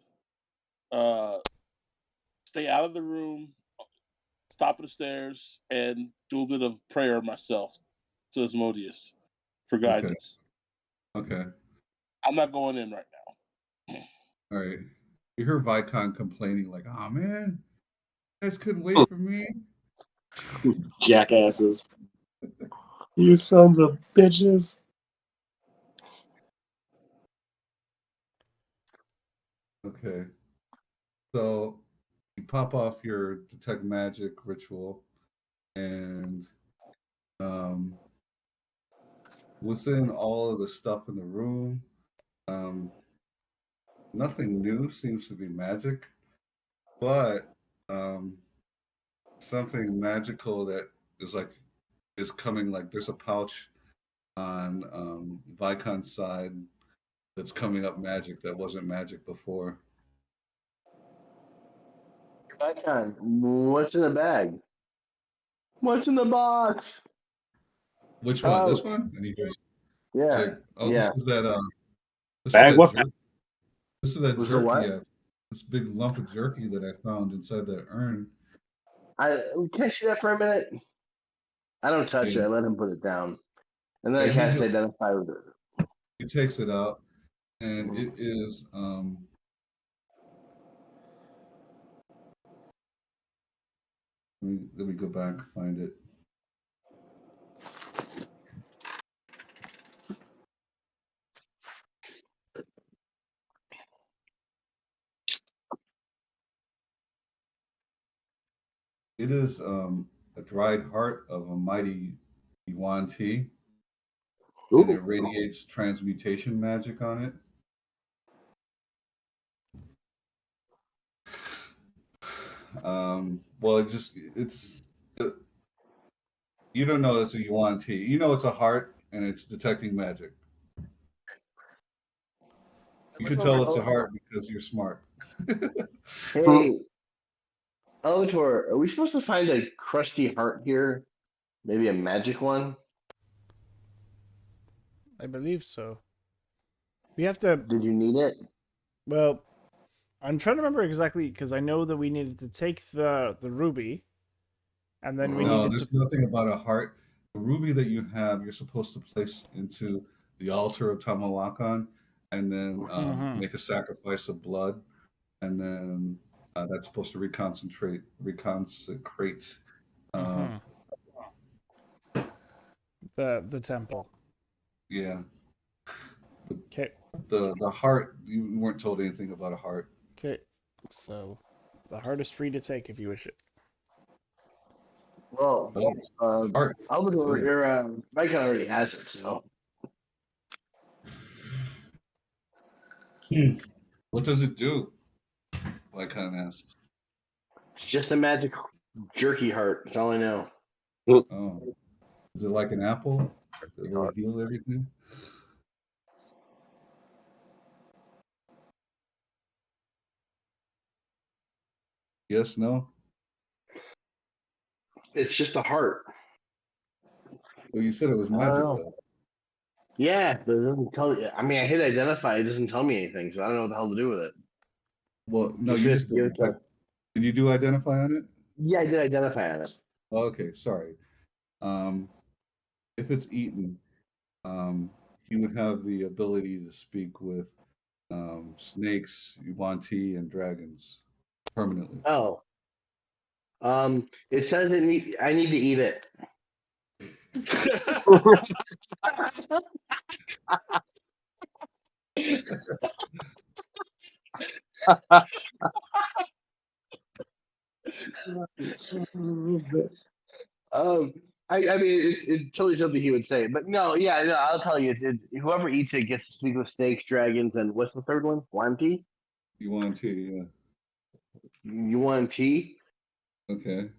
stay out of the room, stop at the stairs, and do a bit of prayer myself to Asmodeus for guidance. Okay. I'm not going in right now. All right. You hear Vykon complaining, like, "Oh man, you guys couldn't wait for me." Jackasses. You sons of bitches. Okay. So you pop off your detect magic ritual, and within all of the stuff in the room, um, nothing new seems to be magic, but something magical that is coming. Like there's a pouch on Vykon's side that's coming up magic that wasn't magic before. Vykon, what's in the bag? What's in the box? Which one? Oh, This one? And he goes, yeah, like, "Oh, yeah. this is that Bag what? jerky. This is that Was the jerky. what? This big lump of jerky that I found inside that urn." Can I see that for a minute? I don't touch it. Yeah, I let him put it down, and then I yeah, cast identify with it. he takes it out, and Mhm. it is let me go back and find it. It is a dried heart of a mighty Yuan tea, and it Ooh. radiates transmutation magic on it. Well, you don't know it's a yuan tea. You know it's a heart, and it's detecting magic. You can tell it's a heart because you're smart. Hey, Elvator, are we supposed to find a crusty heart here? Maybe a magic one? I believe so. We have to. Did you need it? Well, I'm trying to remember exactly because I know that we needed to take the ruby, and then we No, needed there's to. nothing about a heart. The ruby that you have, you're supposed to place into the altar of Tamaochan, and then Mhm. make a sacrifice of blood, and then that's supposed to reconsecrate. Uh, Mhm. The temple. yeah, Okay. the heart. You weren't told anything about a heart. Okay. So the heart is free to take if you wish it. Well, Oh, heart. Elvator, Good. your Vykon already has it, so. What does it do? I kind of asked. It's just a magic jerky heart. That's all I know. Oh, is it like an apple? Does it really heal everything? Yes, no. It's just a heart. Well, you said it was I don't magic, know. though. Yeah, but it doesn't tell you. I mean, I hit identify. It doesn't tell me anything, so I don't know what the hell to do with it. Well, no, Just you have just to give it to. did you do identify on it? Yeah, I did identify on it. Oh, okay, sorry. Um, if it's eaten, he would have the ability to speak with snakes, yuan-ti, and dragons permanently. Oh, it says I need to eat it. I mean, it's totally something he would say, but no, yeah, no, I'll tell you, whoever eats it gets to speak with snakes, dragons, and what's the third one? Lime tea? Yuan-ti, yeah. You want tea? Okay.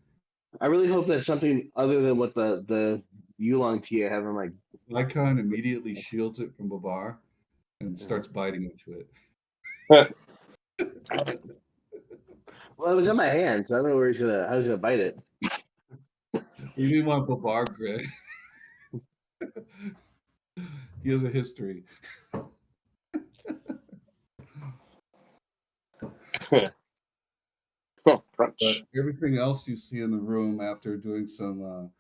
I really hope that's something other than what the Yulong tea I have in my. Vykon immediately shields it from Babar and uh, starts biting into it. Well, it was in my hand, so I don't know where how he's gonna bite it. You didn't want Babar, Greg. He has a history. But Crunch. everything else you see in the room after doing some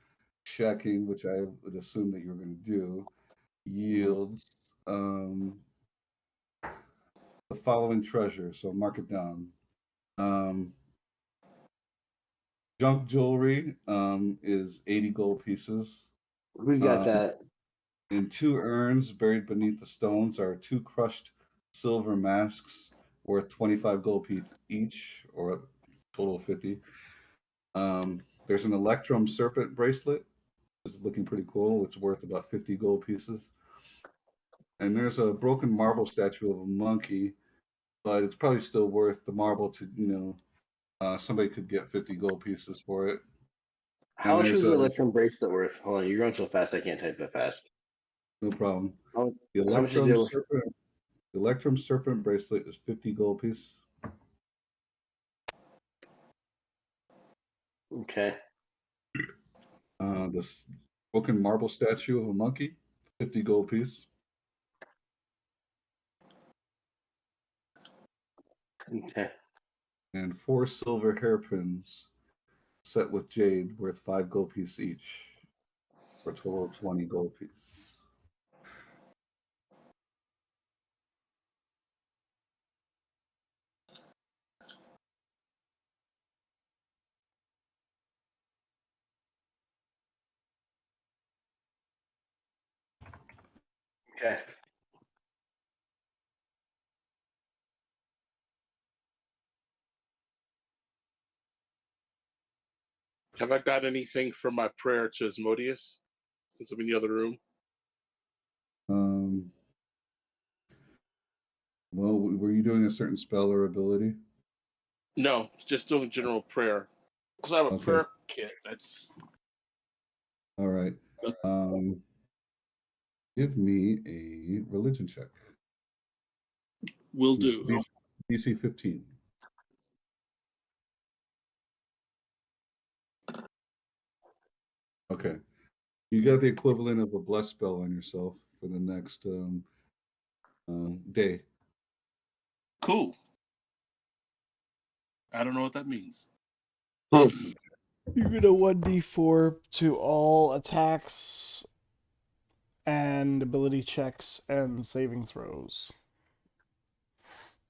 checking, which I would assume that you're going to do, yields the following treasure. So mark it down. Um, junk jewelry is 80 gold pieces. Who's got Um, that? in two urns buried beneath the stones are two crushed silver masks worth 25 gold each, or a total of 50. There's an electrum serpent bracelet. It's looking pretty cool. It's worth about 50 gold pieces. And there's a broken marble statue of a monkey, but it's probably still worth the marble to, somebody could get 50 gold pieces for it. How And much there's was the a, electrum bracelet worth? Hold on, you're going so fast I can't type that fast. no problem. How, The how much is Electrum the? Serpent, the Electrum Serpent bracelet is 50 gold piece. Okay. The broken marble statue of a monkey, 50 gold piece. Okay. And four silver hairpins set with jade worth 5 gold piece each, for a total of 20 gold piece. Okay. Have I got anything from my prayer to Asmodeus since I'm in the other room? Um, well, were you doing a certain spell or ability? No, just doing general prayer. Because I have a Okay. prayer kit. That's All right. Give me a religion check. will do. DC 15. Okay. You got the equivalent of a bless spell on yourself for the next day. Cool. I don't know what that means. You get a 1d4 to all attacks and ability checks and saving throws.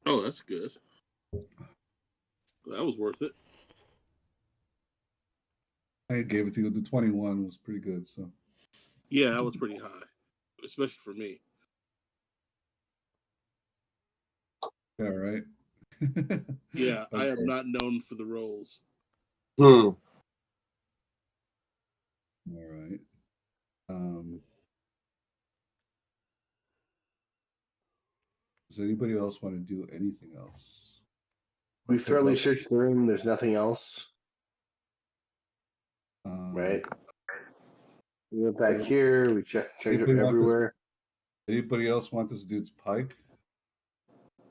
Oh, that's good. That was worth it. I gave it to you. The 21 was pretty good. So Yeah, that was pretty high, especially for me. yeah, right. Yeah, I Okay. am not known for the rolls. All right. Does anybody else want to do anything else? We thoroughly searched the room. There's nothing else, right? We went back here. We checked everywhere. Anybody else want this dude's pike?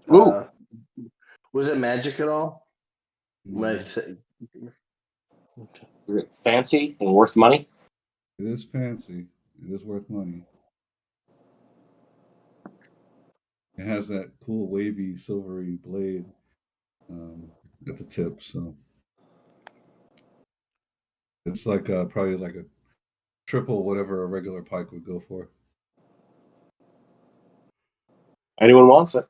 Was it magic at all? No. Is it fancy and worth money? It is fancy. It is worth money. It has that cool wavy silvery blade at the tip, so it's like probably like a triple whatever a regular pike would go for. Anyone wants it?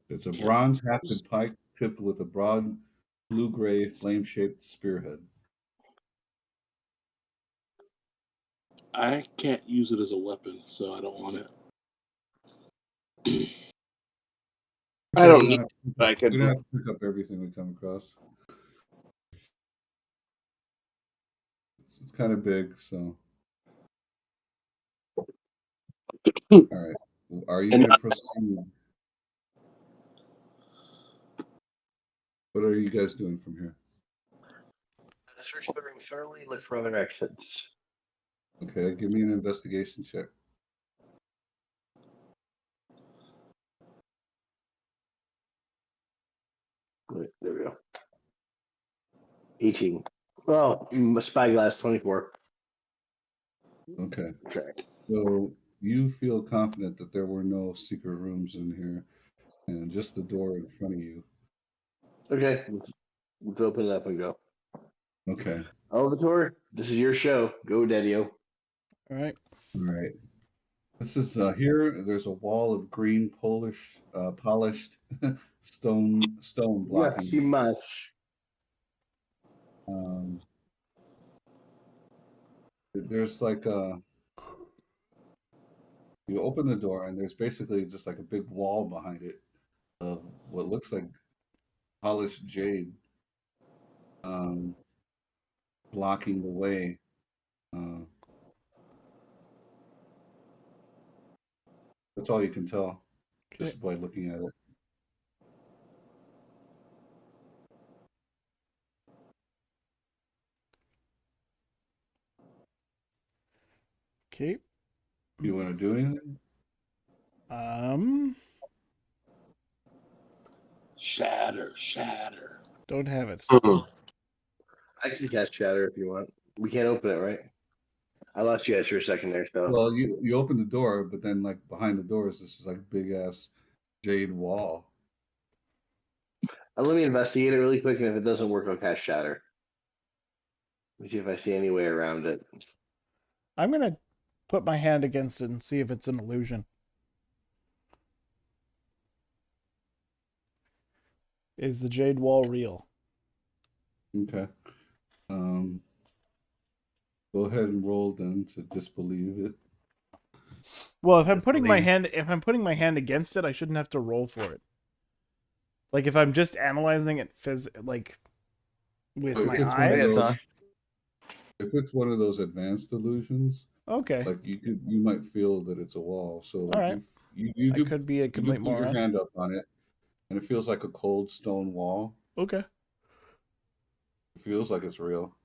It's a bronze hafted pike tipped with a broad blue-gray flame-shaped spearhead. I can't use it as a weapon, so I don't want it. I don't need it. We don't have to pick up everything we come across. It's kind of big, so. All right. Are you going to proceed? What are you guys doing from here? Search the room thoroughly. Look for other exits. Okay, give me an investigation check. There we go. 18. Well, spyglass 24. Okay. So you feel confident that there were no secret rooms in here and just the door in front of you. Okay. Let's open it up and go. Okay. Elvator, this is your show. Go, Daddy-O. All right. All right. This is here. There's a wall of green polished stone blocking. Not too much. There's like you open the door and there's basically just like a big wall behind it of what looks like polished jade, blocking the way. That's all you can tell just by looking at it. Okay. You want to do anything? Shatter. Don't have it. I can cast Shatter if you want. We can't open it, right? I lost you guys for a second there, so. Well, you open the door, but then like behind the door is this like big ass jade wall. Let me investigate it really quick, and if it doesn't work, I'll cast Shatter. Let me see if I see any way around it. I'm gonna put my hand against it and see if it's an illusion. Is the jade wall real? Okay. Go ahead and roll then to disbelieve it. Well, if I'm putting my hand against it, I shouldn't have to roll for it. Like if I'm just analyzing it with my eyes. If it's one of those advanced illusions, Okay. like you might feel that it's a wall. So like Alright. you I do could be a you do complete put your moron. hand up on it, and it feels like a cold stone wall. Okay. It feels like it's real.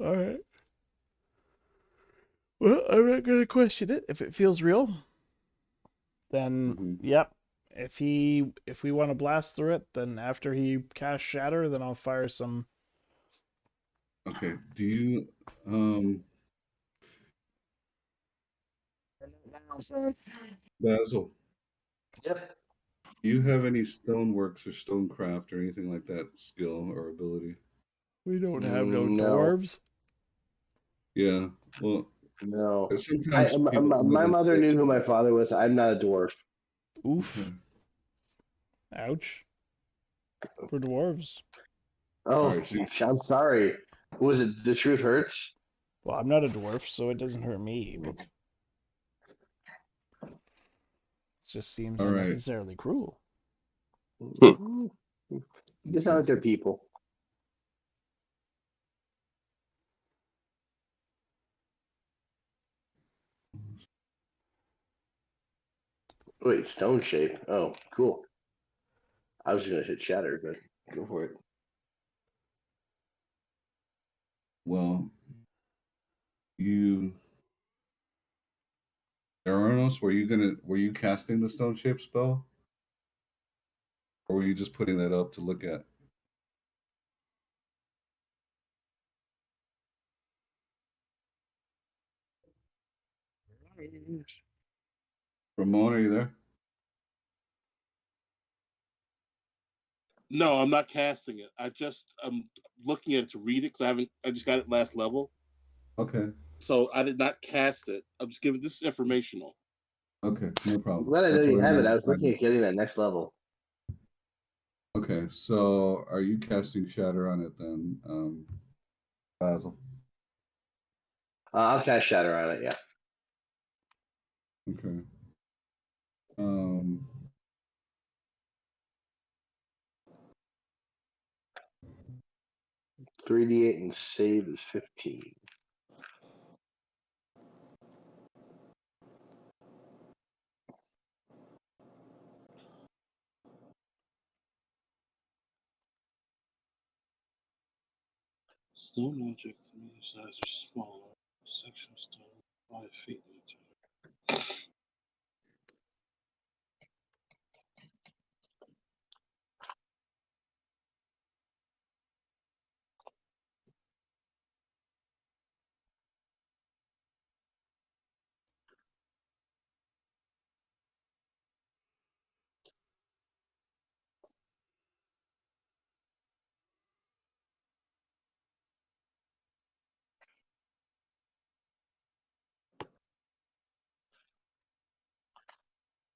Alright. Well, I'm not gonna question it. If it feels real, then yep. If we want to blast through it, then after he casts Shatter, then I'll fire some. Okay. Do you Basil? Yep. Do you have any stoneworks or stonecraft or anything like that skill or ability? We don't have no No. dwarves. Yeah. Well, No. sometimes people My mother knew who my father was. I'm not a dwarf. Oof. Okay. Ouch. For dwarves. Oh, All right, so I'm sorry. Was it The Truth Hurts? Well, I'm not a dwarf, so it doesn't hurt me, but it just seems all right. unnecessarily cruel. It's not like they're people. Wait, stone shape. Oh, cool. I was gonna hit Shatter, but go for it. Well, Theranos, were you casting the stone shape spell? Or were you just putting that up to look at? Ramon, are you there? No, I'm not casting it. I'm looking at it to read it because I just got it last level. Okay. So I did not cast it. I'm just giving this is informational. Okay, no I'm problem. glad I know That's you what have it. wanted I to was find looking out. at getting that next level. Okay, so are you casting Shatter on it then, Basil? I'll cast Shatter on it, yeah. Okay. 3d8 and save is 15. Stone objects of medium size or smaller. Section of stone 5 feet.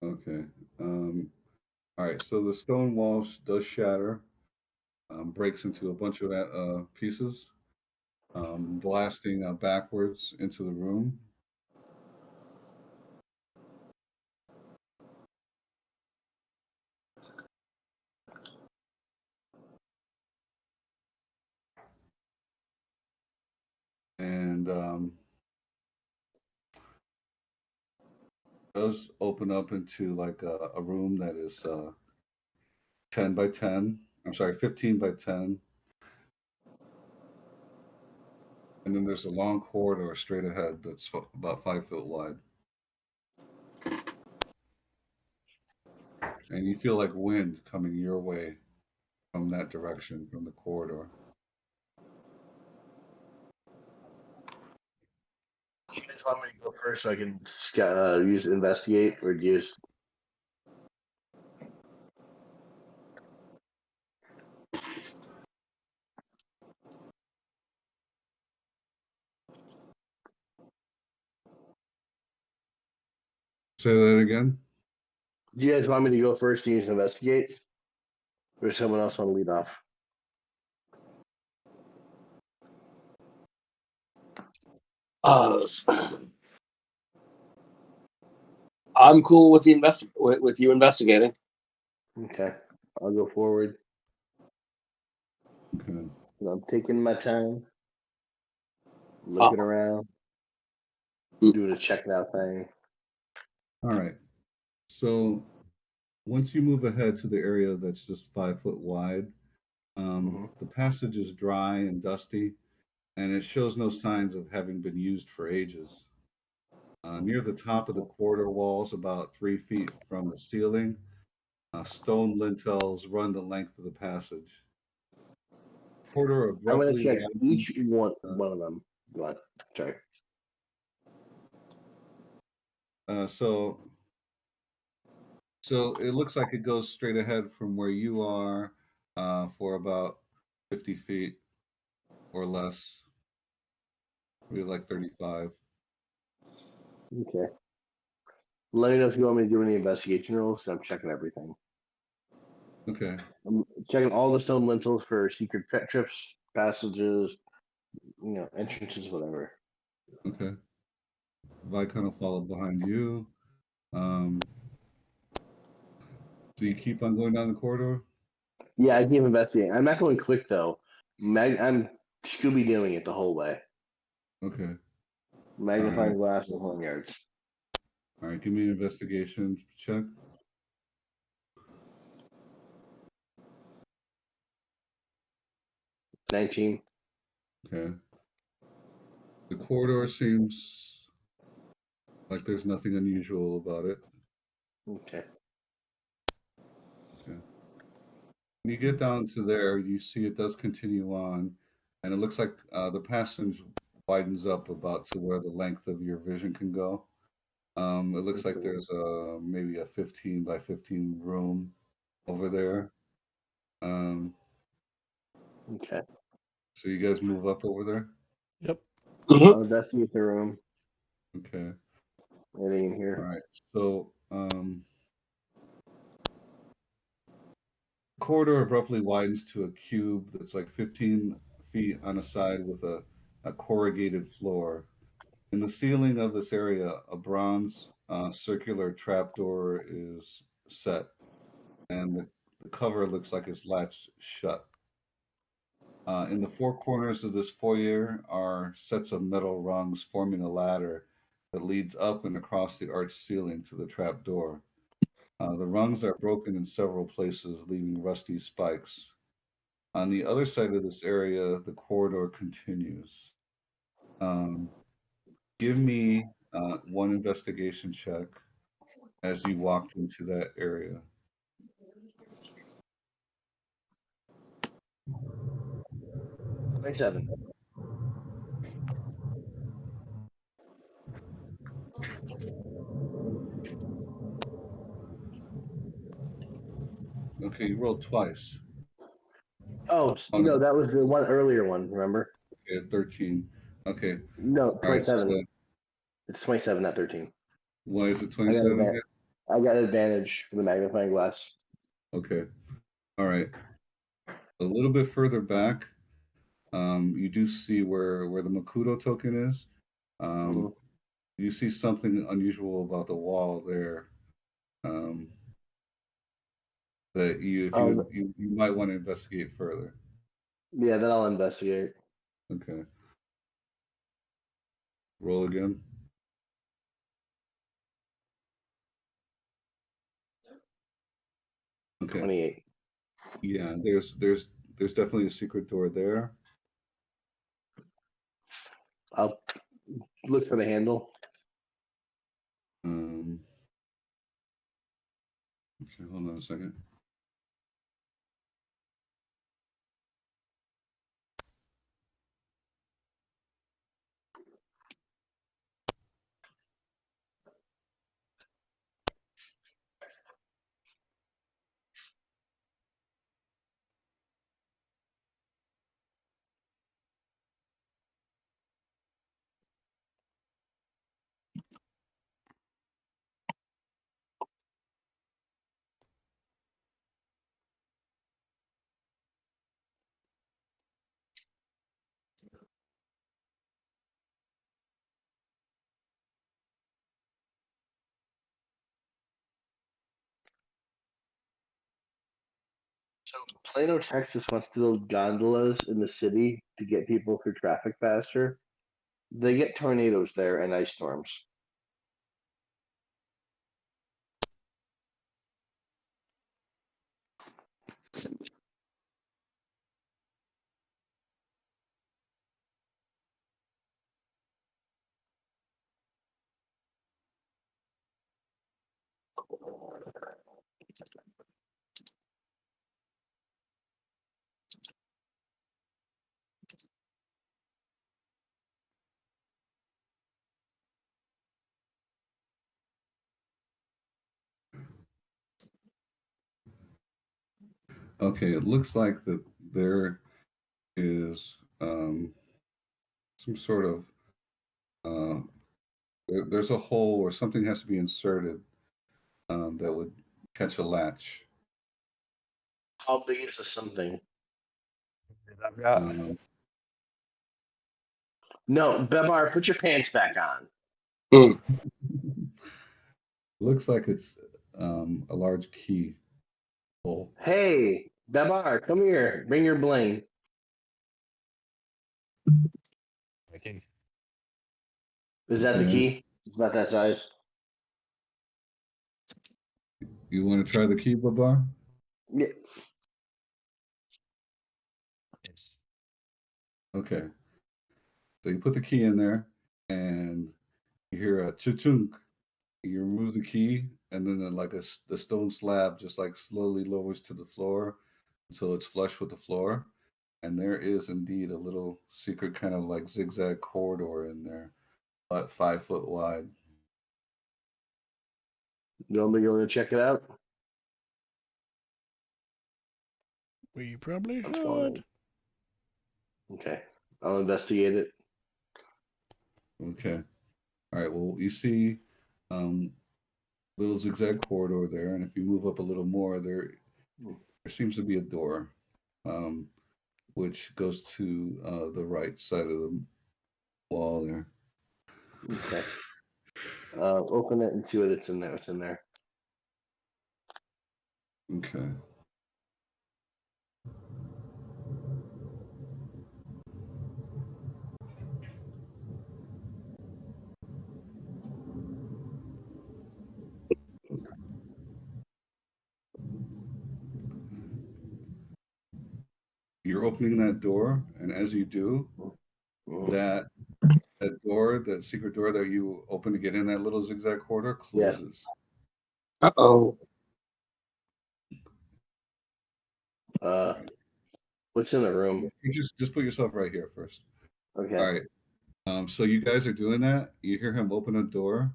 Okay. All right, so the stone wall does shatter, breaks into a bunch of pieces, blasting backwards into the room. And does open up into like a room that is 10 by 10. I'm sorry, 15 by 10. And then there's a long corridor straight ahead that's about 5 foot wide. And you feel like wind coming your way from that direction, from the corridor. You guys want me to go first so I can use investigate, or do you just... Say that again. Do you guys want me to go first and use investigate, or does someone else want to lead off? I'm cool with with you investigating. Okay, I'll go forward. Okay. I'm taking my time. looking around, doing a checking out thing. All right. So once you move ahead to the area that's just 5 foot wide, the passage is dry and dusty, and it shows no signs of having been used for ages. Near the top of the corridor walls, about 3 feet from the ceiling, stone lintels run the length of the passage. Corridor I'm gonna abruptly check widens. each one of them. Go on. Sorry. So it looks like it goes straight ahead from where you are for about 50 feet or less, maybe like 35. Okay. Let me know if you want me to do any investigation rolls. I'm checking everything. Okay. I'm checking all the stone lintels for secret trips, passages, entrances, whatever. Okay. Vykon will follow behind you. So you keep on going down the corridor? Yeah, I keep investigating. I'm not going quick though. I'm Scooby doing it the whole way. Okay. Magnifying glass and horn yards. All right. Give me an investigation check. 19. Okay. The corridor seems like there's nothing unusual about it. Okay. Okay. When you get down to there, you see it does continue on, and it looks like the passage widens up about to where the length of your vision can go. It looks like there's maybe a 15 by 15 room over there. Okay. So you guys move up over there? Yep. I'll investigate the room. Okay. Anything in All here? right. So corridor abruptly widens to a cube that's like 15 feet on a side with a corrugated floor. In the ceiling of this area, a bronze circular trapdoor is set, and the cover looks like it's latched shut. In the four corners of this foyer are sets of metal rungs forming a ladder that leads up and across the arched ceiling to the trapdoor. The rungs are broken in several places, leaving rusty spikes. On the other side of this area, the corridor continues. Um, Give me one investigation check as you walked into that area. 27. Okay, you rolled twice. Oh, Oh no, no, that was the one earlier one, remember? okay, 13. Okay, No, all right. 27. So It's 27, not 13. why is it I got 27 again? I got advantage for the magnifying glass. Okay, all right. A little bit further back, you do see where the Makuto token is. Mm-hmm. You see something unusual about the wall there. Um, that you, if Oh, you might want to investigate further. yeah, then I'll investigate. Okay. Roll again. Okay. 28. Yeah, there's definitely a secret door there. I'll look for the handle. Okay, hold on a second. So Plano, Texas wants to build gondolas in the city to get people through traffic faster. They get tornadoes there and ice storms. Okay, it looks like that there is some sort of there's a hole or something has to be inserted that would catch a latch. How big is the something? I've got. No, Babar, put your pants back on. Looks like it's a large key hole. Hey, Babar, come here. Bring your bling. Okay. Is that the Okay. key? It's not that size. You want to try the key, Babar? Yeah. Yes. Okay. So you put the key in there, and you hear a cha-chunk. You remove the key, and then the stone slab just like slowly lowers to the floor until it's flush with the floor. And there is indeed a little secret kind of like zigzag corridor in there, about 5 foot wide. You want me to go and check it out? We probably What's going on? should. Okay. I'll investigate it. Okay. All right. Well, you see little zigzag corridor there, and if you move up a little more, there seems to be a door, which goes to the right side of the wall there. Okay. Open it and see what it's in there. What's in there? Okay. You're opening that door, and as you do, that door, that secret door that you open to get in that little zigzag corridor, closes. Uh-oh. What's in the room? You just put yourself right here first. Okay. All right. So you guys are doing that. You hear him open a door,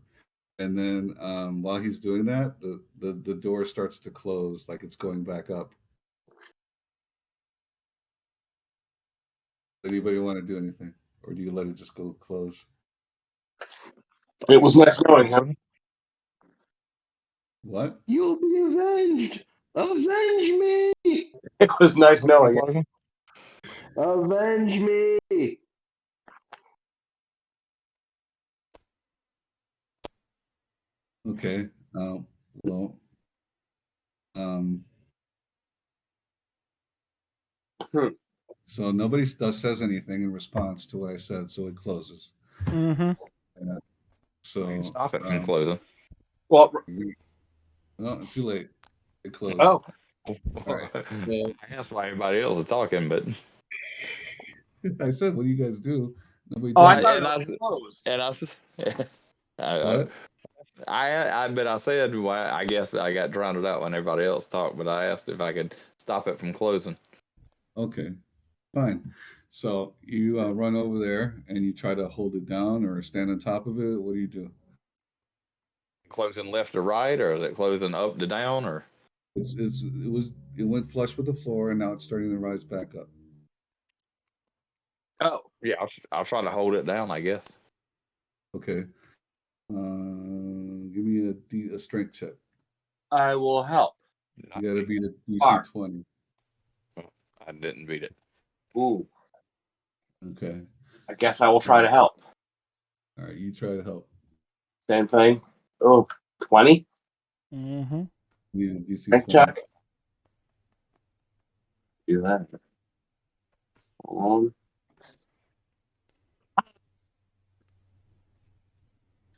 and then while he's doing that, the door starts to close, like it's going back up. Anybody want to do anything, or do you let it just go close? It was nice knowing him. What? You'll be avenged. Avenge me. It was nice knowing him. Avenge me. Okay. Well. So nobody says anything in response to what I said, so it closes. Mm-hmm. So Stop it from closing. Well, no, too late. It closed. oh, All right. Well, I asked why everybody else is talking, but I said, "What do you guys do?" Nobody. I does thought it. it was closed. and I, What? but I said, well, I guess I got drowned out when everybody else talked, but I asked if I could stop it from closing. Okay, fine. So you run over there and you try to hold it down or stand on top of it. What do you do? Closing left to right, or is it closing up to down, or? It went flush with the floor and now it's starting to rise back up. Oh, Yeah, I'll try to hold it down, I guess. Okay. Give me a strength check. I will help. You got to beat a DC Far. 20. I didn't beat it. Ooh. Okay. I guess I will try to help. All right, you try to help. Same thing. Oh, 20? Mm-hmm. Yeah, DC Strength 20. check. Do that.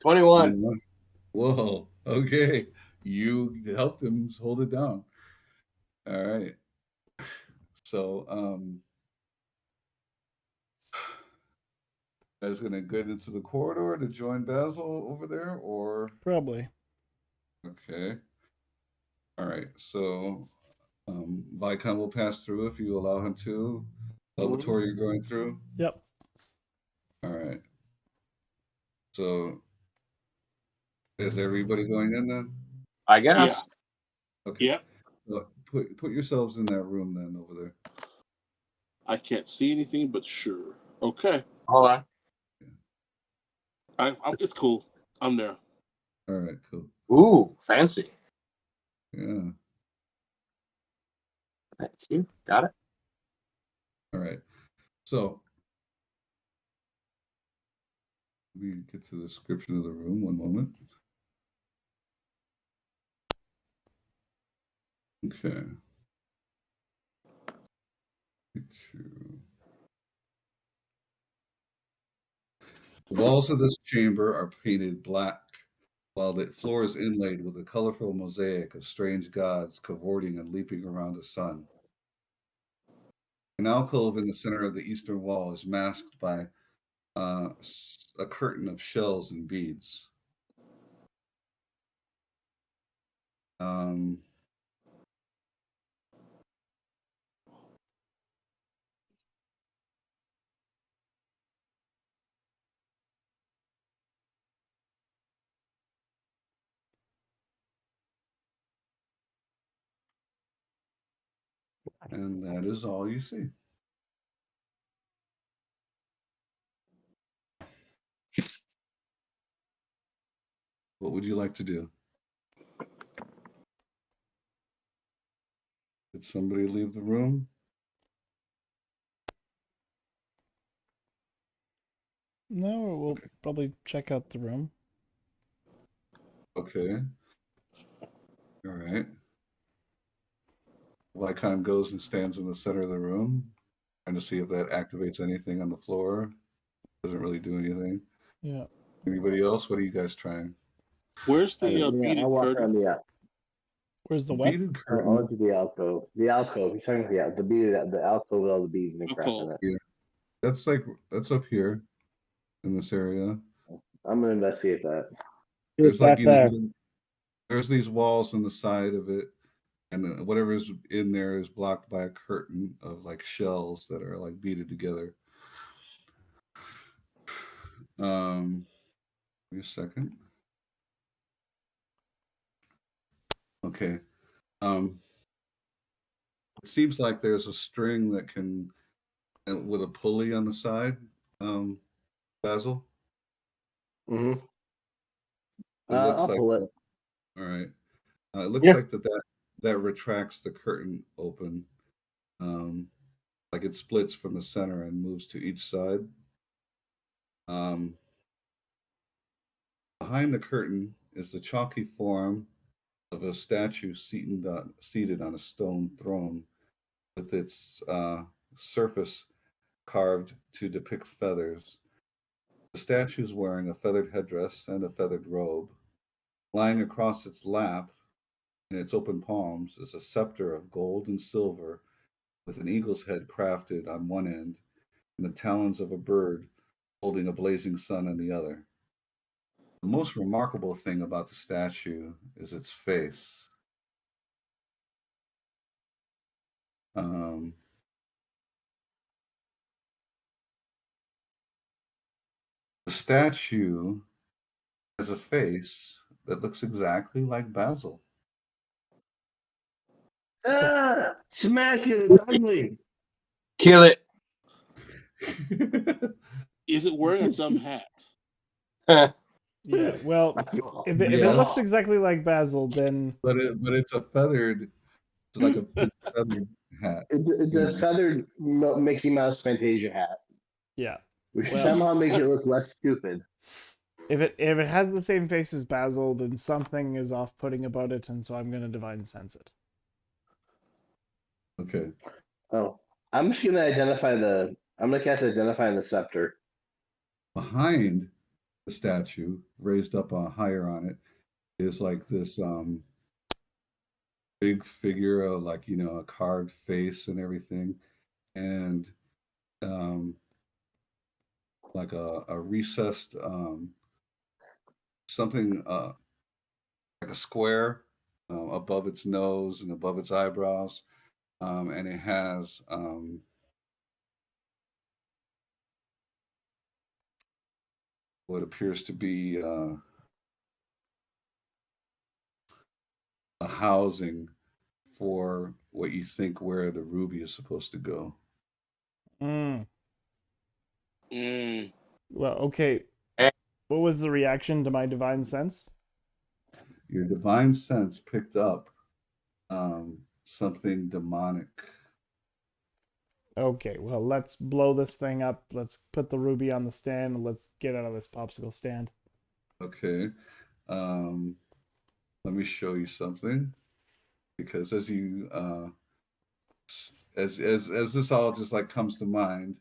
21. Whoa. Okay. You helped him hold it down. All right. So, guys gonna get into the corridor to join Basil over there, or Probably. okay. All right. So, Vykon will pass through if you allow him to. Elvator, you're going through. Yep. All right. So, is everybody going in then? I guess. Okay. Yeah. Well, put yourselves in that room then over there. I can't see anything, but sure. Okay. Hold on. It's cool. I'm there. All right. Cool. Ooh, fancy. Yeah. Thank you. Got it. All right. So, let me get to the description of the room. One moment. Okay. The walls of this chamber are painted black, while the floor is inlaid with a colorful mosaic of strange gods cavorting and leaping around the sun. An alcove in the center of the eastern wall is masked by a curtain of shells and beads. Um, and that is all you see. What would you like to do? Did somebody leave the room? No, we'll probably check out the room. Okay. All right. Vykon goes and stands in the center of the room, trying to see if that activates anything on the floor. Doesn't really do anything. Yeah. Anybody else? What are you guys trying? Where's the Yeah, beaded I'll walk curtain? around the Where's the what? Beaded I'll curtain. into the alcove. The alcove. He's talking about the alcove with all the beads and crap in Alcove. it. Yeah. That's up here in this area. I'm gonna investigate that. There's like there's these walls on the side of it, and whatever is in there is blocked by a curtain of like shells that are like beaded together. Wait a second. Okay. It seems like there's a string that can with a pulley on the side. Basil. Mm-hmm. It looks I'll like. pull it. All right. It looks Yeah. like that retracts the curtain open. Like it splits from the center and moves to each side. Behind the curtain is the chalky form of a statue seated on a stone throne, with its surface carved to depict feathers. The statue is wearing a feathered headdress and a feathered robe. Lying across its lap, in its open palms, is a scepter of gold and silver with an eagle's head crafted on one end and the talons of a bird holding a blazing sun on the other. The most remarkable thing about the statue is its face. Um, the statue has a face that looks exactly like Basil. Smash it! It's ugly. Kill it. Is it wearing a dumb hat? Yeah. Well, if it Yes. looks exactly like Basil, then but it's a feathered. It's like a feathered hat. It's a feathered Mickey Mouse Fantasia hat, yeah. which Well- somehow makes it look less stupid. If it has the same face as Basil, then something is off-putting about it, and so I'm gonna divine sense it. Okay. Oh, I'm just gonna identify I'm gonna cast identify the scepter. Behind the statue, raised up higher on it, is like this big figure of like, you know, a carved face and everything, and like a recessed something like a square above its nose and above its eyebrows, and it has what appears to be a housing for what you think where the ruby is supposed to go. Mm. Mm. Well, okay. What was the reaction to my divine sense? Your divine sense picked up something demonic. Okay, well, let's blow this thing up. Let's put the ruby on the stand and let's get out of this popsicle stand. Okay. Let me show you something, because as you as this all just like comes to mind,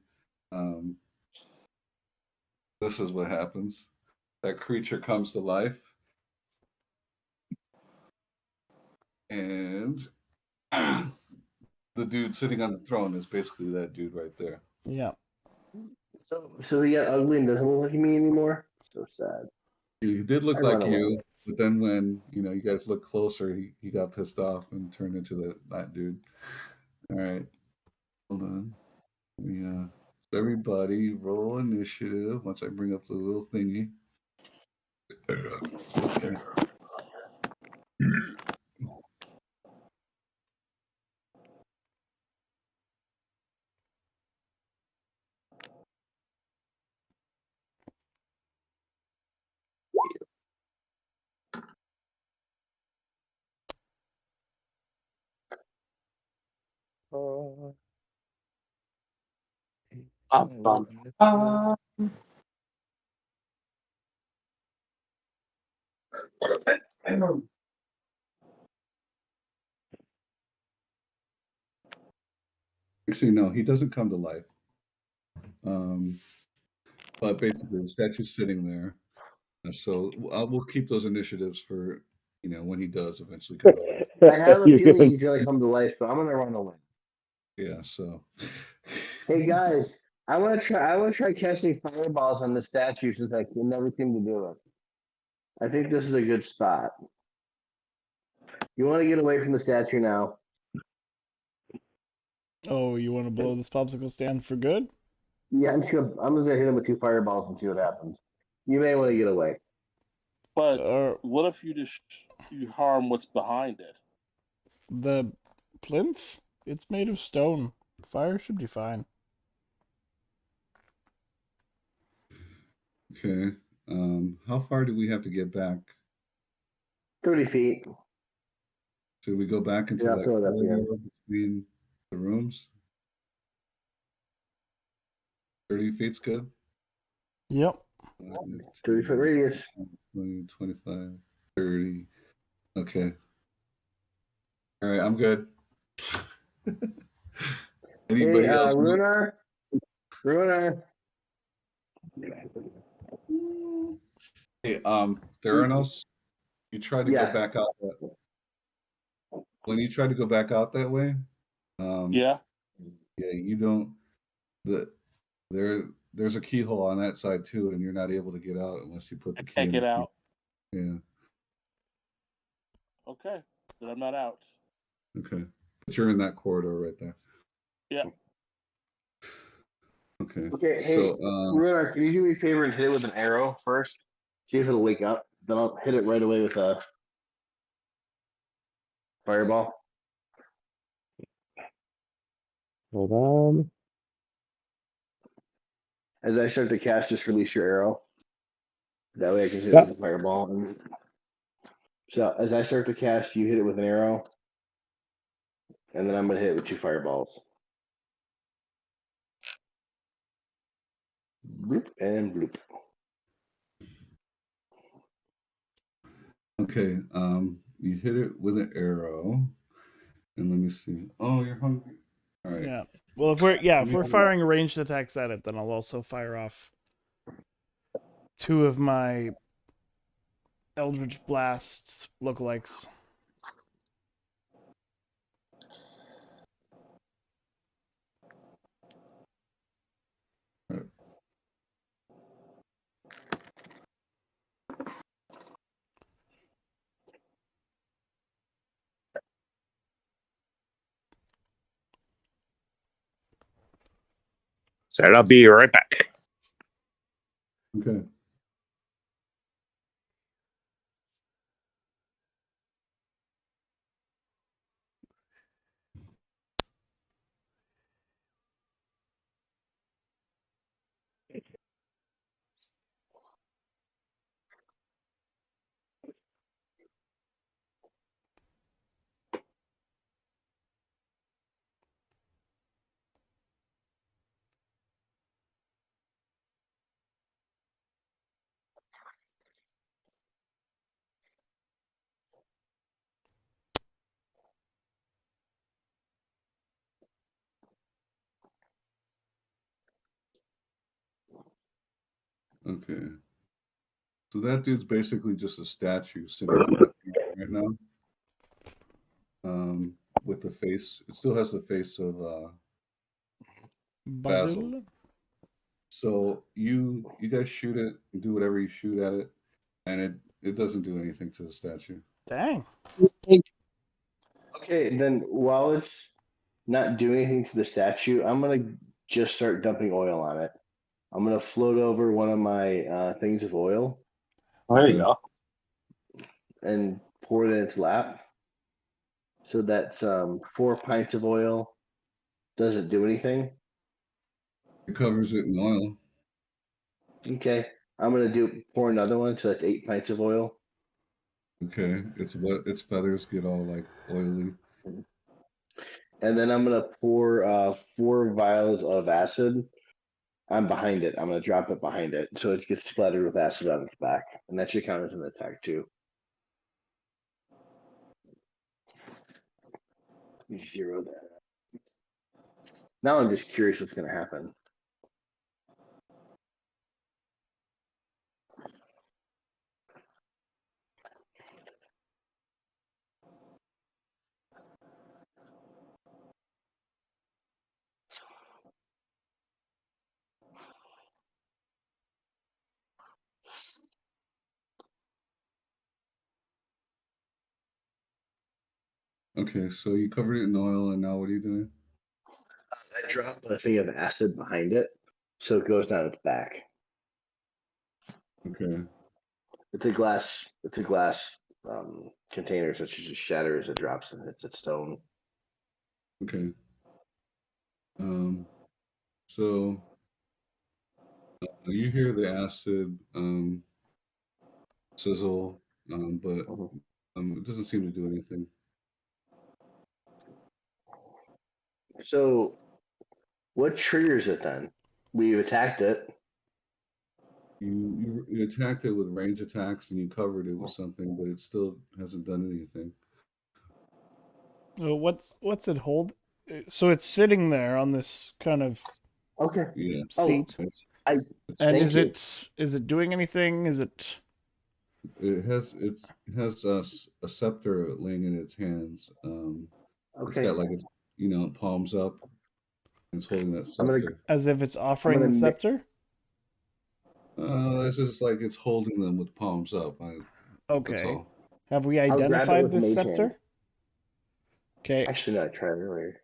this is what happens. That creature comes to life, and the dude sitting on the throne is basically that dude right there. Yeah. So he got ugly and doesn't look like me anymore. So sad. He did look I like run you, away. but then when you guys look closer, he got pissed off and turned into that dude. All right, hold on. Everybody roll initiative once I bring up the little thingy. Okay. Actually, no, he doesn't come to life. But basically, the statue's sitting there. So we'll keep those initiatives for when he does eventually come to life. I have a feeling he's gonna come to life, so I'm gonna run away. Yeah. So. Hey guys, I want to try casting fireballs on the statue since I can never seem to do it. I think this is a good spot. You want to get away from the statue now? Oh, you want to blow this popsicle stand for good? Yeah, I'm just gonna hit him with 2 fireballs and see what happens. You may want to get away. But what if you harm what's behind it? The plinth? It's made of stone. Fire should be fine. Okay. How far do we have to get back? 30 feet. Should we go back into Yeah, that throw it up corridor again. between the rooms? 30 feet's good. Yep. 30-foot radius. 20, 25, 30. Okay. All right, I'm good. Anybody Hey, else? Ruehnar. Hey, Theranos, you tried to go back out when you tried to go back out that way. Yeah, you don't. There's a keyhole on that side too, and you're not able to get out unless you put the key. Can't in get the out. Key. Yeah. Okay, then I'm not out. Okay, but you're in that corridor right there. Yeah. Okay. Okay, hey, So, Ruehnar, can you do me a favor and hit it with an arrow first? See if it'll wake up. Then I'll hit it right away with a fireball. Hold on. As I start to cast, just release your arrow. That way I can hit it with a fireball. And so as I start to cast, you hit it with an arrow. And then I'm going to hit it with 2 fireballs. Bloop and bloop. okay. You hit it with an arrow, and let me see. Oh, you're hungry. All right. Yeah. Well, if we're firing ranged attacks at it, then I'll also fire off 2 of my Eldritch Blast lookalikes. So I'll be right back. Okay. Okay. So that dude's basically just a statue sitting on that thing right now. With the face, it still has the face of Basil. So you guys shoot it, do whatever you shoot at it, and it doesn't do anything to the statue. Dang. Okay, then while it's not doing anything to the statue, I'm gonna just start dumping oil on it. I'm gonna float over one of my things of oil There you go. and pour it in its lap. So that's 4 pints of oil. Doesn't do anything. It covers it in oil. Okay, I'm gonna pour another one. So that's 8 pints of oil. Okay, its feathers get all like oily. And then I'm gonna pour 4 vials of acid. I'm behind it. I'm gonna drop it behind it, so it gets splattered with acid on its back, and that should count as an attack too. 0 that. Now I'm just curious what's gonna happen. Okay, so you covered it in oil, and now what are you doing? I drop a thing of acid behind it, so it goes down its back. Okay. It's a glass. It's a glass container, so it just shatters as it drops and hits its stone. Okay. So you hear the acid sizzle, but it doesn't seem to do anything. So, what triggers it then? We've attacked it. You attacked it with range attacks, and you covered it with something, but it still hasn't done anything. What's it hold? So it's sitting there on this kind of seat. And is it doing anything? Is it? It has a scepter laying in its hands. It's got like its palms up. And it's holding that scepter. As if it's offering the scepter. It's just like it's holding them with palms up. Okay. That's all. Have we identified this scepter? Hand. Okay. Actually, no, I tried earlier.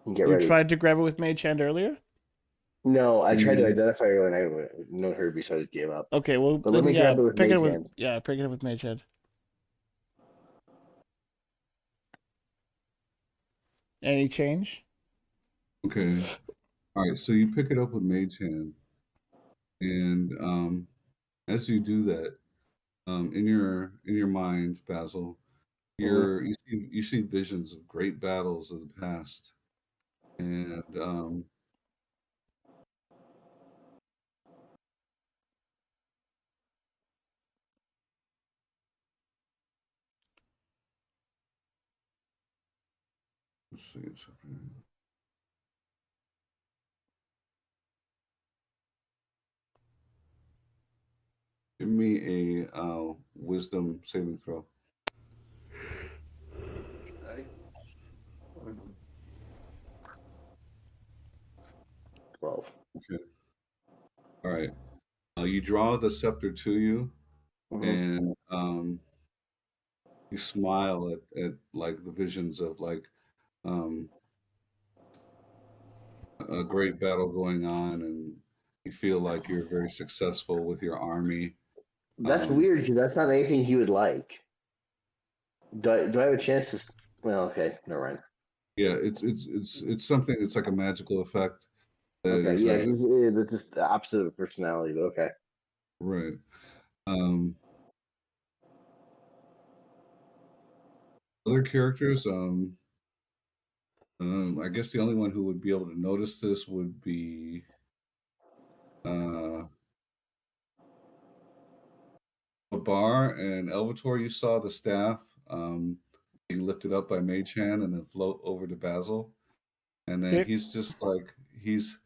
You tried to grab it with Mage Hand earlier? No, I tried to identify her and I no Herbie, so I just gave up. Okay, well, but let me grab it with Mage Hand. Yeah, pick it up with Mage Hand. Any change? Okay. All right, so you pick it up with Mage Hand, and as you do that, in your mind, Basil, you see visions of great battles of the past, and let's see something. Give me a wisdom saving throw. Okay. 12. Okay. All right. You draw the scepter to you, and you smile at like the visions of like um, a great battle going on, and you feel like you're very successful with your army. That's weird because that's not anything he would like. Do I have a chance to? Well, okay, never mind. Yeah, it's something. It's like a magical effect. That Okay, is yeah, that's just the opposite of personality, but okay. right. Um, Other characters. I guess the only one who would be able to notice this would be uh, Babar and Elvator. You saw the staff being lifted up by Mage Hand and then float over to Basil, and then Okay. he's just like he's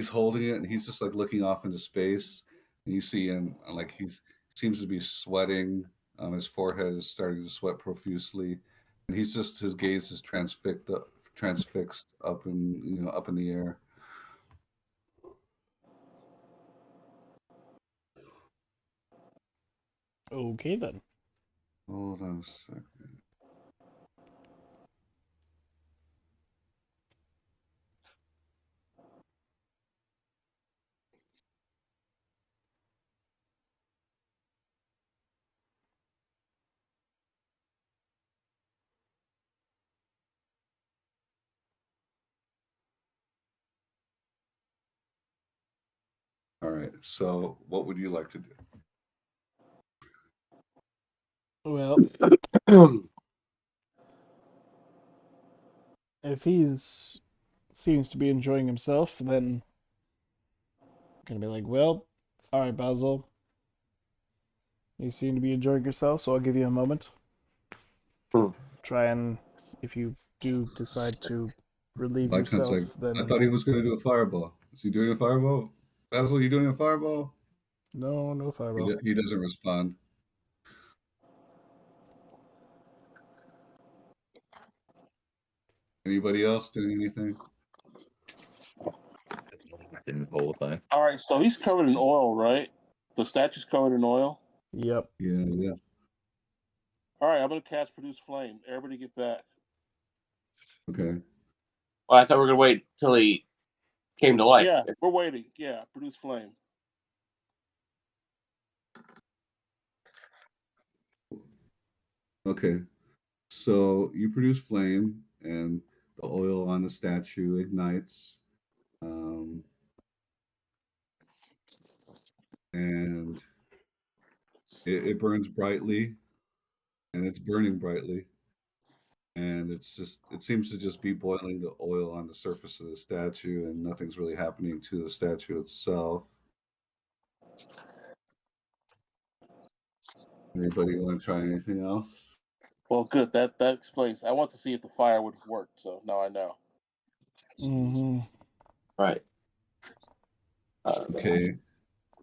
holding it and he's just like looking off into space, and you see him like he seems to be sweating. His forehead is starting to sweat profusely, and he's just his gaze is transfixed up in up in the air. Okay then. Hold on a second. All right. So, what would you like to do? Well, if he's seems to be enjoying himself, then I'm gonna be like, well, all right, Basil. You seem to be enjoying yourself, so I'll give you a moment. Try and, if you do decide to relieve Vykon's like, yourself, I then thought he was going to do a fireball. Is he doing a fireball? Basil, you doing a fireball? no fireball. He doesn't respond. Anybody else doing anything? The whole thing. All right, so he's covered in oil, right? The statue's covered in oil. Yep. Yeah. All right, I'm gonna cast Produce Flame. Everybody get back. Okay. Well, I thought we were gonna wait till he came to life. Yeah, we're waiting. Yeah, Produce Flame. Okay. So you produce flame, and the oil on the statue ignites, and it burns brightly, and it's burning brightly, and it seems to just be boiling the oil on the surface of the statue, and nothing's really happening to the statue itself. Anybody want to try anything else? Well, good. That explains. I want to see if the fire would have worked, so now I know. Mm-hmm. Right. Okay.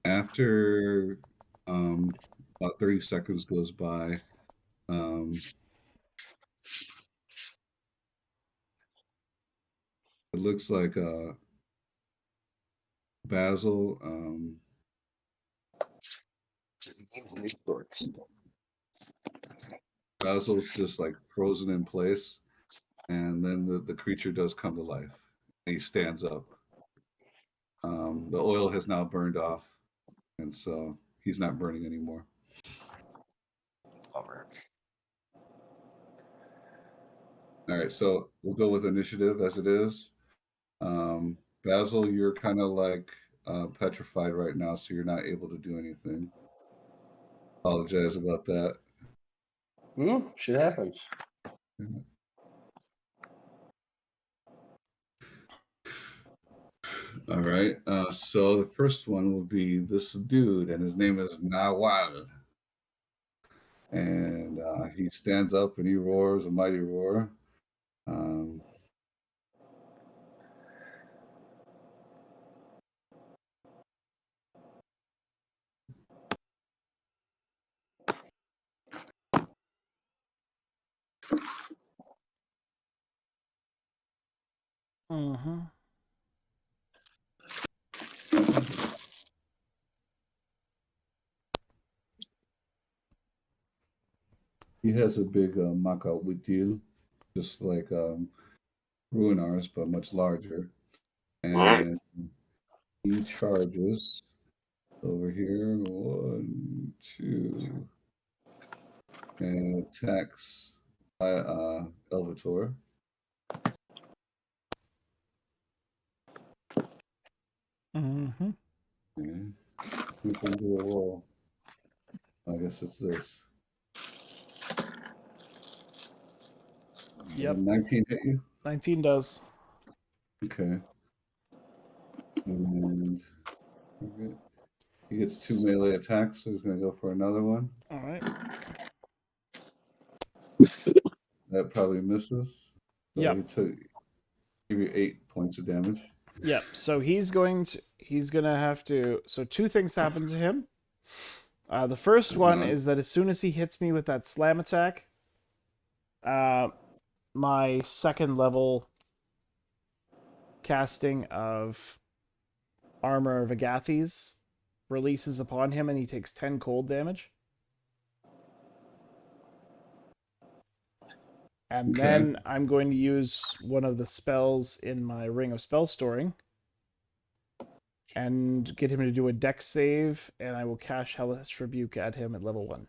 After about 30 seconds goes by, it looks like Basil Basil's just like frozen in place, and then the creature does come to life. He stands up. The oil has now burned off, and so he's not burning anymore. All right, so we'll go with initiative as it is. Basil, you're kind of like petrified right now, so you're not able to do anything. Apologize about that. Shit happens. All right. So the first one will be this dude, and his name is Nawal. And he stands up and he roars a mighty roar. Um, Mm-hmm. He has a big knockout with you, just like Ruinar's, but much larger. And he charges over here. 1, 2, and attacks Elvator. Mm-hmm. Okay. Click into a wall. I guess it's this. Yep. 19 hit you? 19 does. Okay. And he gets 2 melee attacks, so he's going to go for another one. All right. That probably misses. So Yep. he give you 8 points of damage. Yep. So he's gonna have to. So two things happen to him. The first one is that as soon as he hits me with that slam attack, my second level casting of Armor of Agathes releases upon him, and he takes 10 cold damage. And then I'm going to use one of the spells in my Ring of Spell Storing and get him to do a dex save, and I will cast Hellish Rebuke at him at level 1.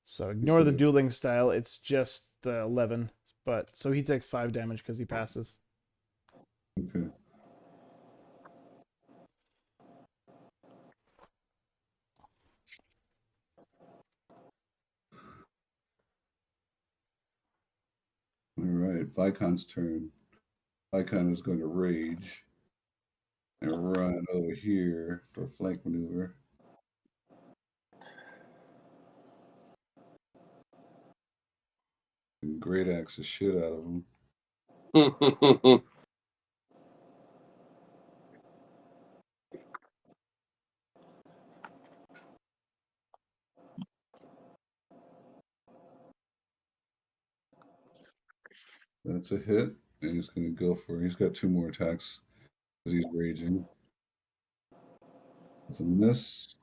So ignore the dueling style, it's just the 11. But so he takes 5 damage because he passes. Okay. All right, Vykon's turn. Vykon is going to rage and run over here for a flank maneuver. And great axe the shit out of him. That's a hit, and he's going to go for. He's got 2 more attacks because he's raging. That's a miss.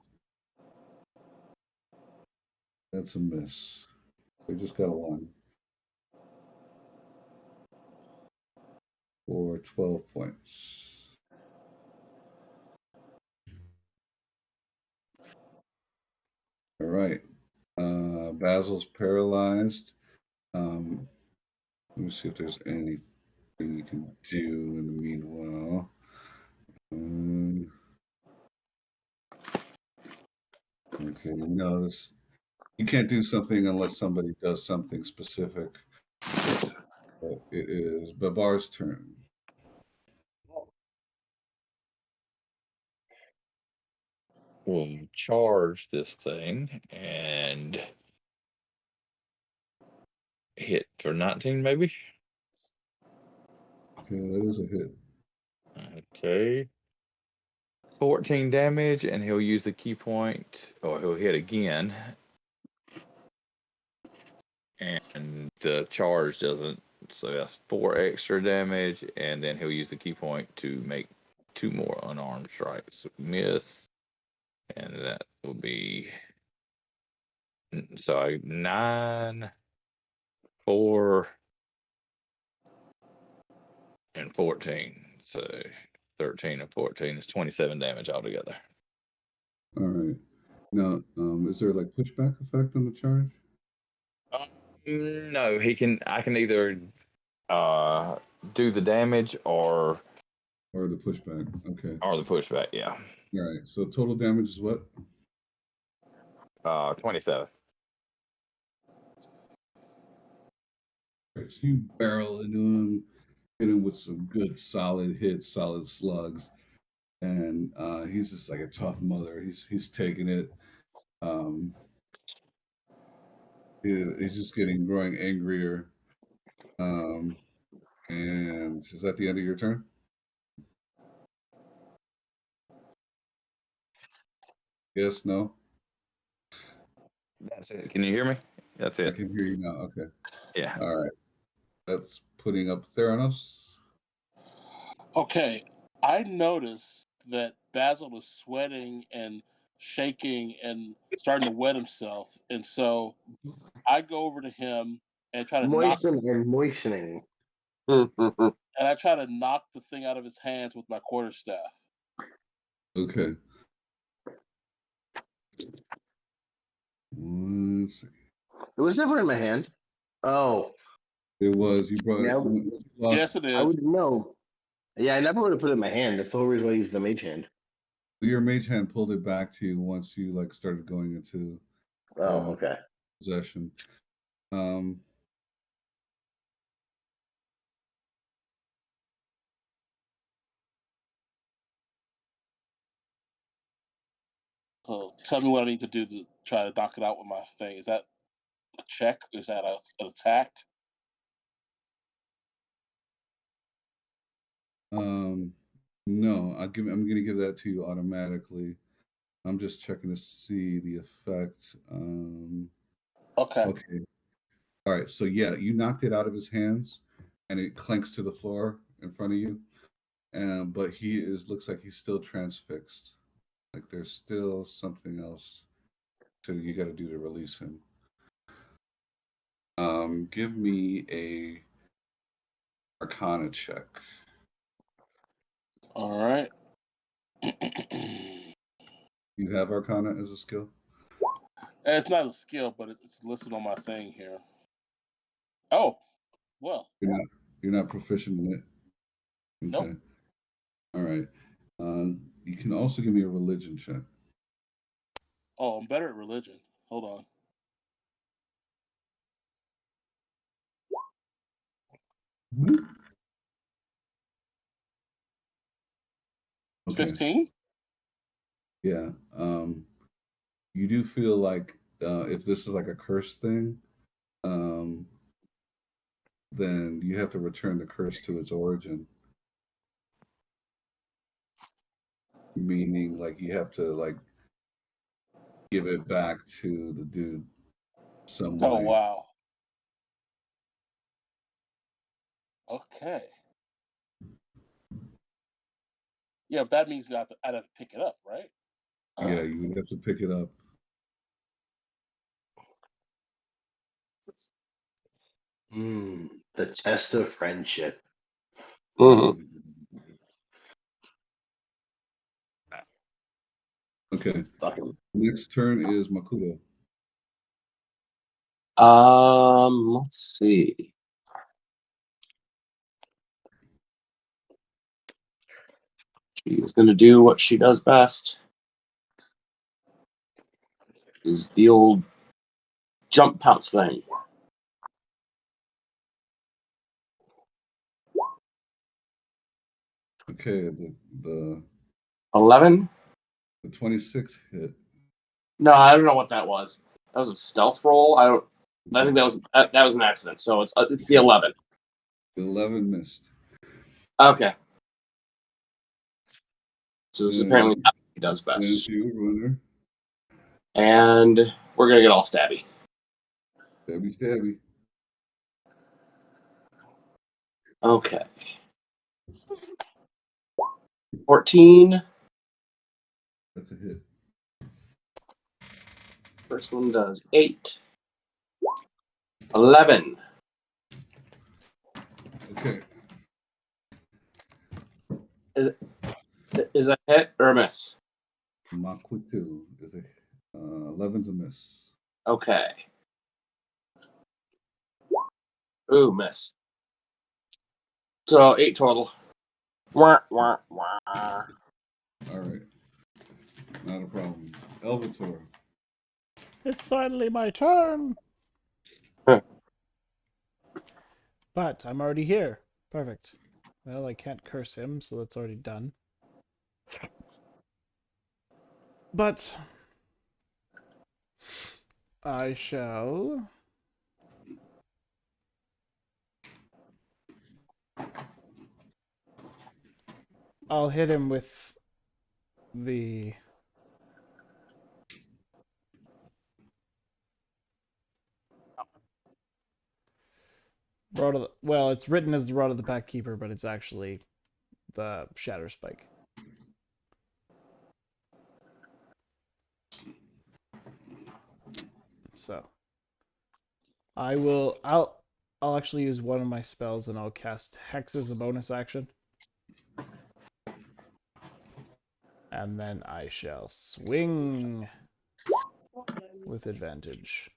That's a miss. We just got a 1 for 12 points. All right. Basil's paralyzed. Let me see if there's anything you can do in the meanwhile. Okay, no, you can't do something unless somebody does something specific. But it is Babar's turn. We'll charge this thing and hit for 19, maybe. Okay, that is a hit. Okay. 14 damage, and he'll use the key point, or he'll hit again. And the charge doesn't, so that's 4 extra damage, and then he'll use the key point to make 2 more unarmed strikes. Miss, and that will be, so 9, 4, and 14. So 13 and 14 is 27 damage altogether. All right. Now, is there like pushback effect on the charge? No, I can either do the damage or the pushback. Okay. Or the pushback, yeah. All right. So total damage is what? 27. Right, so you barrel into him, hit him with some good solid hits, solid slugs, and he's just like a tough mother. He's taking it. He's just growing angrier. And is that the end of your turn? Yes, no? That's it. Can you hear me? That's I it. can hear you now. Okay. Yeah. All right. That's putting up Theranos. Okay, I noticed that Basil was sweating and shaking and starting to wet himself, and so I go over to him and try to knock, Moisten and moistening. and I try to knock the thing out of his hands with my quarterstaff. Okay. One second. It was never in my hand. Oh, It was, you brought yeah. you lost. Yes, it I is. would know. Yeah, I never would have put it in my hand. That's the whole reason why I used the mage hand. Your mage hand pulled it back to you once you like started going into Oh, okay. possession. Um, So tell me what I need to do to try to knock it out with my thing. Is that a check? Is that an attack? no, I'm gonna give that to you automatically. I'm just checking to see the effect. Okay. Okay. All right. So yeah, you knocked it out of his hands, and it clanks to the floor in front of you. But looks like he's still transfixed. Like there's still something else you got to do to release him. Give me a Arcana check. All right. You have Arcana as a skill? It's not a skill, but it's listed on my thing here. Oh, well. You're not proficient in it. Okay. Nope. All right. You can also give me a religion check. Oh, I'm better at religion. Hold on. Okay. 15? Yeah. You do feel like if this is like a curse thing, um, then you have to return the curse to its origin. Meaning, like you have to like give it back to the dude some Oh, way. wow. Okay. Yeah, but that means I'd have to pick it up, right? Yeah, you have to pick it up. The test of friendship. Mhm. Okay. Fucking. Next turn is Makuto. Let's see. She's gonna do what she does best. Is the old jump pounce thing. Okay, the 11? the 26 hit. No, I don't know what that was. That was a stealth roll. I think that was an accident. So it's the 11. The 11 missed. Okay. So this is apparently what he does Then best. you, Ruehnar. And we're gonna get all stabby. Stabby, stabby. Okay. 14. That's a hit. First one does 8. 11. Okay. Is that a hit or a miss? Makuto is a 11's a miss. Okay. Ooh, miss. So 8 total. Wah, wah, wah. All right. Not a problem. Elvator. It's finally my turn. But I'm already here. Perfect. Well, I can't curse him, so that's already done. But I shall I'll hit him with the Well, it's written as the Rod of the Pack Keeper, but it's actually the Shatter Spike. So I'll actually use one of my spells and I'll cast Hex as a bonus action. And then I shall swing with advantage.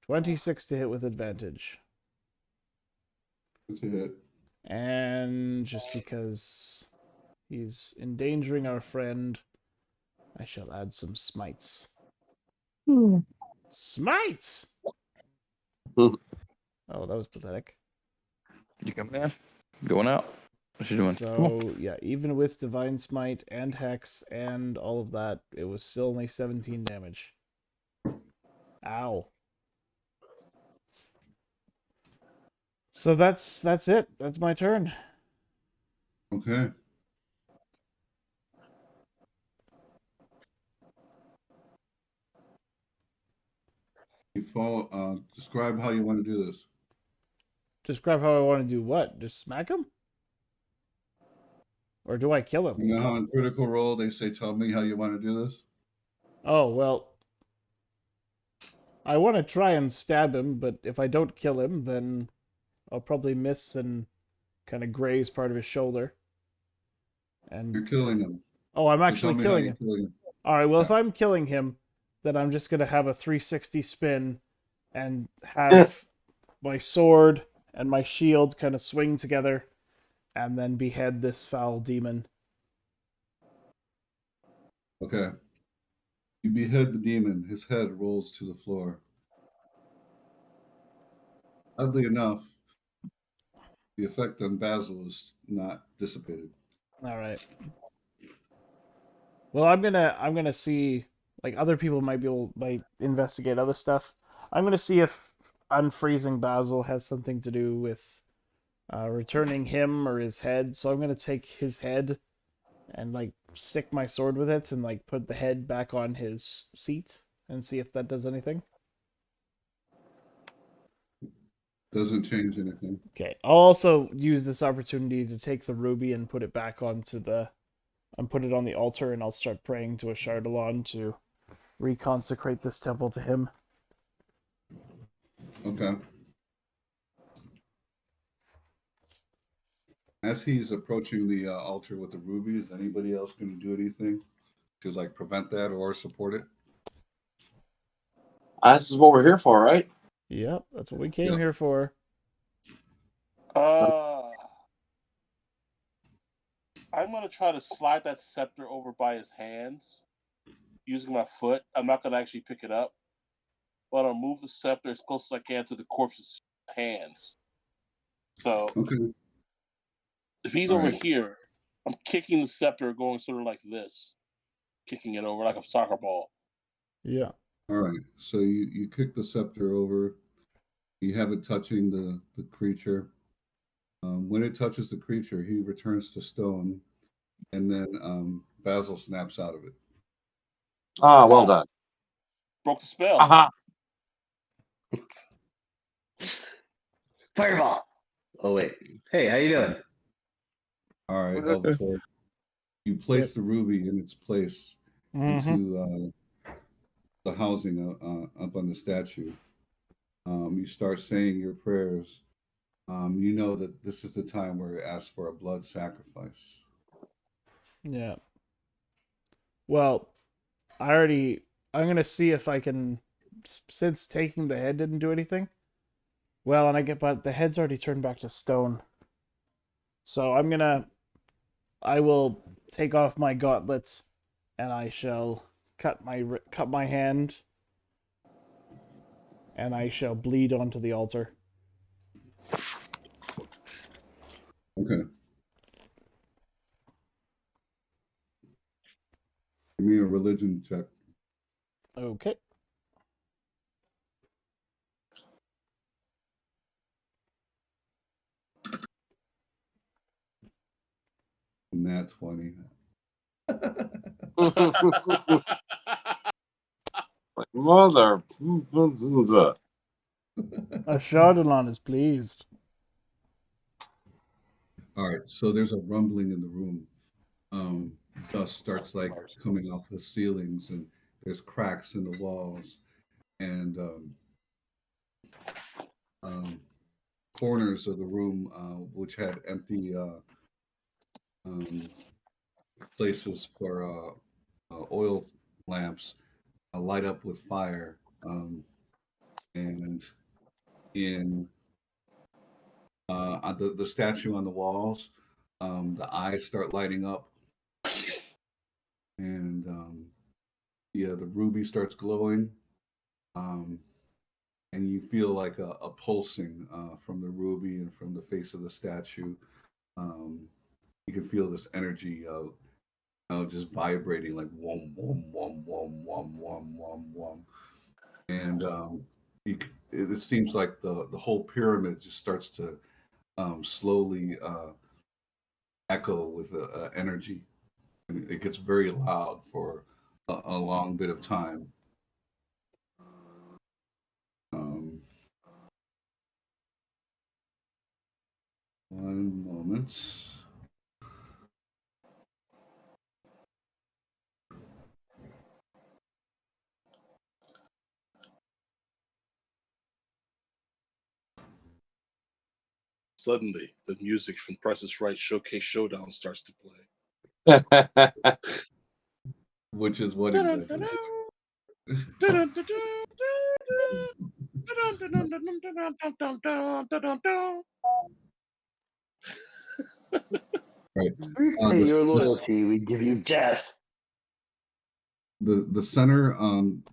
26 to hit with advantage. That's a hit. And just because he's endangering our friend, I shall add some smites. Smites! Oh, that was pathetic. You coming in? Going out? What you doing? So, yeah, even with Divine Smite and Hex and all of that, it was still only 17 damage. Ow. So that's it. That's my turn. Okay. Describe how you want to do this. Describe how I want to do what? Just smack him? Or do I kill him? You know how in Critical Role they say, tell me how you want to do this? Oh, well. I want to try and stab him, but if I don't kill him, then I'll probably miss and kind of graze part of his shoulder. And You're killing him. oh, I'm So actually tell me how killing you're him. killing him. All right, well, Yeah. if I'm killing him, then I'm just going to have a 360 spin and have my sword and my shield kind of swing together and then behead this foul demon. Okay. You behead the demon. His head rolls to the floor. Oddly enough, the effect on Basil is not dissipated. All right. Well, I'm gonna see, like, other people might investigate other stuff. I'm gonna see if unfreezing Basil has something to do with returning him or his head. So I'm gonna take his head and like stick my sword with it and like put the head back on his seat and see if that does anything. Doesn't change anything. Okay. I'll also use this opportunity to take the ruby and put it back onto and put it on the altar, and I'll start praying to Ashardalon to reconsecrate this temple to him. Okay. As he's approaching the altar with the ruby, is anybody else going to do anything to like prevent that or support it? This is what we're here for, right? Yep, that's what we came here for. I'm gonna try to slide that scepter over by his hands using my foot. I'm not gonna actually pick it up, but I'll move the scepter as close as I can to the corpse's hands. So Okay. if he's All over right. here, I'm kicking the scepter, going sort of like this, kicking it over like a soccer ball. Yeah. All right. So you kick the scepter over. You have it touching the creature. When it touches the creature, he returns to stone, and then Basil snaps out of it. Ah, well done. Broke the spell. Aha. Fireball. Oh wait. Hey, how you doing? All right, Elvator. You place the ruby in its place into the housing up on the statue. You start saying your prayers. You know that this is the time where it asks for a blood sacrifice. Yeah. Well, I'm gonna see if I can, since taking the head didn't do anything. Well, but the head's already turned back to stone. So I will take off my gauntlet, and I shall cut my hand, and I shall bleed onto the altar. Okay. Give me a religion check. Okay. Nat 20. Mother. Ashardalon is pleased. All right, so there's a rumbling in the room. Dust starts like coming off the ceilings, and there's cracks in the walls, and corners of the room, which had empty places for oil lamps, light up with fire, and in the statue on the walls, the eyes start lighting up, and yeah, the ruby starts glowing, and you feel like a pulsing from the ruby and from the face of the statue. Um, you can feel this energy just vibrating like wom wom wom wom wom wom wom wom, and it seems like the whole pyramid just starts to slowly echo with energy, and it gets very loud for a long bit of time. Um, One moment. Suddenly, the music from Price is Right Showcase Showdown starts to play. Which is what exactly? Right. We pay your loyalty, we give you death. The center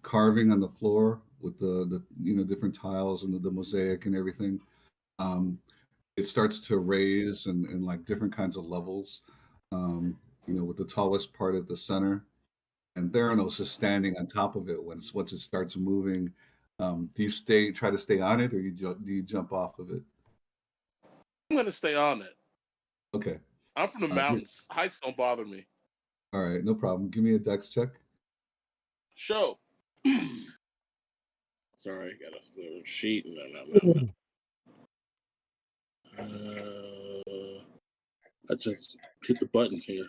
carving on the floor with the different tiles and the mosaic and everything, it starts to raise and like different kinds of levels. With the tallest part at the center, and Theranos is standing on top of it once it starts moving. Do you try to stay on it, or do you jump off of it? I'm going to stay on it. Okay. I'm from the mountains. Heights don't bother me. All right, no problem. Give me a dex check. Show. Sorry, I got a sheet. No. I just hit the button here.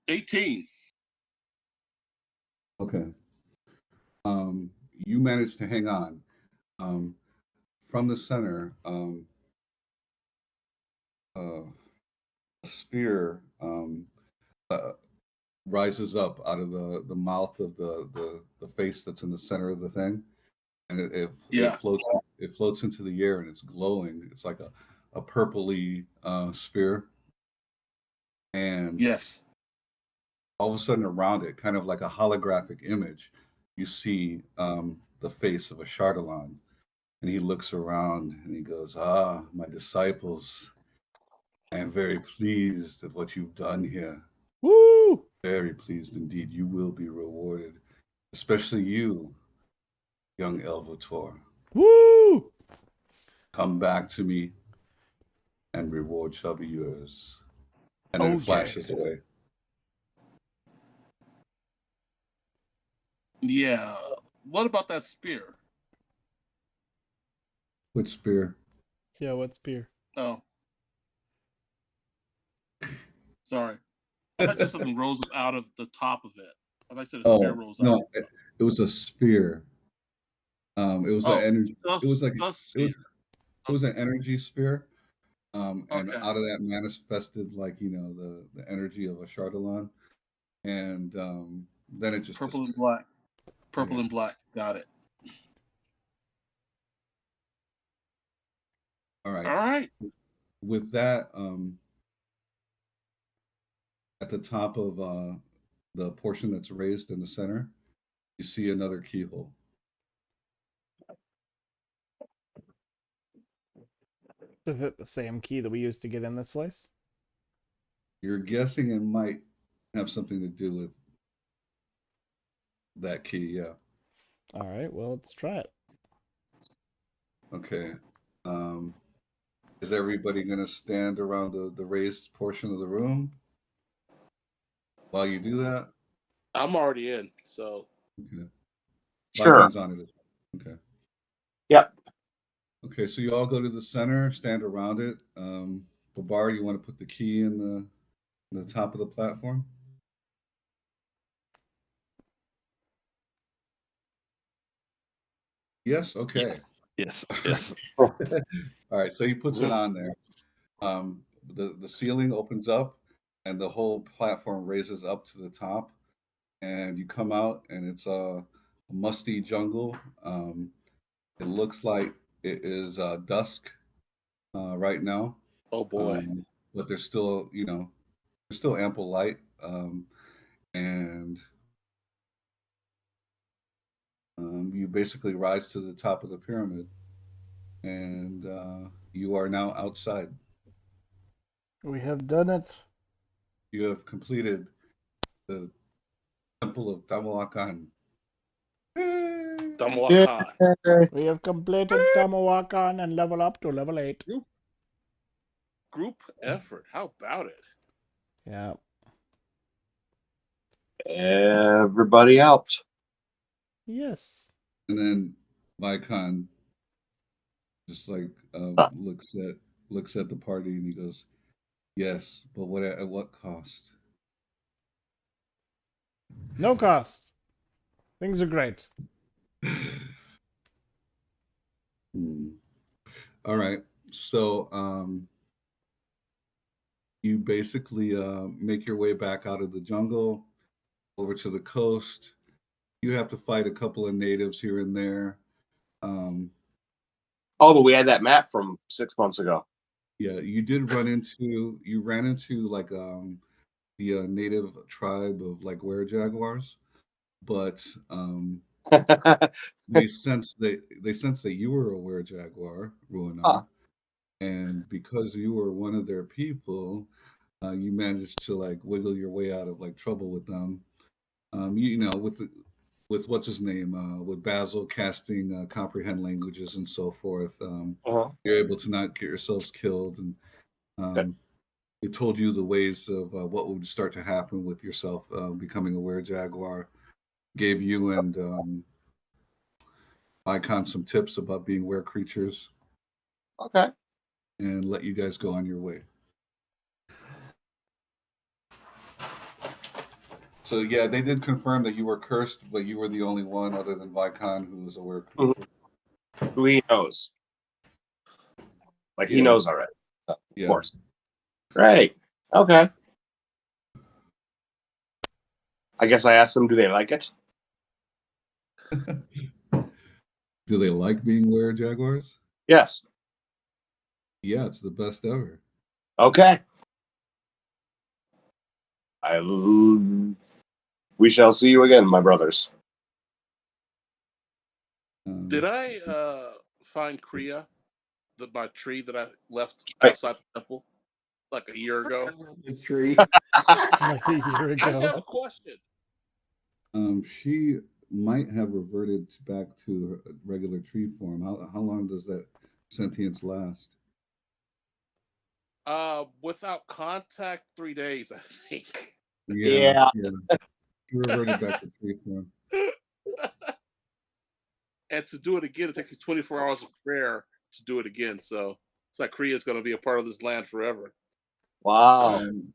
18. Okay. You managed to hang on. From the center, a sphere rises up out of the mouth of the face that's in the center of the thing, and it floats into the air, and it's glowing. It's like a purpley sphere, and yes, all of a sudden around it, kind of like a holographic image, you see the face of a Chardalon, and he looks around and he goes, "Ah, my disciples, I am very pleased at what you've done here. Woo! Very pleased indeed. You will be rewarded, especially you, young Elvator. Woo! Come back to me, and reward shall be yours." And then it flashes away. Yeah. What about that spear? Which spear? Yeah, what spear? Oh. Sorry. I thought just something rose out of the top of it. I thought you said a spear rose out. No, it was a spear. It was an energy. It was like it was an energy sphere. And out of that manifested like the energy of a Chardalon, and then it just purple and black. Purple and black. Got it. All right. All right. With that, at the top of the portion that's raised in the center, you see another keyhole. Is it the same key that we used to get in this place? You're guessing it might have something to do with that key, yeah. All right, well, let's try it. Okay. Is everybody going to stand around the raised portion of the room while you do that? I'm already in, so. Okay. Sure. Vykon's on it. Okay. Yep. Okay, so you all go to the center, stand around it. Babar, you want to put the key in the top of the platform? Yes. Okay. Yes. All right. So he puts it on there. The ceiling opens up, and the whole platform raises up to the top, and you come out, and it's a musty jungle. It looks like it is dusk right now, Oh boy. but there's still, there's still ample light, and you basically rise to the top of the pyramid, and you are now outside. We have done it. You have completed the Temple of Tamaochan. Tamaochan. We have completed Tamaochan and level up to level 8. Group effort. How about it? Yeah. Everybody helped. Yes. And then Vykon just like looks at the party and he goes, "Yes, but what at what cost?" No cost. Things are great. All right. So you basically make your way back out of the jungle over to the coast. You have to fight a couple of natives here and there. But we had that map from 6 months ago. Yeah, you ran into like the native tribe of like were jaguars, but they sense that you were a were jaguar, Ruehnar, and because you were one of their people, you managed to like wiggle your way out of like trouble with them. With what's his name, with Basil casting comprehend languages and so forth, you're able to not get yourselves killed, and it told you the ways of what would start to happen with yourself becoming a were jaguar. Gave you and Icon some tips about being were creatures. Okay. And let you guys go on your way. So yeah, they did confirm that you were cursed, but you were the only one other than Vykon who was a were creature. Who he knows. Like he knows already. Of course. Right. Okay. I guess I asked them, do they like it? Do they like being were jaguars? Yes. Yeah, it's the best ever. Okay. We shall see you again, my brothers. Did I find Kriya, my tree that I left outside the temple like a year ago? The tree. Like a year I just have ago. a question. She might have reverted back to her regular tree form. How long does that sentience last? Without contact, 3 days, I think. Yeah. She reverted back to tree form. And to do it again, it takes you 24 hours of prayer to do it again. So it's like Kriya is going to be a part of this land forever. Wow. And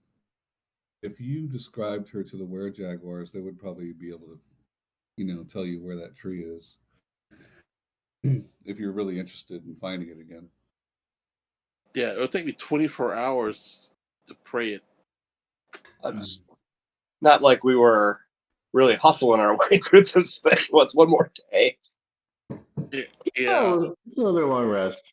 if you described her to the were jaguars, they would probably be able to, tell you where that tree is. If you're really interested in finding it again. Yeah, it'll take me 24 hours to pray it. That's not like we were really hustling our way through this thing. What's one more day? Yeah. Oh, it's another long rest.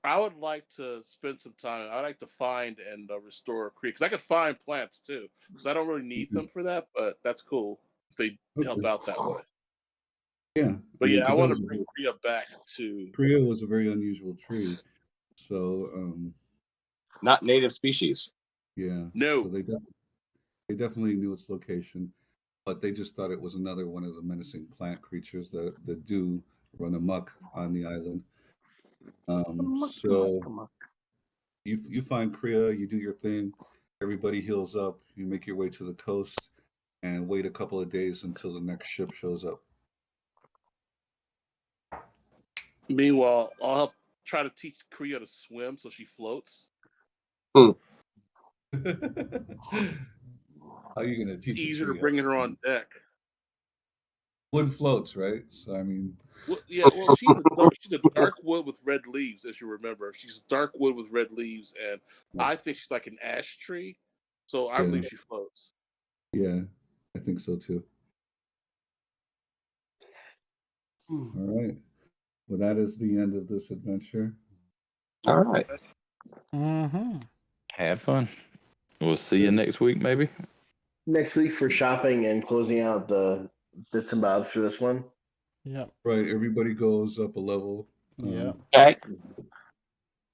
I would like to spend some time. I'd like to find and restore a creek because I could find plants too. Because I don't really need them for that, but that's cool if they help out that way. Yeah, but I want to bring Kriya back to. Kriya was a very unusual tree, so not native species. Yeah, no. So they definitely knew its location, but they just thought it was another one of the menacing plant creatures that do run amok on the island. So you find Kriya, you do your thing, everybody heals up, you make your way to the coast, and wait a couple of days until the next ship shows up. Meanwhile, I'll help try to teach Kriya to swim so she floats. How are you going to It's teach easier to Kriya? bring her on deck. Wood floats, right? So I mean, Well, yeah, well, she's a dark wood with red leaves, as you remember. She's dark wood with red leaves, and I think she's like an ash tree, so I believe she floats. Yeah, I think so too. All right. Well, that is the end of this adventure. All right. Mm-hmm. Had fun. We'll see you next week, maybe. Next week for shopping and closing out the bits and bobs for this one. Yep. Right. Everybody goes up a level. Yep. Okay.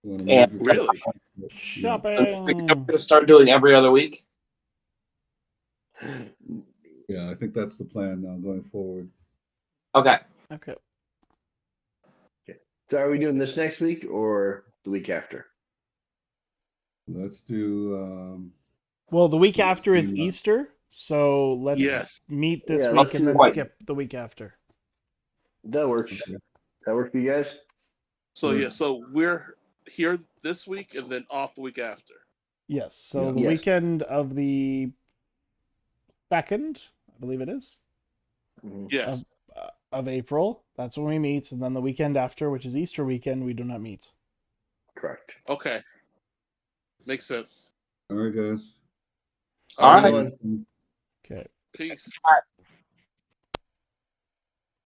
You want to And- move your Really? Yeah. Shopping. We're going to start doing every other week. Yeah, I think that's the plan now going forward. Okay. Okay. So are we doing this next week or the week after? Let's do. Well, the week let's after is do, Easter, so let's Yes. meet this Yeah, week let's and do then it. skip the week after. That works. Okay. That work for you guys? So Sure. yeah, so we're here this week and then off the week after. Yes. So Yeah. the Yes. weekend of the 2nd, I believe it is, Mhm. Yes. of April. That's when we meet, and then the weekend after, which is Easter weekend, we do not meet. Correct. Okay. Makes sense. All right, guys. All All right. right. Everyone. Okay. Peace. All right.